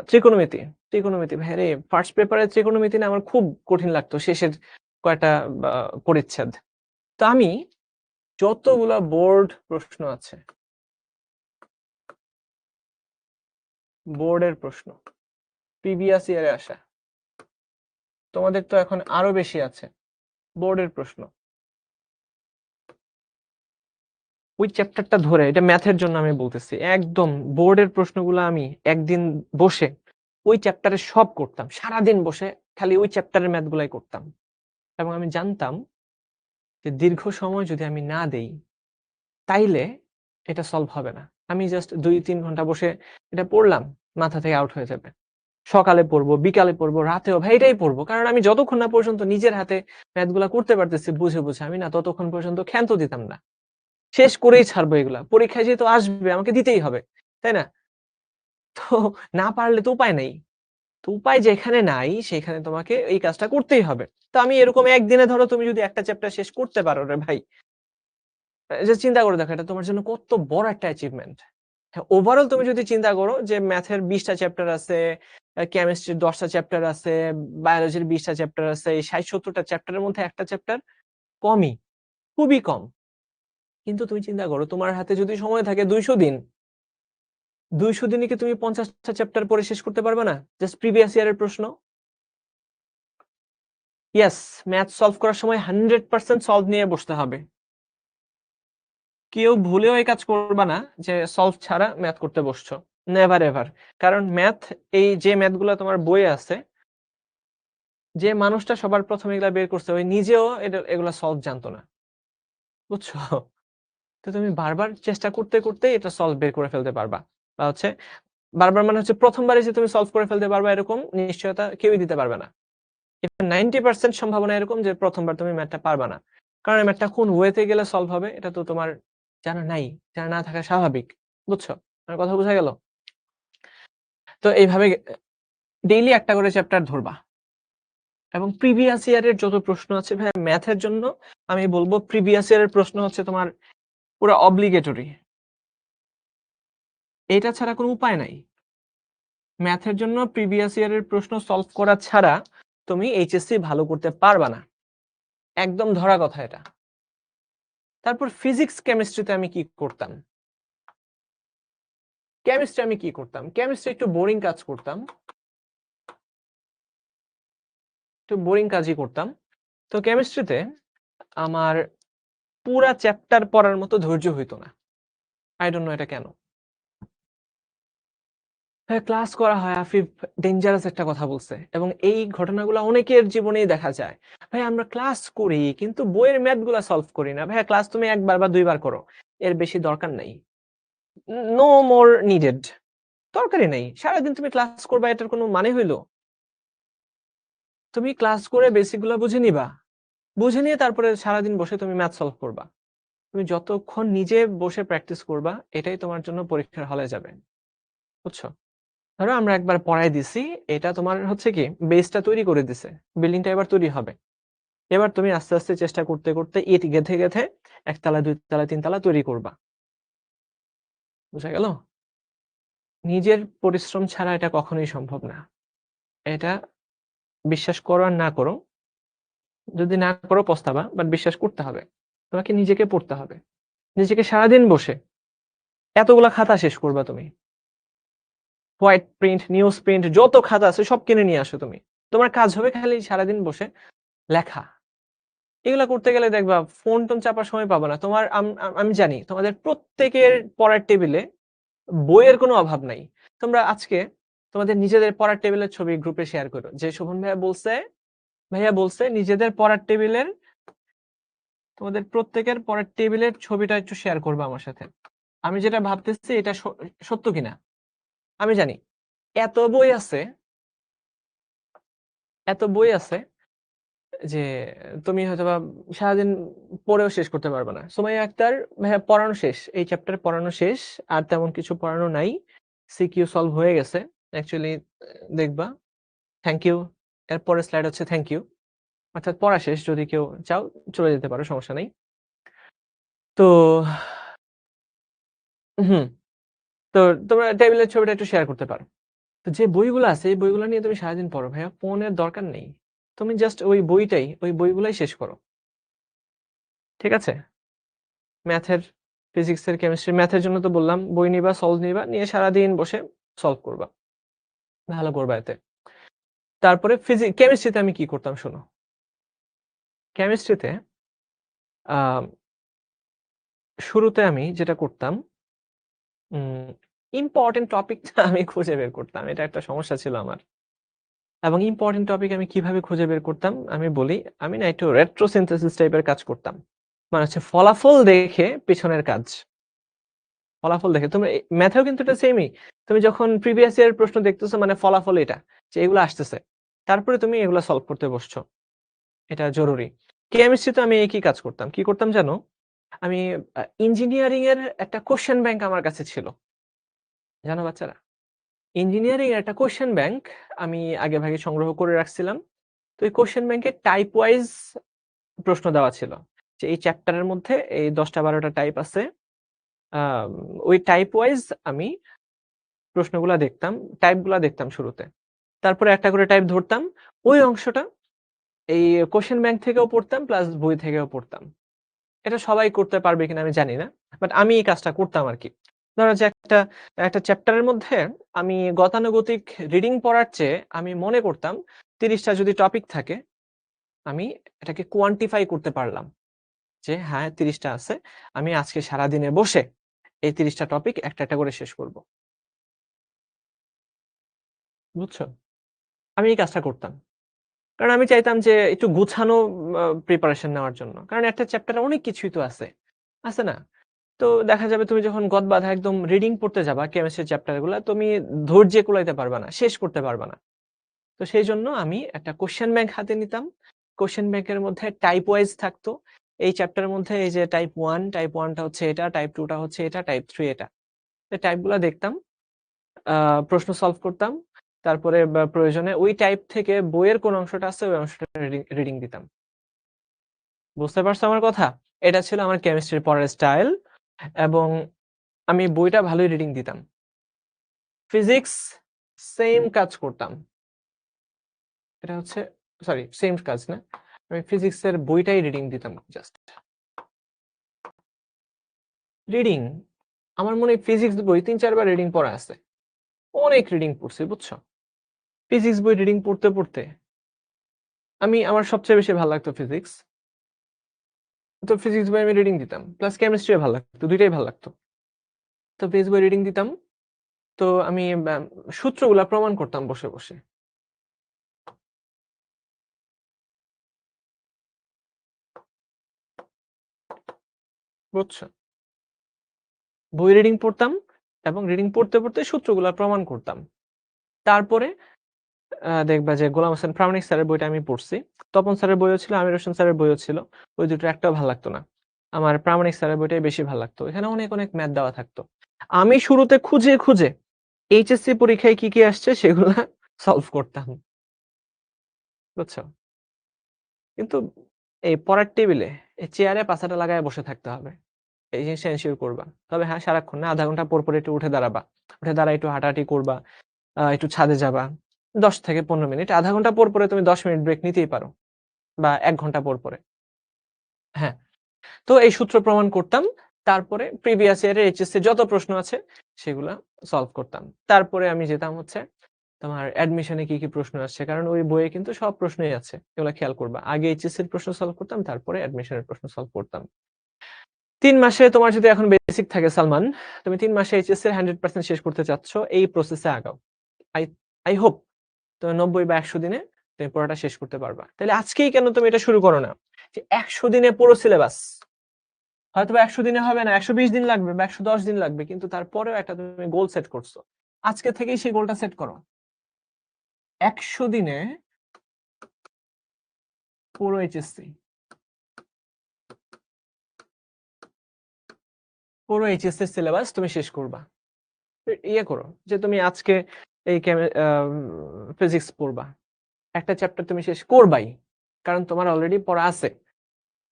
ত্রিকোণমিতি ভাইরে, ফার্স্ট পেপারে ত্রিকোণমিতি না আমার খুব কঠিন লাগতো শেষের কয়েকটা আ পরিচ্ছেদ। তো আমি যতগুলা বোর্ড প্রশ্ন আছে, বোর্ডের প্রশ্ন, প্রিভিয়াস ইয়ারে আসা, তোমাদের তো এখন আরো বেশি আছে, বোর্ডের প্রশ্ন, ওই চ্যাপ্টারটা ধরে, এটা ম্যাথের জন্য আমি বলতেছি, একদম বোর্ডের প্রশ্নগুলো আমি একদিন বসে ওই চ্যাপ্টারে সব করতাম। সারাদিন বসে খালি ওই চ্যাপ্টারের ম্যাথগুলাই করতাম। এবং আমি জানতাম যে দীর্ঘ সময় যদি আমি না দেই তাইলে এটা সলভ হবে না। আমি জাস্ট 2-3 ঘন্টা বসে এটা পড়লাম, মাথা থেকে আউট হয়ে যাবে। সকালে পড়বো, বিকালে পড়বো, রাতেও ভাই এটাই পড়বো। কারণ আমি যতক্ষণ না পর্যন্ত নিজের হাতে ম্যাথগুলা করতে পারতেছি বুঝে, আমি না ততক্ষণ পর্যন্ত ক্ষান্ত দিতাম না। শেষ করেই ছাড়বো এগুলা। পরীক্ষায় যেহেতু আসবে আমাকে দিতেই হবে। তাই না? তো না পারলে তো উপায় নেই। তো উপায় যেখানে নাই সেখানে তোমাকে এই কাজটা করতেই হবে। তো আমি এরকম একদিনে, ধরো তুমি যদি একটা চ্যাপ্টার শেষ করতে পারো রে ভাই, জাস্ট চিন্তা করে দেখো এটা তোমার জন্য কত বড় একটা অ্যাচিভমেন্ট। হ্যাঁ, ওভারঅল তুমি যদি চিন্তা করো যে ম্যাথের 20টা চ্যাপ্টার আছে, কেমিস্ট্রির 10টা চ্যাপ্টার আছে, বায়োলজির 20টা চ্যাপ্টার আছে, এই 60-70টা চ্যাপ্টারের মধ্যে একটা চ্যাপ্টার কমই, খুবই কম। কিন্তু তুমি চিন্তা করো তোমার হাতে যদি সময় থাকে 200 দিন, 200 দিনে কি তুমি 50টা চ্যাপ্টার পড়ে শেষ করতে পারবে না? জাস্ট প্রিভিয়াস ইয়ারের প্রশ্ন। ইয়েস, ম্যাথ সলভ করার সময় 100% সলভ নিয়ে বসতে হবে। কেউ ভুলেও এই কাজ করবা না যে সলভ ছাড়া ম্যাথ করতে বসছো। Never ever. কারণ ম্যাথ, এই যে ম্যাথগুলো তোমার বইয়ে আছে, যে মানুষটা সবার প্রথমে এগুলা বের করছে ওই নিজেও এগুলা সলভ জানতো না। বুঝছো? তো তুমি বারবার চেষ্টা করতে, করতে এটা সলভ বের করে ফেলতে পারবা। বা হচ্ছে বারবার মানে হচ্ছে প্রথমবারে যে তুমি সলভ করে ফেলতে পারবা এরকম নিশ্চয়তা কেউই দিতে পারবে না। 90% সম্ভাবনা এরকম যে প্রথমবার তুমি ম্যাথটা পারবা না। কারণ এই ম্যাথটা কোন ওয়েতে গেলে সলভ হবে এটা তো তোমার জানা নাই। জানা না থাকা স্বাভাবিক। বুঝছো? আমার কথা বোঝা গেল? তো এইভাবে ডেইলি একটা করে চ্যাপ্টার ধরবা। এবং প্রিভিয়াস ইয়ারের যত প্রশ্ন আছে ভাই ম্যাথের জন্য আমি বলবো প্রিভিয়াস ইয়ারের প্রশ্ন হচ্ছে তোমার পুরো অব্লিগেটরি। এটা ছাড়া কোনো উপায় নাই। ম্যাথের জন্য প্রিভিয়াস ইয়ারের প্রশ্ন সলভ করা ছাড়া তুমি এইচএসসি ভালো করতে পারবা না। একদম ধরা কথা এটা। তারপর ফিজিক্স কেমিস্ট্রিতে আমি কি করতাম? কেমিস্ট্রি একটু বোরিং কাজ করতাম। একটু বোরিং কাজই করতাম। তো কেমিস্ট্রিতে আমার পুরা চ্যাপ্টার পড়ার মতো ধৈর্য হইতো না। আই ডোন্ট নো এটা কেন। হ্যাঁ, ক্লাস করা হয় আফিফ ডেঞ্জারাস একটা কথা বলছে এবং এই ঘটনাগুলো অনেকের জীবনেই দেখা যায়। ভাই আমরা ক্লাস করি কিন্তু বইয়ের ম্যাথ গুলা সলভ করি না। ভাই ক্লাস তুমি একবার বা দুইবার করো, এর বেশি দরকার নাই। No more needed. দরকারই নাই। সারাদিন তুমি ক্লাস করবা এটার কোনো মানে হইলো? তুমি ক্লাস করে বেসিক গুলা বুঝে নিবা, বুঝে নিয়ে তারপরে সারাদিন বসে তুমি ম্যাথ সলভ করবা। তুমি যতক্ষণ নিজে বসে প্র্যাকটিস করবা এটাই তোমার জন্য পরীক্ষার হলে যাবে। বুঝছো? ধরো আমরা একবার পড়াই দিছি, এটা তোমার হচ্ছে কি বেসটা তৈরি করে দিছে, বিল্ডিংটা এবার তৈরি হবে। এবার তুমি আস্তে আস্তে চেষ্টা করতে করতে ইট গেঁথে গেঁথে একতলা দুইতলা তিনতলা তৈরি করবা। বুঝা গেল? নিজের পরিশ্রম ছাড়া এটা কখনোই সম্ভব না। এটা বিশ্বাস করো আর না করো, যদি না করো পস্তাবা, বাট বিশ্বাস করতে হবে। তোমাকে নিজেকে পড়তে হবে, নিজেকে সারাদিন বসে এতগুলা খাতা শেষ করবা তুমি। হোয়াইট প্রিন্ট, নিউজ প্রিন্ট, যত খাতা আছে সব কিনে নিয়ে আসো তুমি। তোমার কাজ হবে খালি সারাদিন বসে লেখা। এগুলা করতে গেলে দেখবা ফোন টোন চাপার সময় পাবা না। তোমার আমি জানি তোমাদের প্রত্যেকের পড়ার টেবিলে বইয়ের কোনো অভাব নাই। তোমরা আজকে তোমাদের নিজেদের পড়ার টেবিলের ছবি গ্রুপে শেয়ার করো, যে শোভন ভাইয়া বলছে নিজেদের পড়ার টেবিলের, তোমাদের প্রত্যেকের পড়ার টেবিলের ছবিটা একটু শেয়ার করবে আমার সাথে। আমি যেটা ভাবতেছি এটা সত্য কিনা আমি জানি। এত বই আছে যে তুমি হয়তোবা সারাদিন পড়েও শেষ করতে পারবে না। সুমাইয়া আক্তার ভাইয়া পড়ানো শেষ, এই চ্যাপ্টার পড়ানো শেষ, আর তেমন কিছু পড়ানো নাই। সিকিউ সলভ হয়ে গেছে অ্যাকচুয়ালি, দেখবা। Thank you. এর পরের স্লাইড হচ্ছে থ্যাংক ইউ, অর্থাৎ পড়া শেষ। যদি কেউ চাও চলে যেতে পারো, সমস্যা নাই। তো হুম, তো তোমরা টেবিলের ছবিটা একটু শেয়ার করতে পারো। তো যে বইগুলো আছে এই বইগুলো নিয়ে তুমি সারাদিন পড়ো ভাইয়া, ফোনের দরকার নেই। তুমি জাস্ট ওই বইগুলাই শেষ করো। ঠিক আছে? ম্যাথের, ফিজিক্সের, কেমিস্ট্রি, ম্যাথের জন্য তো বললাম বই নিবা, সলভ নিবা, নিয়ে সারাদিন বসে সলভ করবা, ভালো করবা এতে। তারপরে কেমিস্ট্রিতে আমি কি করতাম শোনো। কেমিস্ট্রিতে শুরুতে আমি যেটা করতাম, ইম্পর্টেন্ট টপিকটা আমি খুঁজে বের করতাম। এটা একটা সমস্যা ছিল আমার। এবং ইম্পর্টেন্ট টপিক আমি কিভাবে খুঁজে বের করতাম আমি বলি। আমি না একটু রেট্রোসিনথেসিস টাইপের কাজ করতাম। মানে হচ্ছে ফলাফল দেখে পিছনের কাজ। ফলাফল দেখে তুমি ম্যাথেও কিন্তু এটা সেমই। তুমি যখন প্রিভিয়াস ইয়ার প্রশ্ন দেখতেছো মানে ফলাফল এটা যে এগুলো আসতেছে, তারপরে তুমি এগুলো সলভ করতে বসছো, এটা জরুরি। কেমিস্ট্রিতে আমি একই কাজ করতাম। কি করতাম জানো? আমি ইঞ্জিনিয়ারিং এর একটা কোশ্চেন ব্যাংক আমার কাছে ছিল, জানো বাচ্চারা? ইঞ্জিনিয়ারিং এর একটা কোশ্চেন ব্যাংক আমি আগে ভাগে সংগ্রহ করে রাখছিলাম। তো এই কোশ্চেন ব্যাংকে টাইপ ওয়াইজ প্রশ্ন দেওয়া ছিল, যে এই চ্যাপ্টারের মধ্যে এই 10টা-12টা টাইপ আছে। ওই টাইপ ওয়াইজ আমি প্রশ্নগুলা দেখতাম, টাইপগুলা দেখতাম শুরুতে। তারপরে একটা করে টাইপ ধরতাম। ওই অংশটা এই কোশ্চেন ব্যাংক থেকেও পড়তাম প্লাস বই থেকেও পড়তাম। এটা সবাই করতে পারবে কিনা আমি জানি না, বাট আমি এই কাজটা করতাম আরকি। ধরো যে একটা চ্যাপ্টারের মধ্যে আমি গতানুগতিক রিডিং পড়ার চেয়ে আমি মনে করতাম 30টা যদি টপিক থাকে, আমি এটাকে কোয়ান্টিফাই করতে পারলাম যে হ্যাঁ 30টা আছে, আমি আজকে সারাদিনে বসে এই 30টা টপিক একটা একটা করে শেষ করব। বুঝছো? আমি এই কাজটা করতাম। কারণ আমি চাইতাম যে একটু গুছানো প্রিপারেশন নেওয়ার জন্য। কারণ একটা চ্যাপ্টারে অনেক কিছুই তো আছে। আছে না? তো দেখা যাবে তুমি যখন গদবাঁধা একদম রিডিং পড়তে যাবা কেমিস্ট্রি চ্যাপ্টার গুলা, তুমি ধৈর্যে কুলাইতে পারবা না, শেষ করতে পারবা না। তো সেই জন্য আমি একটা কোশ্চেন ব্যাংক হাতে নিতাম। কোশ্চেন ব্যাংকের মধ্যে টাইপ ওয়াইজ থাকতো। এই চ্যাপ্টারের মধ্যে এই যে টাইপ 1, টাইপ 1টা হচ্ছে এটা, টাইপ 2টা হচ্ছে এটা, টাইপ 3 এটা। তো টাইপগুলা দেখতাম, প্রশ্ন সলভ করতাম। তারপরে প্রয়োজনে ওই টাইপ থেকে বইয়ের কোন অংশটা আছে ওই অংশটা রিডিং দিতাম। বুঝতে পারছো আমার কথা? এটা ছিল আমার কেমিস্ট্রির পড়ার স্টাইল, এবং আমি বইটা ভালোই রিডিং দিতাম। ফিজিক্স সেম কাজ করতাম। এটা হচ্ছে সরি সেম কাজ না, আমি ফিজিক্সের বইটাই রিডিং দিতাম জাস্ট। রিডিং আমার মনে হয় ফিজিক্স বই 3-4 বার রিডিং পড়া আছে, অনেক রিডিং পড়ছি বুঝছো। ফিজিক্স বই রিডিং পড়তে পড়তে আমার সবচেয়ে বেশি ভালো লাগতো ফিজিক্স। তো ফিজিক্স বই আমি রিডিং দিতাম, প্লাস কেমিস্ট্রি ভালো লাগতো, দুইটাই ভালো লাগতো। তো ফিজিক্স বই রিডিং দিতাম, তো আমি সূত্রগুলা প্রমাণ করতাম বসে বসে। বুঝছো, বই রিডিং পড়তাম এবং রিডিং পড়তে পড়তে সূত্রগুলা প্রমাণ করতাম। তারপরে দেখবা যে গোলাম হোসেন প্রামাণিক স্যারের বইটা আমি পড়ছি, তপন স্যারের বইও ছিল, আমির হোসেন স্যারের বইও ছিল। ওই দুটো একটাও ভালো লাগতো না, আমার প্রামাণিক স্যারের বইটাই বেশি ভালো লাগতো। এখানে অনেক অনেক ম্যাথ দেওয়া থাকতো। আমি শুরুতে খুঁজে খুঁজে এইচএসসি পরীক্ষায় কি কি আসছে সেগুলা সলভ করতাম, বুঝছো। কিন্তু এই পড়ার টেবিলে এই চেয়ারে পাছাটা লাগায় বসে থাকতে হবে, এই জিনিসটা এনশিওর করবা। তবে হ্যাঁ, সারাক্ষণ না, আধা ঘন্টা পর পর একটু উঠে দাঁড়াবা, উঠে দাঁড়ায় একটু হাঁটাহাঁটি করবা, একটু ছাদে যাবা 10 থেকে 15 মিনিট। আধা ঘন্টা পর পরে তুমি 10 মিনিট ব্রেক নিতেই পারো, বা 1 ঘন্টা পর পরে। হ্যাঁ, তো এই সূত্র প্রমাণ করতাম। তারপরে প্রিভিয়াস ইয়ারের এইচএসসি যত প্রশ্ন আছে সেগুলা সলভ করতাম। তারপরে আমি যেতাম হচ্ছে তোমার অ্যাডমিশনে কি কি প্রশ্ন আসছে, কারণ ওই বইয়ে কিন্তু সব প্রশ্নই আছে, এগুলা খেয়াল করবা। আগে এইচএসসির প্রশ্ন সলভ করতাম, তারপরে অ্যাডমিশনের প্রশ্ন সলভ করতাম। 3 মাসে তোমার যদি এখন বেসিক থাকে সালমান, তুমি 3 মাসে এইচএসসি এর 100% শেষ করতে চাচ্ছ, এই প্রসেসে আগাও। আই আই হোপ তো 90 বা 100 দিনে তুমি পড়াটা শেষ করতে পারবা। তাহলে আজকেই কেন তুমি এটা শুরু করো না, যে 100 দিনে পুরো সিলেবাস? হয়তো 100 দিনে হবে না, 120 দিন লাগবে বা 110 দিন লাগবে, কিন্তু তারপরেও একটা তুমি গোল সেট করছো, আজকে থেকেই সেই গোলটা সেট করো। 100 দিনে পুরো এইচএসসি, পুরো এইচএসসি সিলেবাস তুমি শেষ করবা। ইয়ে করো যে তুমি আজকে এই ফিজিক্স পড়বা, একটা চ্যাপ্টার তুমি শেষ করবাই, কারণ তোমার অলরেডি পড়া আছে।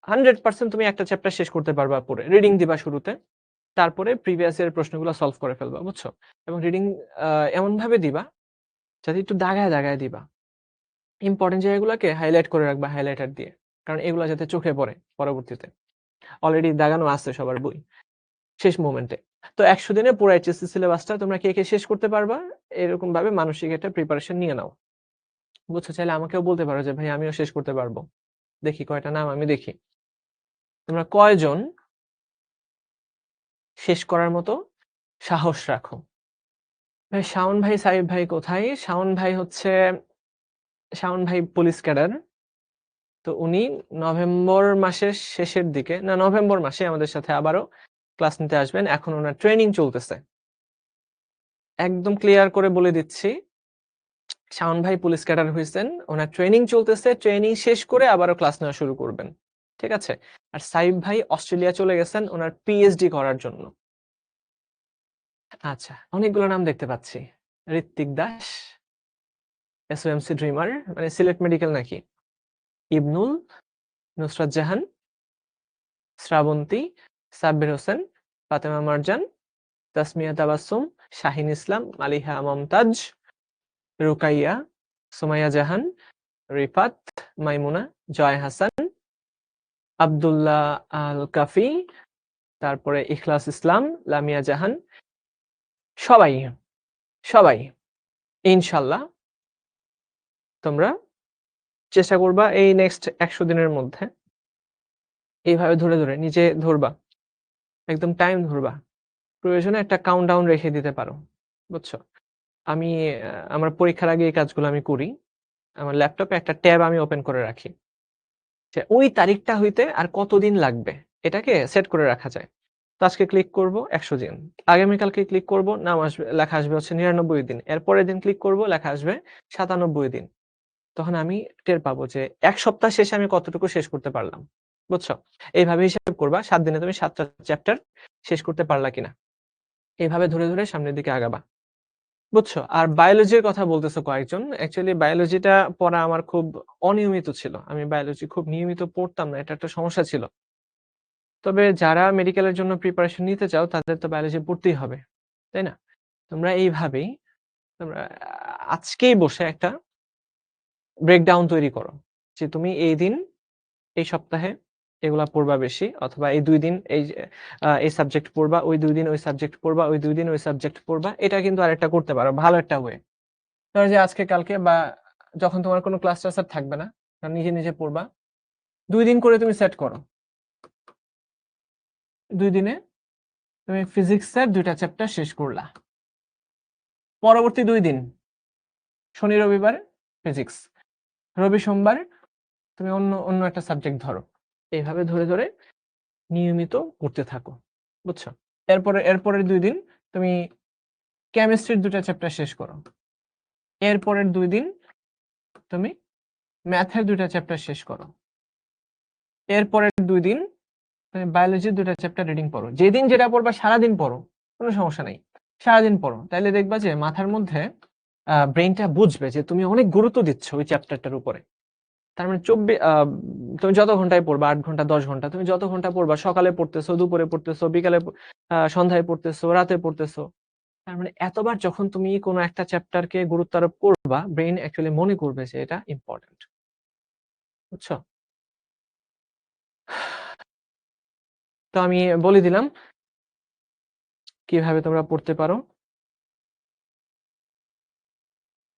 100% তুমি একটা চ্যাপ্টার শেষ করতে পারবা পড়ে। রিডিং দিবা শুরুতে, তারপরে প্রিভিয়াস ইয়ার প্রশ্নগুলো সলভ করে ফেলবা, বুঝছো। এবং রিডিং এমন ভাবে দিবা যাতে একটু দাগায় দাগায় দিবা, ইম্পর্টেন্ট জায়গাগুলোকে হাইলাইট করে রাখবা হাইলাইটার দিয়ে, কারণ এগুলো যাতে চোখে পড়ে পরবর্তীতে। অলরেডি দাগানো আছে সবার বই শেষ মোমেন্টে। তো 100 দিনে পুরো এইচএসসি সিলেবাসটা তোমরা কে কে শেষ করতে পারবা, এরকম ভাবে মানসিক একটা প্রিপারেশন নিয়ে নাও, বুঝছো। চাইলে আমাকেও বলতে পারো যে ভাই আমিও শেষ করতে পারবো, দেখি কয়টা নাম আমি দেখি তোমরা কয়জন শেষ করার মতো সাহস রাখো। ভাই শাওন ভাই, সাইব ভাই কোথায়? শাওন ভাই পুলিশ ক্যাডার। তো উনি নভেম্বর মাসের শেষের দিকে, না নভেম্বর মাসে আমাদের সাথে আবারও ক্লাস নিতে আসবেন। এখন ওনার ট্রেনিং চলতেছে, একদম ক্লিয়ার করে বলে দিচ্ছি। শাওন ভাই পুলিশ ক্যাডার হয়েছেন, ওনার ট্রেনিং চলতেছে, ট্রেনিং শেষ করে আবারও ক্লাস নেওয়া শুরু করবেন, ঠিক আছে। আর সাইব ভাই অস্ট্রেলিয়া চলে গেছেন ওনার পিএইচডি করার জন্য। আচ্ছা, অনেকগুলো নাম দেখতে পাচ্ছি। ঋত্বিক দাস, এসওএমসি ড্রিমার, মানে সিলেট মেডিকেল নাকি? ইবনুল, নুসরাত জাহান, শ্রাবন্তী, সাব্বির হোসেন, ফাতেমা মারজান, তাসমিয়া তাবাসসুম, শাহিন ইসলাম, মালিহা মমতাজ, রুকাইয়া, সুমাইয়া জাহান, রিফাত, মাইমুনা, জয় হাসান, আব্দুল্লাহ আল কাফি, তারপরে ইখলাস ইসলাম, লামিয়া জাহান, সবাই সবাই ইনশাল্লাহ তোমরা চেষ্টা করবা এই নেক্সট 100 দিনের মধ্যে এইভাবে ধরে ধরে নিজে ধরবা, একদম টাইম ধরবা, প্রয়োজনে একটা কাউন্টডাউন রেখে দিতে পারো, বুঝছো। আমি আমার পরীক্ষার আগে এই কাজগুলো আমি করি। আমার ল্যাপটপে একটা ট্যাব আমি ওপেন করে রাখি, যে ওই তারিখটা হইতে আর কতদিন লাগবে এটাকে সেট করে রাখা যায়। তো আজকে ক্লিক করব 100 দিন, আগামীকালকে ক্লিক করব নাম আসবে, লেখা আসবে হচ্ছে 99 দিন, এরপরের দিন ক্লিক করব লেখা আসবে 97 দিন। তখন আমি টের পাবো যে 1 সপ্তাহ শেষে আমি কতটুকু শেষ করতে পারলাম। বুঝছো? এইভাবে হিসাব করবা 7 দিনে তুমি 7টা চ্যাপ্টার শেষ করতে পারলা কিনা। এইভাবে ধরে ধরে সামনের দিকে আগাবা। বুঝছো? আর বায়োলজির কথা বলতেছো কয়েকজন। অ্যাকচুয়ালি বায়োলজিটা পড়া আমার খুব অনিয়মিত ছিল। আমি বায়োলজি খুব নিয়মিত পড়তাম না। এটা একটা সমস্যা ছিল। তবে যারা মেডিকেলের জন্য প্রিপারেশন নিতে চাও তাদের তো বায়োলজি পড়তেই হবে। তাই না? তোমরা এইভাবেই তোমরা আজকেই বসে একটা ব্রেকডাউন তৈরি করো। যে তুমি এই দিন, এই সপ্তাহে এগুলা পড়বা বেশি, অথবা এই 2 দিন এই সাবজেক্ট পড়বা, ওই 2 দিন ওই সাবজেক্ট পড়বা, ওই 2 দিন ওই সাবজেক্ট পড়বা। এটা কিন্তু আরেকটা করতে পারো। ভালো একটা ওয়ে। ধরো যে আজকে কালকে বা যখন তোমার কোনো ক্লাস টাস আর থাকবে না, নিজে নিজে পড়বা। 2 দিন করে তুমি সেট করো। 2 দিনে তুমি ফিজিক্সের 2টা চ্যাপ্টার শেষ করলা। পরবর্তী 2 দিন শনি রবিবার ফিজিক্স, রবি সোমবার তুমি অন্য একটা সাবজেক্ট ধরো। এইভাবে ধরে ধরে নিয়মিত পড়তে থাকো। বুঝছো? এরপরের 2 দিন তুমি কেমিস্ট্রির 2টা চ্যাপ্টার শেষ করো। এরপরের 2 দিন তুমি ম্যাথের 2টা চ্যাপ্টার শেষ করো। এরপরের 2 দিন তুমি বায়োলজির 2টা চ্যাপ্টার রিডিং পড়ো। যেদিন যেটা পড়বা সারাদিন পড়ো, কোনো সমস্যা নাই। সারাদিন পড়ো, তাইলে দেখবা যে মাথার মধ্যে ব্রেইনটা বুঝবে যে তুমি অনেক গুরুত্ব দিচ্ছ ওই চ্যাপ্টারটার উপরে। তার মানে তুমি যত ঘন্টায় পড়বা, 8 ঘন্টা 10 ঘন্টা, তুমি যত ঘন্টা পড়বা, সকালে পড়তেছো, দুপুরে পড়তেছো, বিকালে সন্ধ্যায় পড়তেছো, রাতে পড়তেছো, তার মানে এতবার যখন তুমি কোনো একটা চ্যাপ্টারকে গুরুত্ব আরোপ করবা, ব্রেইন অ্যাকচুয়ালি মনে করবে যে এটা ইম্পর্টেন্ট। বুঝছো? তো আমি বলে দিলাম কিভাবে তোমরা পড়তে পারো।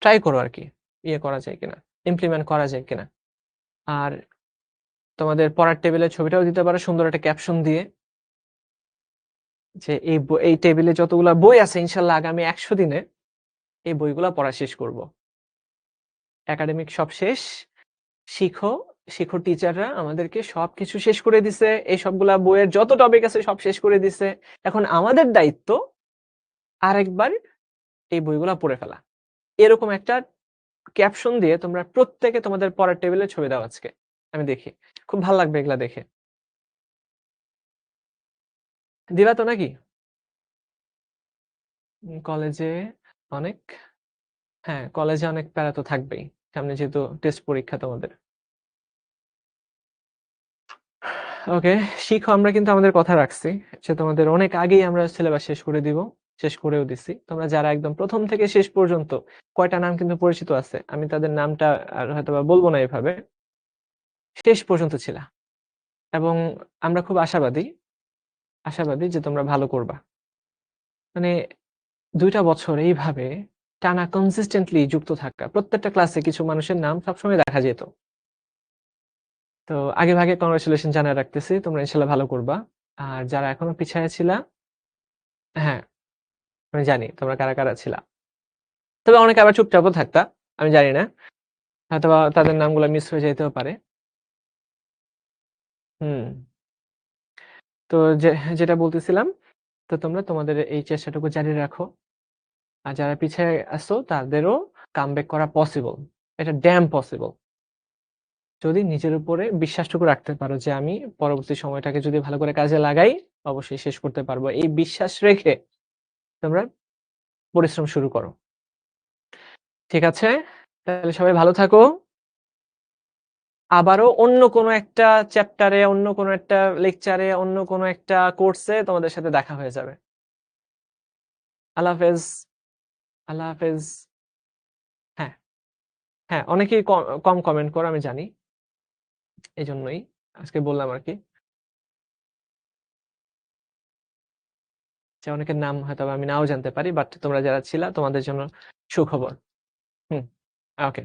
ট্রাই করো আর কি, ইয়ে করা যায় কিনা, ইমপ্লিমেন্ট করা যায় কিনা। আর তোমাদের পড়ার টেবিলের ছবিটাও দিতে পারো সুন্দর একটা ক্যাপশন দিয়ে, যে এই টেবিলে যতগুলা বই আছে ইনশাল্লাহ আগামী 100 দিনে এই বইগুলা পড়া শেষ করব। একাডেমিক সব শেষ, শিখো টিচাররা আমাদেরকে সবকিছু শেষ করে দিছে, এই সবগুলা বইয়ের যত টপিক আছে সব শেষ করে দিছে। এখন আমাদের দায়িত্ব আরেকবার এই বইগুলা পড়ে ফেলা। এরকম একটা ক্যাপশন দিয়ে তোমরা প্রত্যেকে তোমাদের পড়ার টেবিলে ছবি দাও আজকে, আমি দেখি। খুব ভালো লাগবে এগুলা দেখে। দিবা তো নাকি? কলেজে অনেক, হ্যাঁ কলেজে অনেক প্যারা তো থাকবেই, সামনে যেহেতু টেস্ট পরীক্ষা তোমাদের। ওকে, শিখো, আমরা কিন্তু আমাদের কথা রাখছি যে তোমাদের অনেক আগেই আমরা সিলেবাস শেষ করে দিব, শেষ করেও দিছি। তোমরা যারা একদম প্রথম থেকে শেষ পর্যন্ত, কয়টা নাম কিন্তু পরিচিত আছে, আমি তাদের নামটা আর হয়তোবা বলবো না এভাবে, শেষ পর্যন্ত ছিলা, এবং আমরা খুব আশাবাদী যে তোমরা ভালো করবা। মানে 2টা বছর এইভাবে টানা কনসিস্টেন্টলি যুক্ত থাকা, প্রত্যেকটা ক্লাসে কিছু মানুষের নাম সবসময় দেখা যেত। তো আগে ভাগে কংগ্রেচুলেশন জানায় রাখতেছি, তোমরা ইনশাল্লাহ ভালো করবা। আর যারা এখনো পিছায় ছিলা, হ্যাঁ আমি জানি তোমরা কারা কারা ছিলা, তবে অনেকে আবার চুপচাপও থাকতা, আমি জানি না, হয়তোবা তাদের নামগুলো মিস হয়ে যেতেও পারে। হুম, তো যেটা বলতেছিলাম, তো তোমরা তোমাদের এই চেষ্টাটুকু জারি রাখো। আর যারা পিছিয়ে আসো তাদেরও কামব্যাক করা পসিবল, এটা ড্যাম পসিবল, যদি নিজের উপরে বিশ্বাসটুকু রাখতে পারো যে আমি পরবর্তী সময়টাকে যদি ভালো করে কাজে লাগাই অবশ্যই শেষ করতে পারবো। এই বিশ্বাস রেখে তোমরা পরিশ্রম শুরু করো। ঠিক আছে, তাহলে সবাই ভালো থাকো। আবারও অন্য কোনো একটা চ্যাপ্টারে, অন্য কোনো একটা লেকচারে, অন্য কোনো একটা কোর্সে তোমাদের সাথে দেখা হয়ে যাবে। আল্লাহ হাফেজ। আল্লাহ হাফেজ। হ্যাঁ হ্যাঁ, অনেকেই কম কমেন্ট করো আমি জানি, এই জন্যই আজকে বললাম আর কি, যে অনেকের নাম হয়তো আমি নাও জানতে পারি, বাট তোমরা যারা ছিলা তোমাদের জন্য সুখবর। হুম, ওকে।